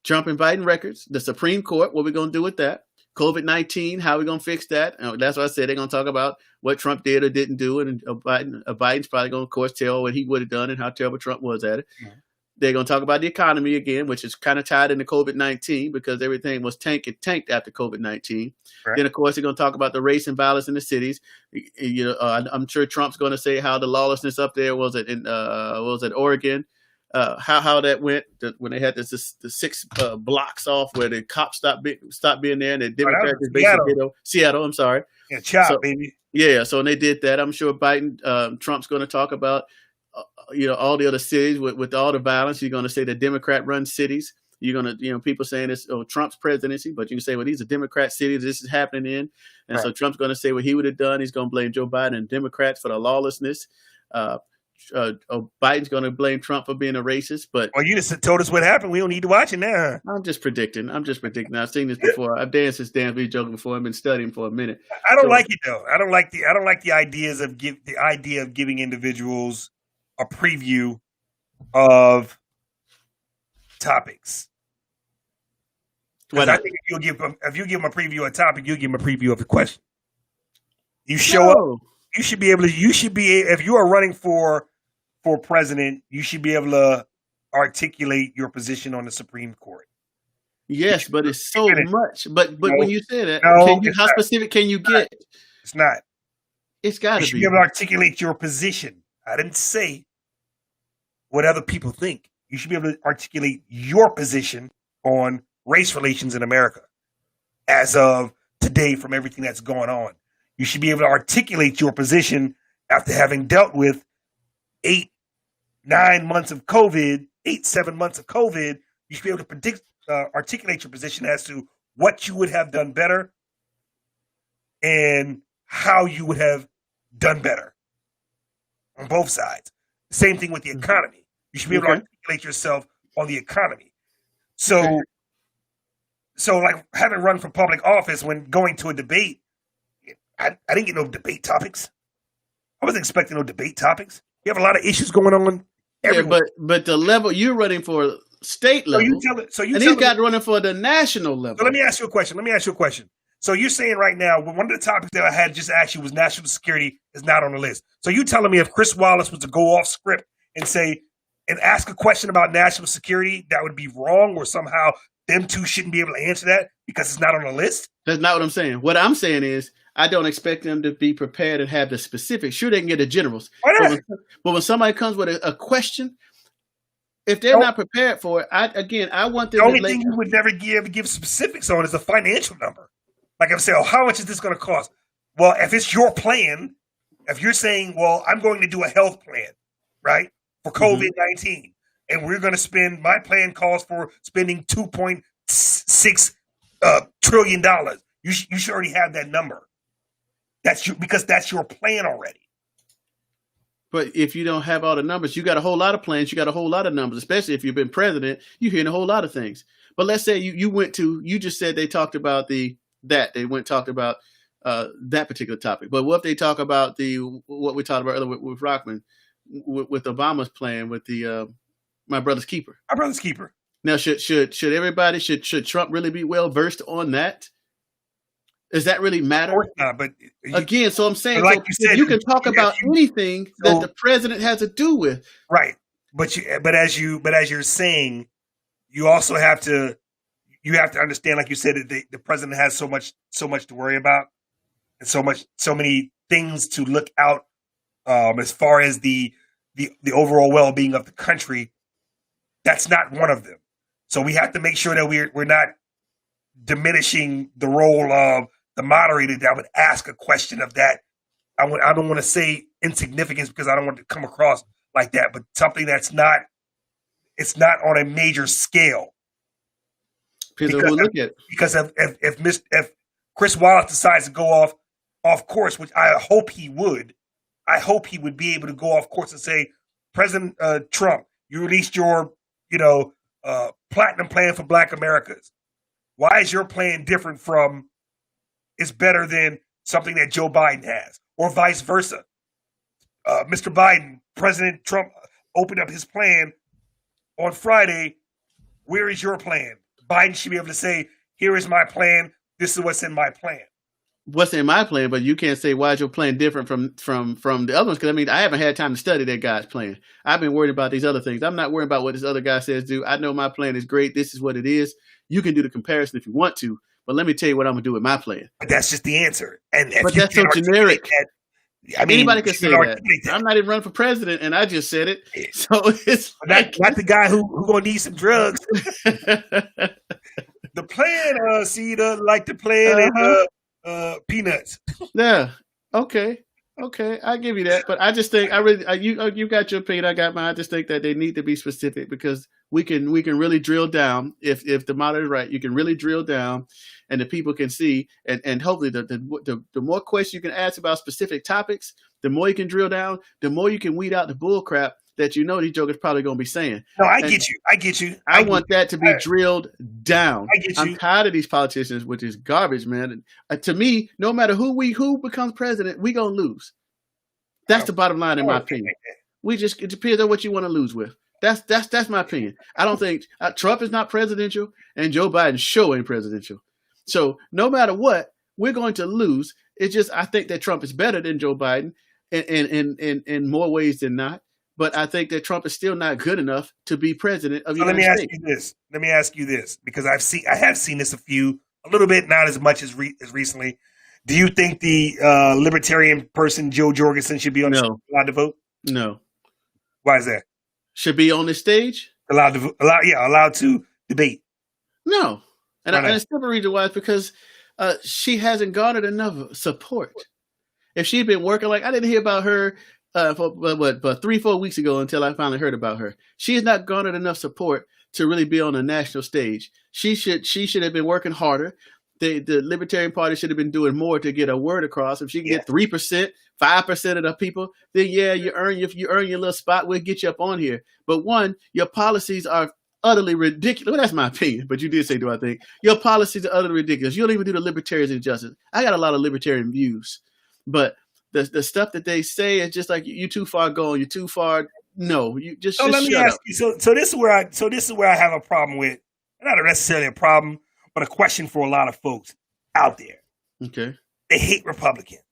Trump and Biden records, the Supreme Court, what we're going to do with that, COVID-19, how we're going to fix that. That's what I said. They're going to talk about what Trump did or didn't do, and Biden's probably going to, of course, tell what he would have done and how terrible Trump was at it. Mm-hmm. They're going to talk about the economy again, which is kind of tied into COVID-19 because everything was tanked after COVID-19. Right. Then, of course, they're going to talk about the race and violence in the cities. I'm sure Trump's going to say how the lawlessness up there was in Oregon, how that went when they had the 6 blocks off where the cops stopped being there, and the Democrats basically Seattle. I'm sorry, baby. Yeah, so when they did that, I'm sure Trump's going to talk about. All the other cities with all the violence. You're going to say the Democrat-run cities. You're going to, people saying it's Trump's presidency, but you can say, well, these are Democrat cities this is happening in. And so Trump's going to say what he would have done. He's going to blame Joe Biden and Democrats for the lawlessness. Biden's going to blame Trump for being a racist. But you just told us what happened. We don't need to watch it now. I'm just predicting. I've seen this before. I've danced this dance we joking before. I've been studying for a minute. I don't like it though. I don't like the idea of giving individuals a preview of topics. I think if you give them a preview of a topic, you'll give them a preview of the question. You show up. You should be if you are running for president, you should be able to articulate your position on the Supreme Court. Yes, but it's so much. But when you say that, how specific can you get? It's not. It's got to be. You should be able to articulate your position. I didn't say what other people think. You should be able to articulate your position on race relations in America as of today from everything that's going on. You should be able to articulate your position after having dealt with 7 months of COVID. You should be able to articulate your position as to what you would have done better and how you would have done better. On both sides. Same thing with the economy. You should be able to articulate yourself on the economy. So like having run for public office when going to a debate, I didn't get no debate topics. I wasn't expecting no debate topics. You have a lot of issues going on everywhere. Yeah, but the level you're running for state level, these guys running for the national level. So let me ask you a question. So you're saying right now, one of the topics that I had just asked you was national security is not on the list. So you telling me if Chris Wallace was to go off script and ask a question about national security, that would be wrong, or somehow them two shouldn't be able to answer that because it's not on the list? That's not what I'm saying. What I'm saying is I don't expect them to be prepared and have the specifics. Sure, they can get the generals. Why not? But when somebody comes with a question, if they're not prepared for it, I want them. The only thing you would never give specifics on is a financial number. Like I'm saying, how much is this going to cost? Well, if it's your plan, if you're saying, well, I'm going to do a health plan, right, for COVID-19, and we're going to spend, my plan calls for spending $2.6 trillion. You should already have that number. Because that's your plan already. But if you don't have all the numbers, you got a whole lot of plans, you got a whole lot of numbers, especially if you've been president, you're hearing a whole lot of things. But let's say you just said they talked about that particular topic. But what if they talk about what we talked about earlier with Rockman, with Obama's plan with the My Brother's Keeper? My Brother's Keeper. Now, should everybody, should Trump really be well versed on that? Does that really matter? Of course not, but again, so I'm saying, like you said, you can talk about anything that the president has to do with, right? But as you're saying, you also have to understand, like you said, that the president has so much to worry about, and so many things to look out as far as the overall well-being of the country. That's not one of them. So we have to make sure that we're not diminishing the role of the moderator that would ask a question of that. I don't want to say insignificance because I don't want to come across like that, but something that's not on a major scale. Because if Chris Wallace decides to go off course, which I hope he would be able to go off course and say, President Trump, you released your, platinum plan for Black Americans. Why is your plan different from, it's better than something that Joe Biden has, or vice versa? Mr. Biden, President Trump opened up his plan on Friday. Where is your plan? Biden should be able to say, here is my plan. This is what's in my plan. What's in my plan, but you can't say why is your plan different from the other ones, because I haven't had time to study that guy's plan. I've been worried about these other things. I'm not worried about what this other guy says do. I know my plan is great. This is what it is. You can do the comparison if you want to, but let me tell you what I'm gonna do with my plan. But that's just the answer. But that's so generic. Anybody can say that. that. I'm not even running for president, and I just said it. So it's not the guy who gonna need some drugs. The plan, see, like the plan in Peanuts. Yeah. Okay. I give you that, but I just think you got your opinion, I got mine. I just think that they need to be specific, because we can really drill down if the model is right. You can really drill down, and the people can see, and hopefully the more questions you can ask about specific topics, the more you can drill down, the more you can weed out the bull crap that these jokers probably going to be saying. No, I get you. I want that to be drilled down. I get you. I'm tired of these politicians, which is garbage, man. And, to me, no matter who becomes president, we going to lose. That's the bottom line, in my opinion. It depends on what you want to lose with. That's my opinion. I don't think Trump is not presidential, and Joe Biden sure ain't presidential. So no matter what, we're going to lose. It's just, I think that Trump is better than Joe Biden in more ways than not. But I think that Trump is still not good enough to be president of the United States. Let me ask you this, because I have seen this a little bit, not as much as recently. Do you think the libertarian person Joe Jorgensen should be allowed to vote? No. Why is that? Should be on the stage? Allowed to debate. No. And the simple reason why is because she hasn't garnered enough support. If she'd been working, I didn't hear about her for 3-4 weeks ago until I finally heard about her. She has not garnered enough support to really be on a national stage. She should have been working harder. The Libertarian Party should have been doing more to get a word across. If she can get 3%, 5% of the people, then you earn your little spot. We'll get you up on here. But one, your policies are utterly ridiculous. Well, that's my opinion, but you did say, do I think? Your policies are utterly ridiculous. You don't even do the libertarians any justice. I got a lot of libertarian views, but the stuff that they say is just like, you too far gone. You're too far. No, you just. So let me ask you. So this is where I have a problem with, not necessarily a problem, but a question for a lot of folks out there. Okay. They hate Republicans.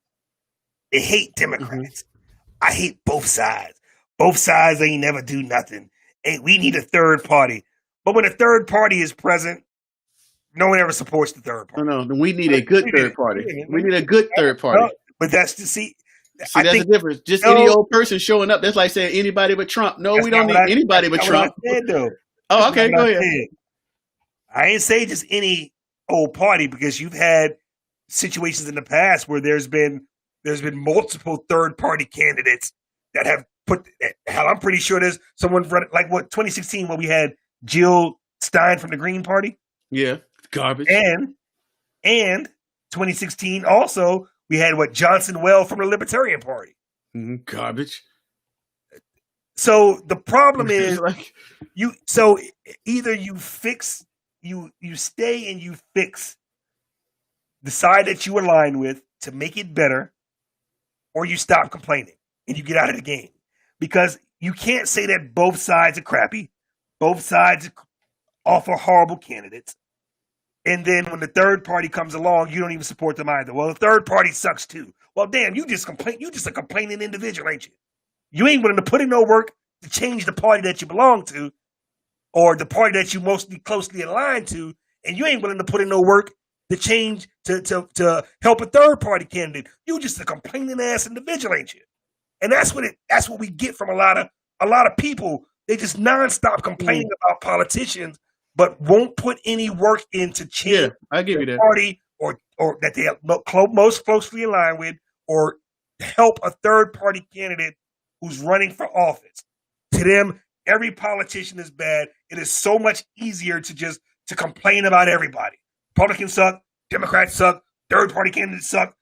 They hate Democrats. Mm-hmm. I hate both sides. Both sides ain't never do nothing. Hey, we need a third party. But when a third party is present, no one ever supports the third party. No, we need a good third party. We need a good third party. No, but that's to see. That's the difference. Just any old person showing up. That's like saying anybody but Trump. No, we don't need anybody but Trump. Oh, okay, go ahead. I ain't say just any old party, because you've had situations in the past where there's been multiple third party candidates that have put. Hell, I'm pretty sure there's someone running, like 2016 when we had Jill Stein from the Green Party. Yeah, garbage. And 2016 also we had Johnson Well from the Libertarian Party. Garbage. So the problem is So either you fix. You stay and you fix the side that you align with to make it better, or you stop complaining and you get out of the game. Because you can't say that both sides are crappy, both sides offer horrible candidates, and then when the third party comes along, you don't even support them either. Well, the third party sucks too. Well, damn, you just complain. You just a complaining individual, ain't you? You ain't willing to put in no work to change the party that you belong to, or the party that you mostly closely aligned to, and you ain't willing to put in no work to change to help a third party candidate. You just a complaining ass individual, ain't you? And that's what we get from a lot of people. They just nonstop complaining about politicians, but won't put any work into change I give you that party or that they are most closely aligned with, or help a third party candidate who's running for office. To them, every politician is bad. It is so much easier to complain about everybody. Republicans suck, Democrats suck, third party candidates suck,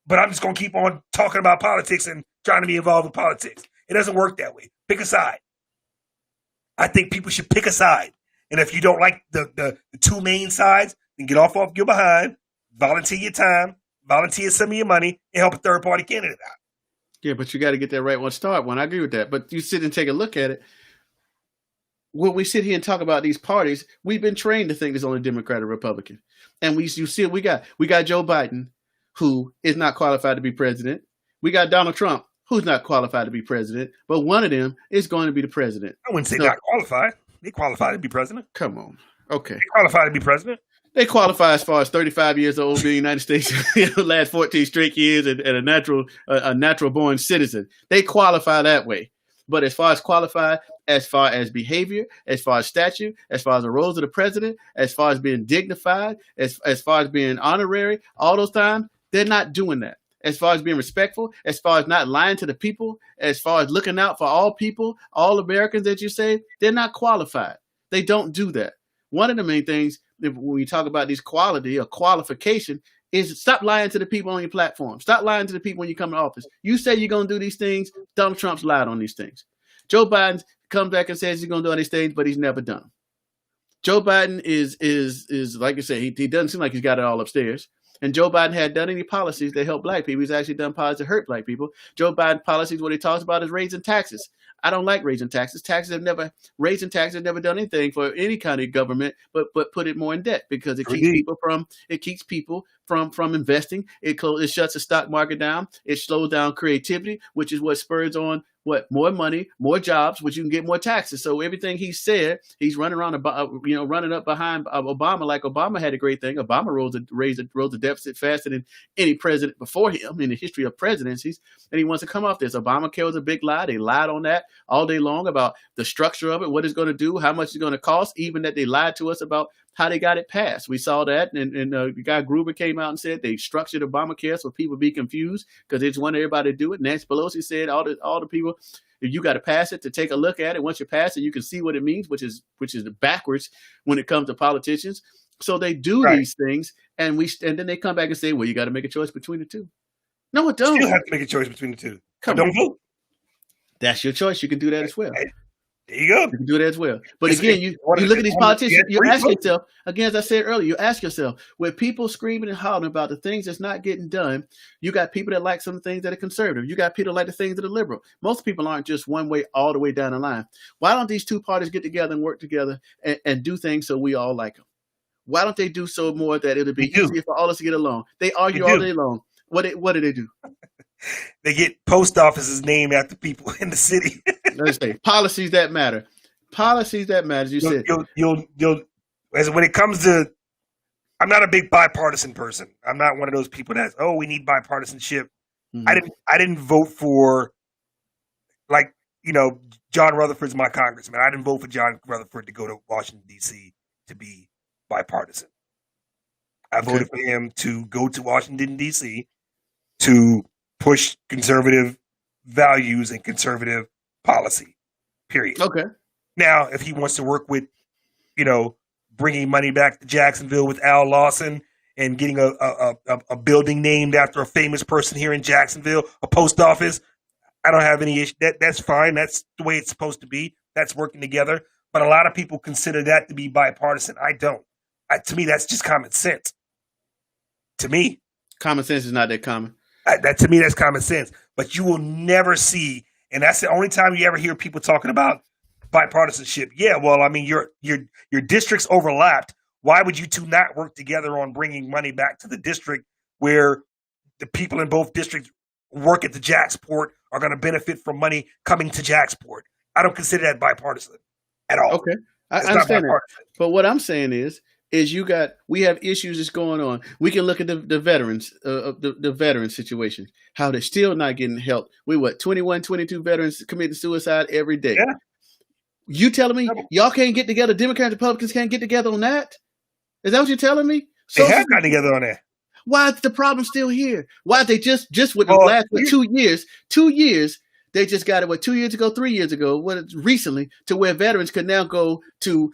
but I'm just going to keep on talking about politics and trying to be involved with politics. It doesn't work that way. Pick a side. I think people should pick a side. And if you don't like the two main sides, then get off your behind, volunteer your time, volunteer some of your money, and help a third party candidate out. Yeah, but you got to get that right one, start one. I agree with that. But you sit and take a look at it. When we sit here and talk about these parties, we've been trained to think there's only Democrat or Republican. And we got Joe Biden, who is not qualified to be president. We got Donald Trump, who's not qualified to be president. But one of them is going to be the president. I wouldn't say not qualified. They qualified to be president. Come on. Okay. They qualified to be president. They qualify as far as 35 years old, being United States last 14 straight years, and a natural born citizen. They qualify that way. But as far as qualified, as far as behavior, as far as statute, as far as the roles of the president, as far as being dignified, as far as being honorary, all those times, they're not doing that. As far as being respectful, as far as not lying to the people, as far as looking out for all people, all Americans that you say, they're not qualified. They don't do that. One of the main things, when we talk about these quality or qualification, is stop lying to the people on your platform. Stop lying to the people when you come to office. You say you're going to do these things. Donald Trump's lied on these things. Joe Biden comes back and says he's going to do all these things, but he's never done them. Joe Biden is like you say, he doesn't seem like he's got it all upstairs. And Joe Biden had done any policies that help black people. He's actually done policies that hurt black people. Joe Biden policies, what he talks about is raising taxes. I don't like raising taxes. Raising taxes have never done anything for any kind of government, but put it more in debt because it keeps people from investing. It shuts the stock market down. It slows down creativity, which is what spurs on more money, more jobs, which you can get more taxes. So everything he said, he's running around, running up behind Obama like Obama had a great thing. Obama rose the deficit faster than any president before him in the history of presidencies, and he wants to come off this. Obamacare was a big lie. They lied on that all day long about the structure of it, what it's going to do, how much it's going to cost, even that they lied to us about how they got it passed. We saw that, and the guy Gruber came out and said they structured Obamacare so people be confused because they just want everybody to do it. Nancy Pelosi said all the people, if you got to pass it to take a look at it. Once you pass it, you can see what it means, which is backwards when it comes to politicians. So they do these things, and then they come back and say, well, you got to make a choice between the two. No, it don't. You have to make a choice between the two. Don't vote. That's your choice. You can do that as well. There you go. You can do that as well. But again, you look at these politicians, you ask yourself, again, as I said earlier, you ask yourself, with people screaming and hollering about the things that's not getting done, you got people that like some things that are conservative. You got people that like the things that are liberal. Most people aren't just one way all the way down the line. Why don't these two parties get together and work together and do things so we all like them? Why don't they do so more that it'll be easier for all us to get along? They argue all day long. What do they do? They get post offices named after people in the city. Let's say policies that matter. Policies that matter. You said you'll when it comes to, I'm not a big bipartisan person. I'm not one of those people that's we need bipartisanship. Mm-hmm. I didn't vote for, like, John Rutherford's my congressman. I didn't vote for John Rutherford to go to Washington D.C. to be bipartisan. I voted for him to go to Washington D.C. to push conservative values and conservative policy, period. Okay. Now, if he wants to work with, bringing money back to Jacksonville with Al Lawson and getting a building named after a famous person here in Jacksonville, a post office, I don't have any issue. That's fine. That's the way it's supposed to be. That's working together. But a lot of people consider that to be bipartisan. I don't. To me, that's just common sense. To me. Common sense is not that common. To me, that's common sense. But you will never see, and that's the only time you ever hear people talking about bipartisanship. Yeah, well, I mean, your districts overlapped. Why would you two not work together on bringing money back to the district where the people in both districts work at the Jacksport are going to benefit from money coming to Jacksport? I don't consider that bipartisan at all. Okay, I understand that. But what I'm saying is we have issues that's going on. We can look at the veterans, the veteran situation, how they're still not getting help. 22 veterans committing suicide every day. Yeah. You telling me y'all can't get together? Democrats and Republicans can't get together on that? Is that what you're telling me? They have gotten together on that. Why is the problem still here? Why they just with the last 2 years? 2 years. They just got it, 2 years ago, 3 years ago, recently, to where veterans could now go to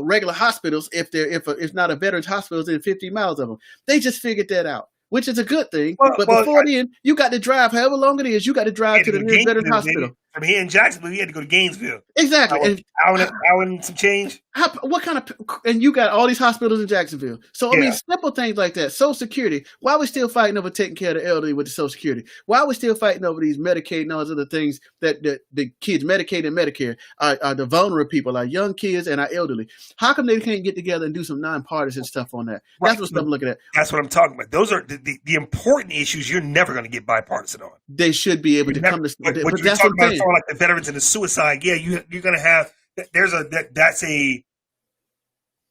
regular hospitals if not a veterans hospital is in 50 miles of them. They just figured that out, which is a good thing. But before then, you got to drive however long it is. You got to drive to the nearest veterans hospital. from here in Jacksonville, he had to go to Gainesville. Exactly. Hour and some change. What kind of, and you got all these hospitals in Jacksonville. So, I mean, simple things like that. Social Security. Why are we still fighting over taking care of the elderly with the Social Security? Why are we still fighting over these Medicaid and all those other things that the kids, Medicaid and Medicare, are the vulnerable people, our young kids and our elderly? How come they can't get together and do some nonpartisan stuff on that? Right. That's what I'm looking at. That's what I'm talking about. Those are the important issues you're never going to get bipartisan on. They should be able to come to. But you're talking about for like the veterans and the suicide. Yeah, you're going to have.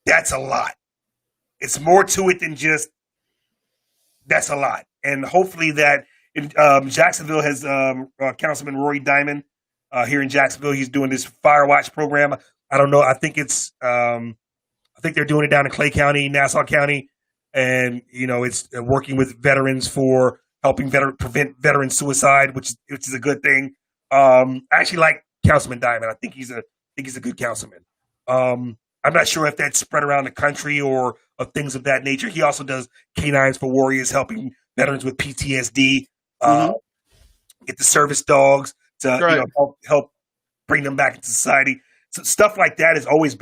That's a lot. It's more to it than just that's a lot. And hopefully that Jacksonville has Councilman Roy Diamond here in Jacksonville. He's doing this Fire Watch program. I don't know. I think they're doing it down in Clay County, Nassau County, and it's working with veterans for helping prevent veteran suicide, which is a good thing. I actually like Councilman Diamond. I think he's a good councilman. I'm not sure if that's spread around the country or things of that nature. He also does Canines for Warriors, helping veterans with PTSD, get the service dogs to help bring them back into society. So stuff like that is always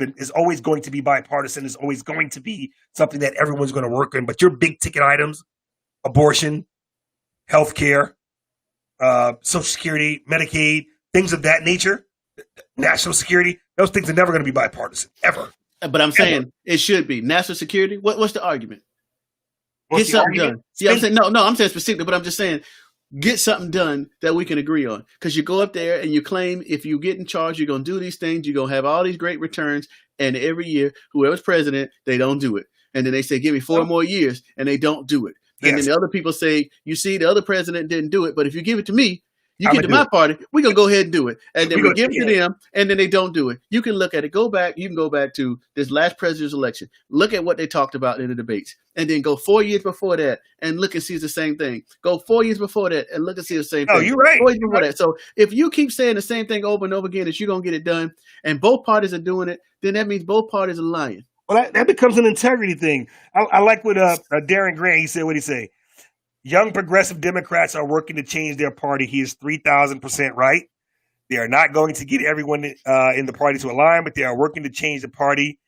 going to be bipartisan. Is always going to be something that everyone's going to work in. But your big ticket items, abortion, healthcare, Social Security, Medicaid, things of that nature, national security. Those things are never going to be bipartisan, ever. But I'm saying it should be. National security, what's the argument? Get something done. Yeah, I'm saying, no, I'm saying specifically, but I'm just saying get something done that we can agree on. Because you go up there and you claim if you get in charge, you're going to do these things, you're going to have all these great returns, and every year, whoever's president, they don't do it. And then they say, give me 4 more years, and they don't do it. And then the other people say, you see, the other president didn't do it, but if you give it to me, you get to my party, we're going to go ahead and do it. And then we give it to them, and then they don't do it. You can look at it. You can go back to this last president's election. Look at what they talked about in the debates. And then go 4 years before that and look and see it's the same thing. Go 4 years before that and look and see the same thing. Oh, you're right. 4 years before that. So if you keep saying the same thing over and over again that you're going to get it done, and both parties are doing it, then that means both parties are lying. Well, that becomes an integrity thing. I like what Darren Grant, he said, what did he say? Young progressive Democrats are working to change their party. He is 3,000% right. They are not going to get everyone in the party to align, but they are working to change the party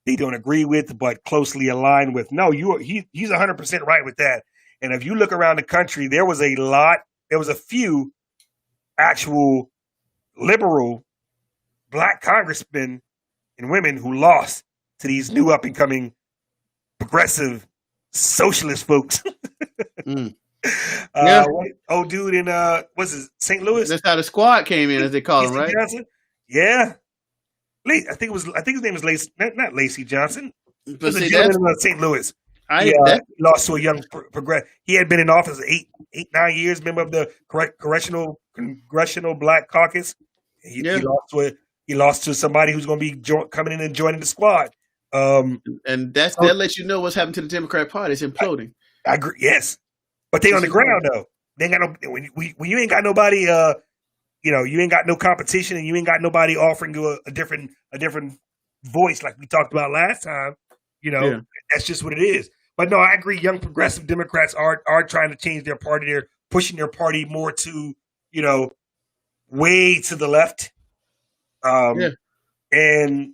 they don't agree with, but closely align with. No, he's 100% right with that. And if you look around the country, there was a few actual liberal black congressmen and women who lost to these new up and coming progressive socialist folks. Old dude in what's his St. Louis? That's how the squad came in, as they call him, right? Johnson? Yeah. I think his name was Lacey, not Lacey Johnson. But see, that's St. Louis. He lost to a young progressive. He had been in office 9 years, member of the Congressional Black Caucus. He lost to somebody who's going to be coming in and joining the squad. And that lets you know what's happened to the Democratic Party. It's imploding. I agree. Yes, but they on the ground though. They ain't got no. When you ain't got nobody, you ain't got no competition, and you ain't got nobody offering you a different voice like we talked about last time. That's just what it is. But no, I agree. Young progressive Democrats are trying to change their party. They're pushing their party more to way to the left. And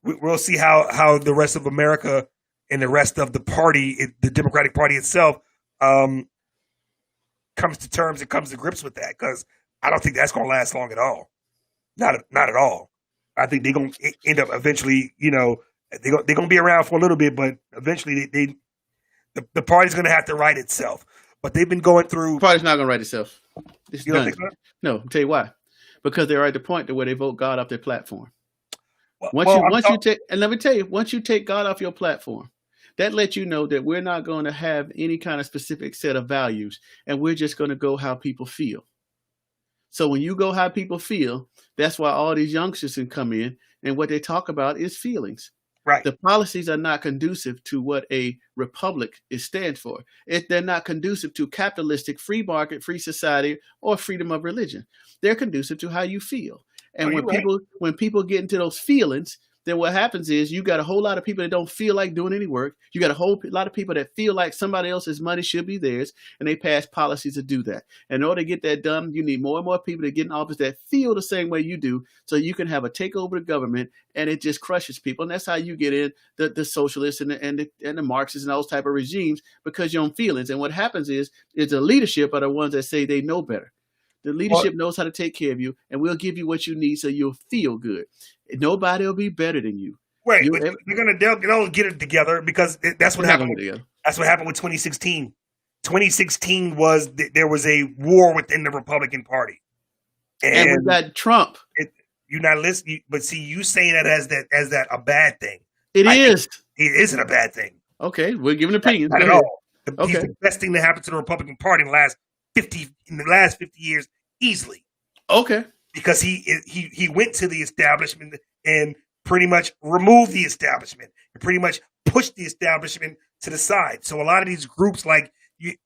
we'll see how the rest of America and the rest of the party, the Democratic Party itself, comes to terms and comes to grips with that. Because I don't think that's going to last long at all. Not at all. I think they're going to end up eventually, they're going to be around for a little bit, but eventually the party's going to have to right itself. But they've been going through. The party's not going to right itself. It's you done. Don't think so? No, I'll tell you why. Because they're at the point to where they vote God off their platform. Once you take God off your platform, that lets you know that we're not going to have any kind of specific set of values, and we're just going to go how people feel. So when you go how people feel, that's why all these youngsters can come in, and what they talk about is feelings. Right. The policies are not conducive to what a republic stands for. They're not conducive to capitalistic, free market, free society, or freedom of religion. They're conducive to how you feel. And when people get into those feelings, then what happens is you got a whole lot of people that don't feel like doing any work. You got a whole lot of people that feel like somebody else's money should be theirs, and they pass policies to do that. And in order to get that done, you need more and more people to get in office that feel the same way you do, so you can have a takeover of government, and it just crushes people. And that's how you get in the socialists and the Marxists and those type of regimes, because your own feelings. And what happens is the leadership are the ones that say they know better. The leadership knows how to take care of you, and we'll give you what you need so you'll feel good. Nobody will be better than you. Right. They'll get it together, because that's what happened. That's what happened with 2016. 2016 was there was a war within the Republican Party, and we got Trump. You're not listening, but see, you saying that as that a bad thing. It is. It isn't a bad thing. Okay, we're giving opinions. Not at all. He's the best thing that happened to the Republican Party in the last 50 years, easily. Okay. Because he went to the establishment and pretty much removed the establishment and pretty much pushed the establishment to the side. So a lot of these groups, like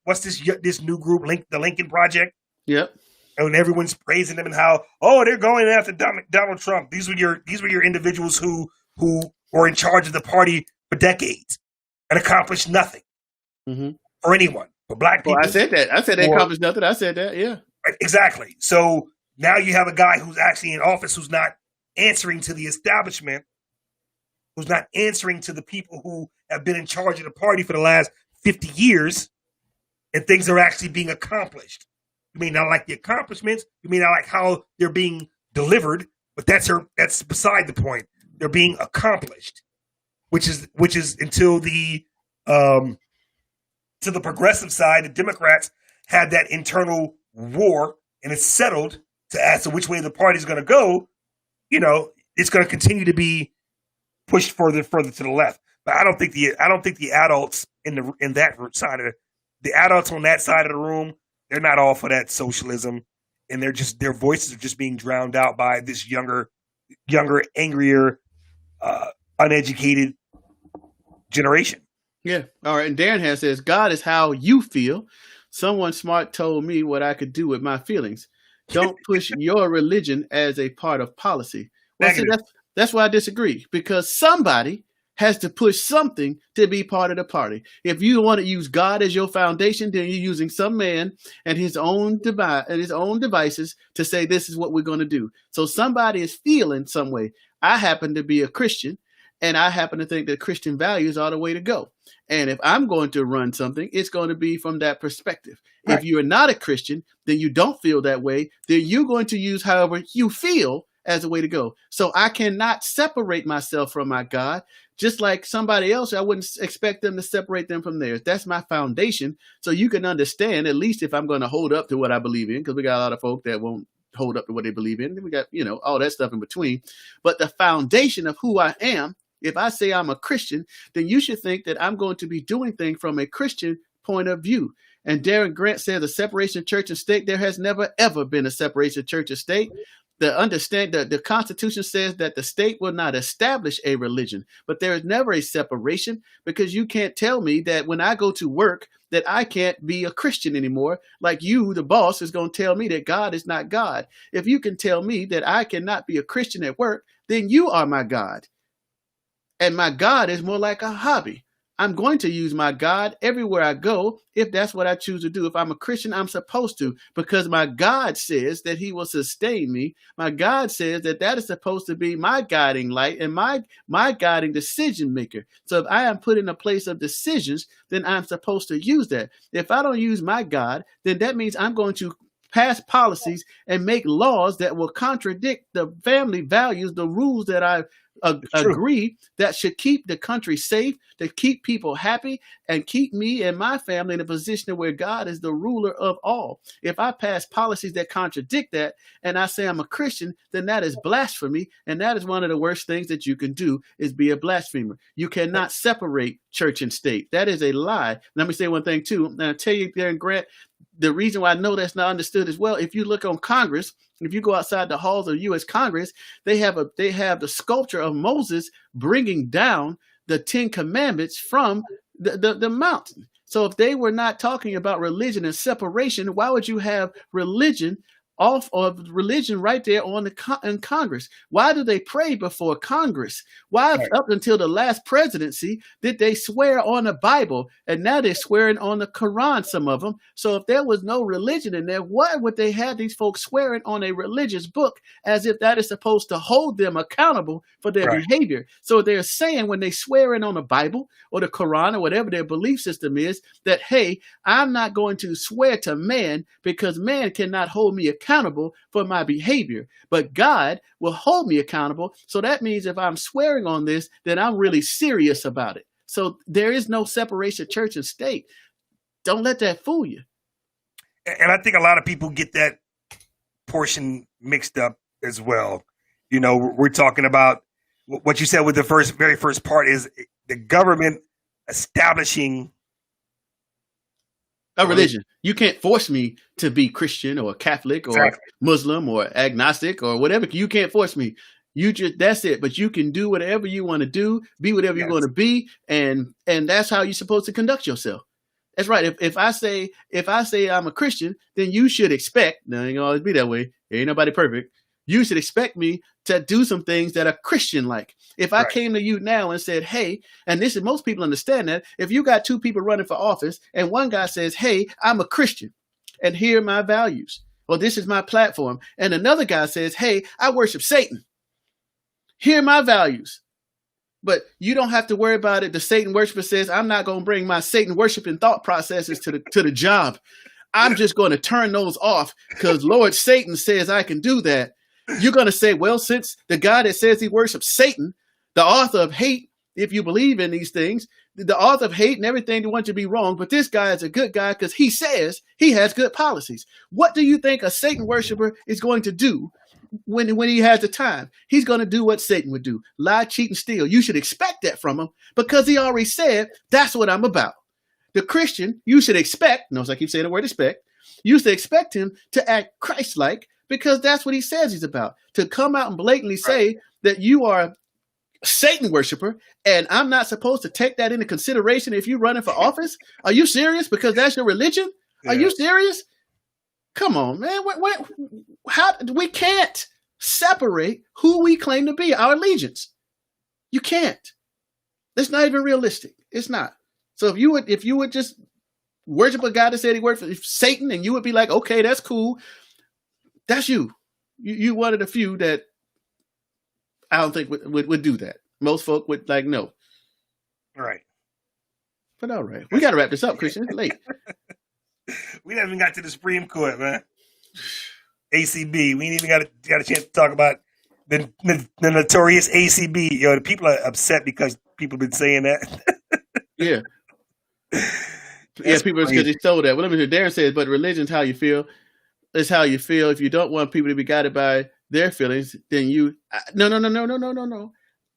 what's this new group, the Lincoln Project? Yep. And everyone's praising them and how they're going after Donald Trump. These were your individuals who were in charge of the party for decades and accomplished nothing for anyone, for black people. Well, I said that. I said they accomplished nothing. I said that. Yeah. Exactly. So now you have a guy who's actually in office who's not answering to the establishment, who's not answering to the people who have been in charge of the party for the last 50 years, and things are actually being accomplished. You may not like the accomplishments, you may not like how they're being delivered, but that's beside the point. They're being accomplished, which is until the to the progressive side, the Democrats had that internal war, and it's settled as to which way the party's going to go. It's going to continue to be pushed further to the left. But I don't think the adults in that side of the adults on that side of the room, they're not all for that socialism, and their voices are just being drowned out by this younger, angrier, uneducated generation. Yeah. All right. And Darren says, God is how you feel. Someone smart told me what I could do with my feelings. Don't push your religion as a part of policy. Well, see, that's why I disagree, because somebody has to push something to be part of the party. If you want to use God as your foundation, then you're using some man and his own devices to say this is what we're going to do. So somebody is feeling some way. I happen to be a Christian, and I happen to think that Christian values are the way to go. And if I'm going to run something, it's going to be from that perspective. Right. If you are not a Christian, then you don't feel that way, then you're going to use however you feel as a way to go. So I cannot separate myself from my God. Just like somebody else, I wouldn't expect them to separate them from theirs. That's my foundation. So you can understand, at least if I'm going to hold up to what I believe in, because we got a lot of folk that won't hold up to what they believe in. Then we got, all that stuff in between. But the foundation of who I am, if I say I'm a Christian, then you should think that I'm going to be doing things from a Christian point of view. And Darren Grant says a separation of church and state. There has never, ever been a separation of church and state. The Constitution says that the state will not establish a religion, but there is never a separation, because you can't tell me that when I go to work that I can't be a Christian anymore. Like you, the boss, is going to tell me that God is not God. If you can tell me that I cannot be a Christian at work, then you are my God. And my God is more like a hobby. I'm going to use my God everywhere I go if that's what I choose to do. If I'm a Christian, I'm supposed to, because my God says that he will sustain me. My God says that is supposed to be my guiding light and my guiding decision maker. So if I am put in a place of decisions, then I'm supposed to use that. If I don't use my God, then that means I'm going to pass policies and make laws that will contradict the family values, the rules that I agree that should keep the country safe, to keep people happy, and keep me and my family in a position where God is the ruler of all. If I pass policies that contradict that and I say I'm a Christian, then that is blasphemy. And that is one of the worst things that you can do, is be a blasphemer. You cannot separate church and state. That is a lie. Let me say one thing too. And I tell you, Darren Grant, the reason why I know that's not understood as well, if you look on Congress, if you go outside the halls of U.S. Congress, they have the sculpture of Moses bringing down the 10 Commandments from the mountain. So if they were not talking about religion and separation, why would you have religion off of religion right there on in Congress. Why do they pray before Congress? Why up until the last presidency did they swear on the Bible, and now they're swearing on the Quran, some of them? So if there was no religion in there, why would they have these folks swearing on a religious book as if that is supposed to hold them accountable for their behavior? So they're saying when they swear in on the Bible or the Quran or whatever their belief system is, that, hey, I'm not going to swear to man because man cannot hold me accountable for my behavior, but God will hold me accountable. So that means if I'm swearing on this, then I'm really serious about it. So there is no separation of church and state. Don't let that fool you. And I think a lot of people get that portion mixed up as well. You know, we're talking about what you said with the very first part is the government establishing a religion. You can't force me to be Christian or Catholic or Muslim or agnostic or whatever. You can't force me. You just, that's it. But you can do whatever you want to do, be whatever you're going to be. And that's how you're supposed to conduct yourself. That's right. If I say I'm a Christian, then you should expect, now it ain't gonna always be that way. Ain't nobody perfect. You should expect me to do some things that are Christian-like. If I came to you now and said, hey, and this is, most people understand that, if you got two people running for office and one guy says, hey, I'm a Christian and here are my values, or this is my platform, and another guy says, hey, I worship Satan, here are my values. But you don't have to worry about it. The Satan worshiper says, I'm not going to bring my Satan worshiping thought processes to the job. I'm just going to turn those off because Lord Satan says I can do that. You're going to say, well, since the guy that says he worships Satan, the author of hate, if you believe in these things, the author of hate and everything, they want you to be wrong. But this guy is a good guy because he says he has good policies. What do you think a Satan worshiper is going to do when he has the time? He's going to do what Satan would do: lie, cheat, and steal. You should expect that from him because he already said, that's what I'm about. The Christian, you should expect, notice I keep saying the word expect, you should expect him to act Christ-like because that's what he says he's about. To come out and blatantly say that you are a Satan worshiper and I'm not supposed to take that into consideration if you're running for office? Are you serious? Because that's your religion? Are you serious? Come on, man. How we can't separate who we claim to be, our allegiance. You can't. It's not even realistic. It's not. So if you would just worship a guy that said he worked for Satan, and you would be like, okay, that's cool. That's you. You one of the few that I don't think would do that. Most folk would like, no. All right. But all right. We got to wrap this up, Christian. It's late. We haven't even got to the Supreme Court, man. ACB. We ain't even got a chance to talk about the notorious ACB. Yo, the people are upset because people have been saying that. Yeah. People are because they stole that. Well, let me hear. Darren says, but religion's how you feel. It's how you feel. If you don't want people to be guided by their feelings, then you no.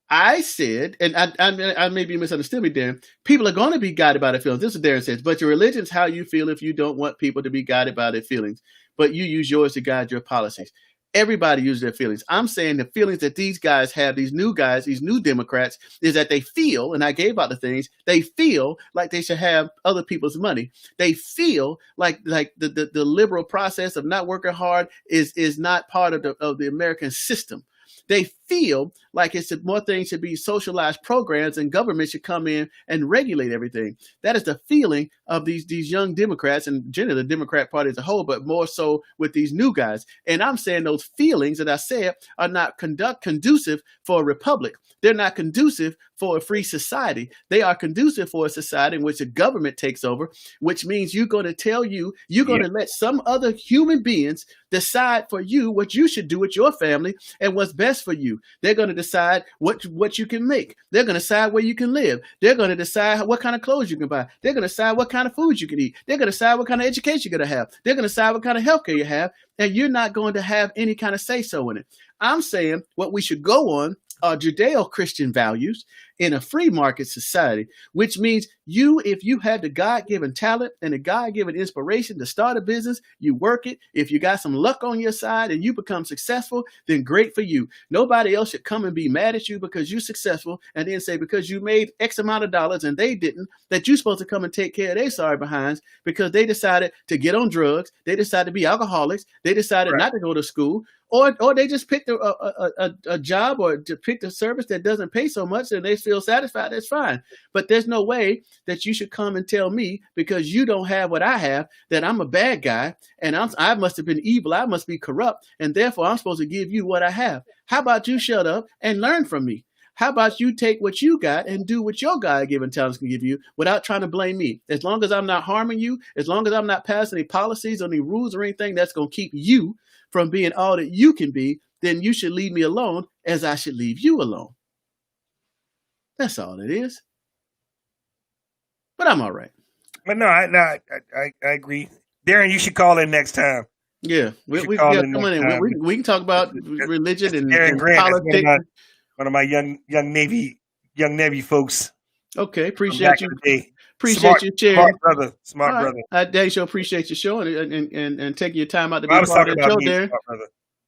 I said, and I maybe misunderstood me, Darren. People are going to be guided by their feelings. This is what Darren says. But your religion's how you feel if you don't want people to be guided by their feelings. But you use yours to guide your policies. Everybody uses their feelings. I'm saying the feelings that these guys have, these new guys, these new Democrats, is that they feel, and I gave out the things, they feel like they should have other people's money. They feel like the liberal process of not working hard is not part of the American system. They feel like more things should be socialized programs and government should come in and regulate everything. That is the feeling of these young Democrats and generally the Democrat Party as a whole, but more so with these new guys. And I'm saying those feelings that I said are not conducive for a republic. They're not conducive for a free society. They are conducive for a society in which the government takes over, which means you're going to let some other human beings decide for you what you should do with your family and what's best for you. They're going to decide what you can make. They're going to decide where you can live. They're going to decide what kind of clothes you can buy. They're going to decide what kind of food you can eat. They're going to decide what kind of education you're going to have. They're going to decide what kind of healthcare you have, and you're not going to have any kind of say-so in it. I'm saying what we should go on are Judeo-Christian values in a free market society, which means you, if you have the God-given talent and the God-given inspiration to start a business, you work it. If you got some luck on your side and you become successful, then great for you. Nobody else should come and be mad at you because you're successful and then say because you made X amount of dollars and they didn't, that you're supposed to come and take care of their sorry behinds because they decided to get on drugs, they decided to be alcoholics, they decided not to go to school, or they just picked a job or to pick a service that doesn't pay so much and they feel satisfied. That's fine. But there's no way that you should come and tell me because you don't have what I have that I'm a bad guy and I must have been evil. I must be corrupt. And therefore, I'm supposed to give you what I have. How about you shut up and learn from me? How about you take what you got and do what your God-given talents can give you without trying to blame me? As long as I'm not harming you, as long as I'm not passing any policies or any rules or anything that's going to keep you from being all that you can be, then you should leave me alone as I should leave you alone. That's all it is. But I'm all right. But no, I agree. Darren, you should call in next time. Yeah, we can talk about religion and politics. One of my young Navy folks. Okay, appreciate you. Appreciate you sharing. Smart brother. I Dave sure appreciate your show and taking your time out to be part of the show, Darren.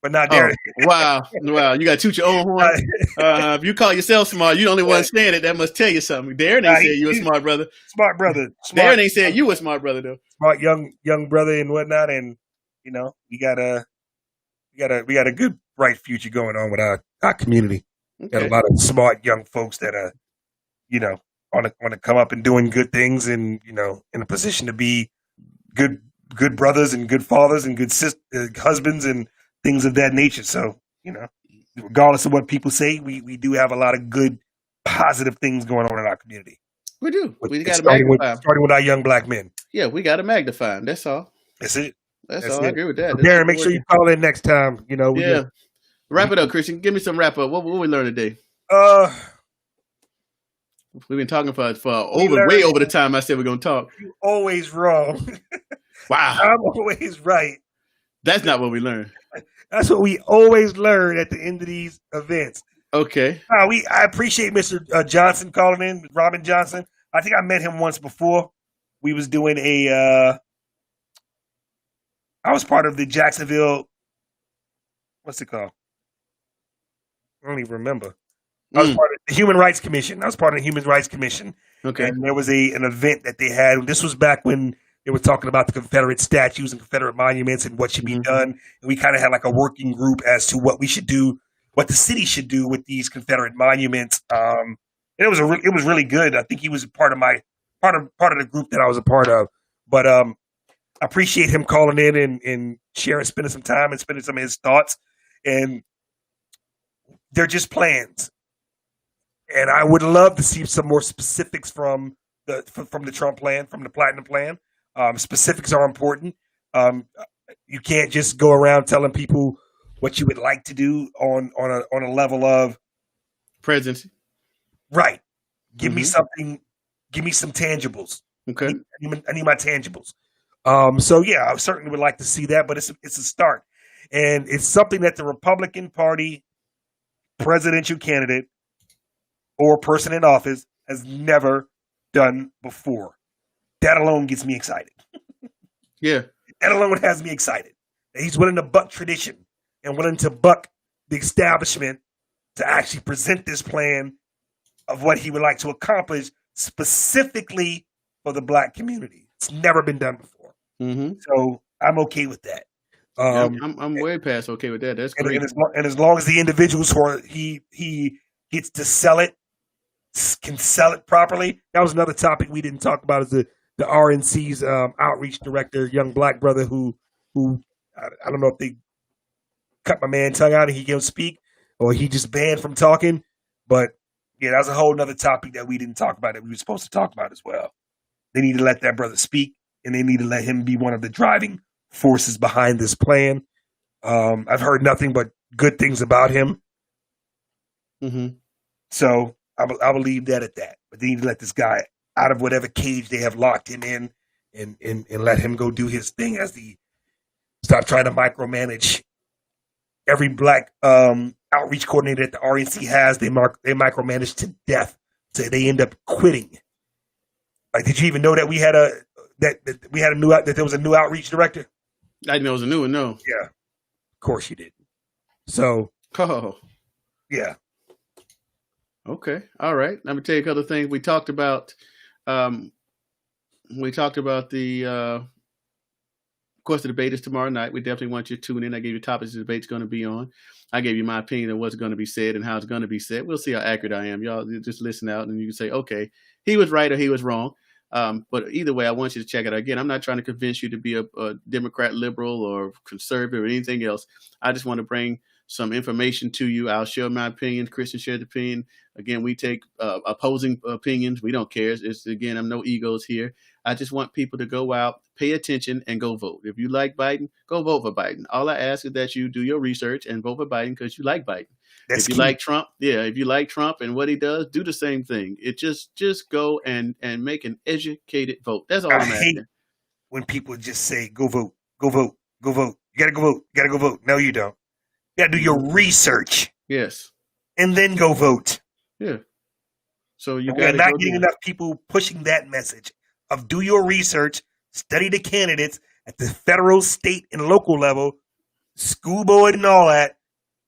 But not Darren. Wow. You got to toot your own horn. If you call yourself smart, you're the only one saying it. That must tell you something. Darren ain't said you a smart brother. Smart brother. Darren ain't said you a smart brother though. Smart young brother and whatnot, and we got a good bright future going on with our community. Okay. Got a lot of smart young folks that are, want to come up and doing good things, and in a position to be good brothers and good fathers and good husbands and things of that nature. So regardless of what people say, we do have a lot of good, positive things going on in our community. We do. We got to magnify. Starting with our young black men. Yeah, we got to magnify them. That's all. That's it. That's all. I agree with that. Darren, make sure you call in next time. Yeah. Wrap it up, Christian. Give me some wrap up. What we learn today? We've been talking for way over the time I said we're gonna talk. You're always wrong. Wow. I'm always right. That's not what we learned. That's what we always learn at the end of these events. Okay. I appreciate Mr. Johnson calling in, Robin Johnson. I think I met him once before. We was doing I was part of the Jacksonville, what's it called? I don't even remember. I was part of the Human Rights Commission. Okay. And there was an event that they had. This was back when they were talking about the Confederate statues and Confederate monuments and what should be done. And we kind of had like a working group as to what we should do, what the city should do with these Confederate monuments. And it was really good. I think he was part of the group that I was a part of. But I appreciate him calling in and sharing, spending some time and spending some of his thoughts. And they're just plans. And I would love to see some more specifics from the Trump plan, from the Platinum Plan. Specifics are important. You can't just go around telling people what you would like to do on a level of presidency. Right. Give me something. Give me some tangibles. Okay. I need my tangibles. So yeah, I certainly would like to see that, but it's a start, and it's something that the Republican Party presidential candidate or person in office has never done before. That alone gets me excited. Yeah. That alone has me excited. He's willing to buck tradition and willing to buck the establishment to actually present this plan of what he would like to accomplish specifically for the black community. It's never been done before. Mm-hmm. So I'm okay with that. I'm way past okay with that. That's great. And as long as the individuals who he gets to sell it, can sell it properly. That was another topic we didn't talk about, is the RNC's outreach director, young black brother who I don't know if they cut my man tongue out and he can't speak, or he just banned from talking. But yeah, that's a whole nother topic that we didn't talk about that we were supposed to talk about as well. They need to let that brother speak, and they need to let him be one of the driving forces behind this plan. I've heard nothing but good things about him. Mm-hmm. So I will leave that at that. But they need to let this guy out of whatever cage they have locked him in and let him go do his thing as stop trying to micromanage every black outreach coordinator that the RNC has. They micromanage to death So they end up quitting. Like, did you even know that we had that there was a new outreach director? I didn't know it was a new one. No. Yeah, of course you didn't. So, yeah. Okay. All right. Let me tell you a couple of things we talked about. We talked about of course, the debate is tomorrow night. We definitely want you to tune in. I gave you topics the debate's going to be on. I gave you my opinion of what's going to be said and how it's going to be said. We'll see how accurate I am. Y'all just listen out and you can say, okay, he was right or he was wrong. But either way, I want you to check it out. Again, I'm not trying to convince you to be a Democrat, liberal, or conservative or anything else. I just want to bring some information to you. I'll share my opinion. Christian shares opinion. Again, we take opposing opinions. We don't care. Again, I'm no egos here. I just want people to go out, pay attention, and go vote. If you like Biden, go vote for Biden. All I ask is that you do your research and vote for Biden because you like Biden. If you like Trump, if you like Trump and what he does, do the same thing. It just go and make an educated vote. That's all I'm asking. Hate when people just say, go vote, go vote, go vote. You gotta go vote, you gotta go vote. No, you don't. You gotta do your research. Yes. And then go vote. Yeah. So you got not getting enough people pushing that message of do your research, study the candidates at the federal, state, and local level, school board and all that,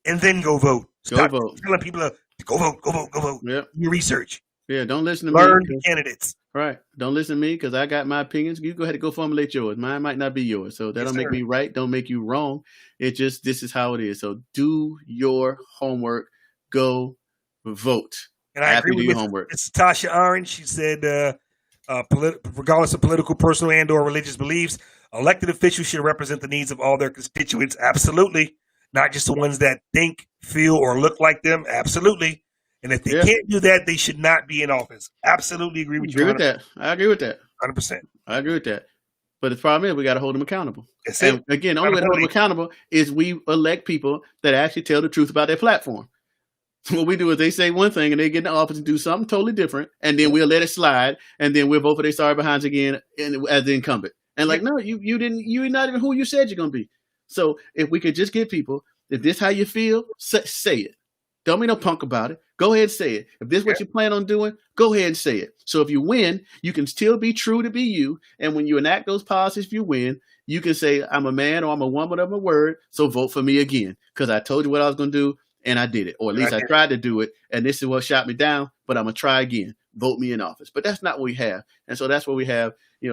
and then go vote. Stop telling people to go vote, go vote, go vote. Yep. Your research. Yeah, don't listen to me. Learn the candidates. Right. Don't listen to me because I got my opinions. You go ahead and go formulate yours. Mine might not be yours. So that don't make me right. Don't make you wrong. It just, this is how it is. So do your homework. Go vote. And I agree with homework. It's Tasha Orange. She said, regardless of political, personal, and or religious beliefs, elected officials should represent the needs of all their constituents. Absolutely. Not just the ones that think, feel, or look like them. Absolutely. And if they can't do that, they should not be in office. Absolutely agree with you. With that. I agree with that. 100%. I agree with that. But the problem is we got to hold them accountable. And again, the only way to hold them accountable is we elect people that actually tell the truth about their platform. So what we do is they say one thing and they get in the office and do something totally different, and then we'll let it slide, and then we'll vote for their sorry behinds again as the incumbent. And like, no, you're not even who you said you're going to be. So if we could just get people, if this how you feel, say it. Don't be no punk about it. Go ahead and say it. If this is what you plan on doing, go ahead and say it. So if you win, you can still be true to be you. And when you enact those policies, if you win, you can say, I'm a man or I'm a woman of my word, so vote for me again. Because I told you what I was going to do, and I did it. Or at least I tried to do it, and this is what shot me down, but I'm going to try again. Vote me in office. But that's not what we have. And so that's what we have,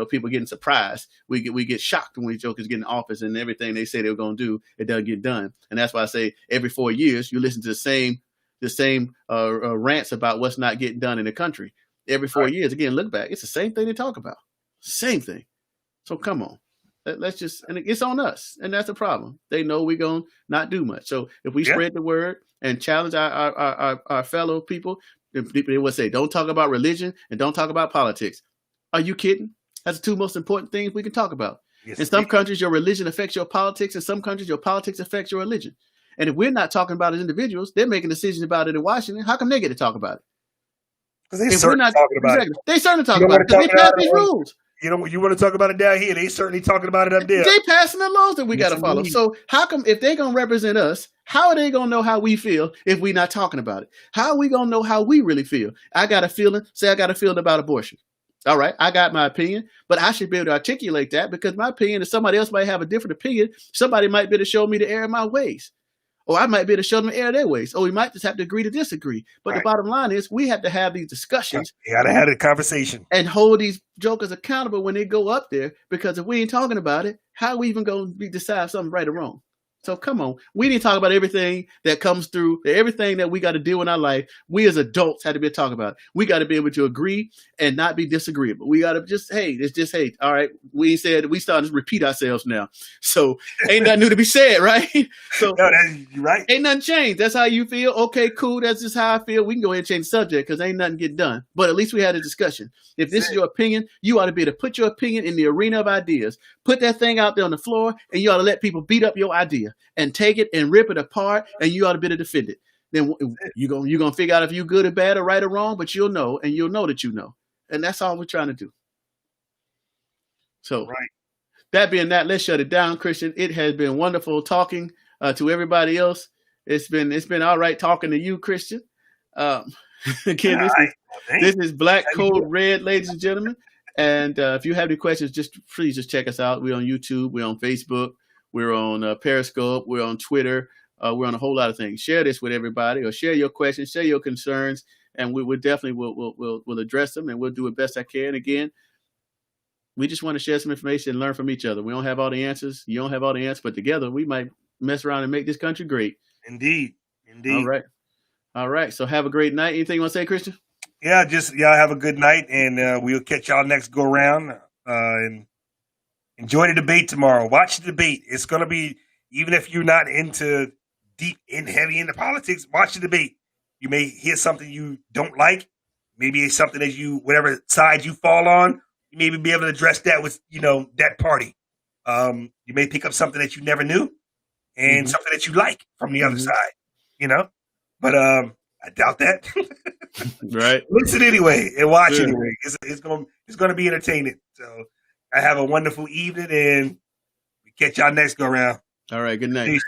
people getting surprised. We get shocked when jokers get in office and everything they say they were going to do, it doesn't get done. And that's why I say every 4 years, you listen to the same rants about what's not getting done in the country. Every 4 years, again, look back. It's the same thing they talk about. Same thing. So come on. Let's just, and it's on us. And that's the problem. They know we're going to not do much. So if we spread the word and challenge our fellow people, they would say, don't talk about religion and don't talk about politics. Are you kidding? That's the two most important things we can talk about. Yes, in some countries, your religion affects your politics. In some countries, your politics affects your religion. And if we're not talking about it as individuals, they're making decisions about it in Washington. How come they get to talk about it? Because they certainly talking about it. They certainly talk about it because they pass these rules. You want to talk about it down here. They certainly talking about it up there. They passing the laws that we got to follow. So how come if they're going to represent us, how are they going to know how we feel if we're not talking about it? How are we going to know how we really feel? I got a feeling about abortion. All right, I got my opinion, but I should be able to articulate that because my opinion is somebody else might have a different opinion. Somebody might be able to show me the error of my ways. Or I might be able to show them the error of their ways. Or we might just have to agree to disagree. But the bottom line is we have to have these discussions. You got to have a conversation. And hold these jokers accountable when they go up there. Because if we ain't talking about it, how are we even going to decide if something's right or wrong? So come on. We need to talk about everything that comes through, everything that we got to deal in our life. We as adults have to be talking about it. We got to be able to agree and not be disagreeable. We got to hey, all right. We starting to repeat ourselves now. So ain't nothing new to be said, right? So you're right. Ain't nothing changed. That's how you feel. Okay, cool. That's just how I feel. We can go ahead and change the subject because ain't nothing get done. But at least we had a discussion. If this is your opinion, you ought to be able to put your opinion in the arena of ideas. Put that thing out there on the floor, and you ought to let people beat up your idea and take it and rip it apart, and you ought to be able to defend it. Then you're gonna figure out if you're good or bad or right or wrong, but you'll know, and you'll know that you know. And that's all we're trying to do. So that being that, let's shut it down, Christian. It has been wonderful talking to everybody else. It's been all right talking to you, Christian. Again, this is Black Code Red, ladies and gentlemen. And if you have any questions, please just check us out. We're on YouTube. We're on Facebook. We're on Periscope. We're on Twitter. We're on a whole lot of things. Share this with everybody, or share your questions, share your concerns, and we definitely will address them, and we'll do it best I can. Again, we just want to share some information and learn from each other. We don't have all the answers. You don't have all the answers, but together we might mess around and make this country great. Indeed. All right. So have a great night. Anything you want to say, Christian? Yeah, just y'all have a good night, and we'll catch y'all next go round. And enjoy the debate tomorrow. Watch the debate. It's going to be, even if you're not into heavy into politics, watch the debate. You may hear something you don't like. Maybe it's something that whatever side you fall on, you may be able to address that with, that party. You may pick up something that you never knew and something that you like from the other side, But I doubt that. Right. Listen anyway and watch anyway. It's gonna be entertaining. So I have a wonderful evening, and we catch y'all next go round. All right. Good night. Peace.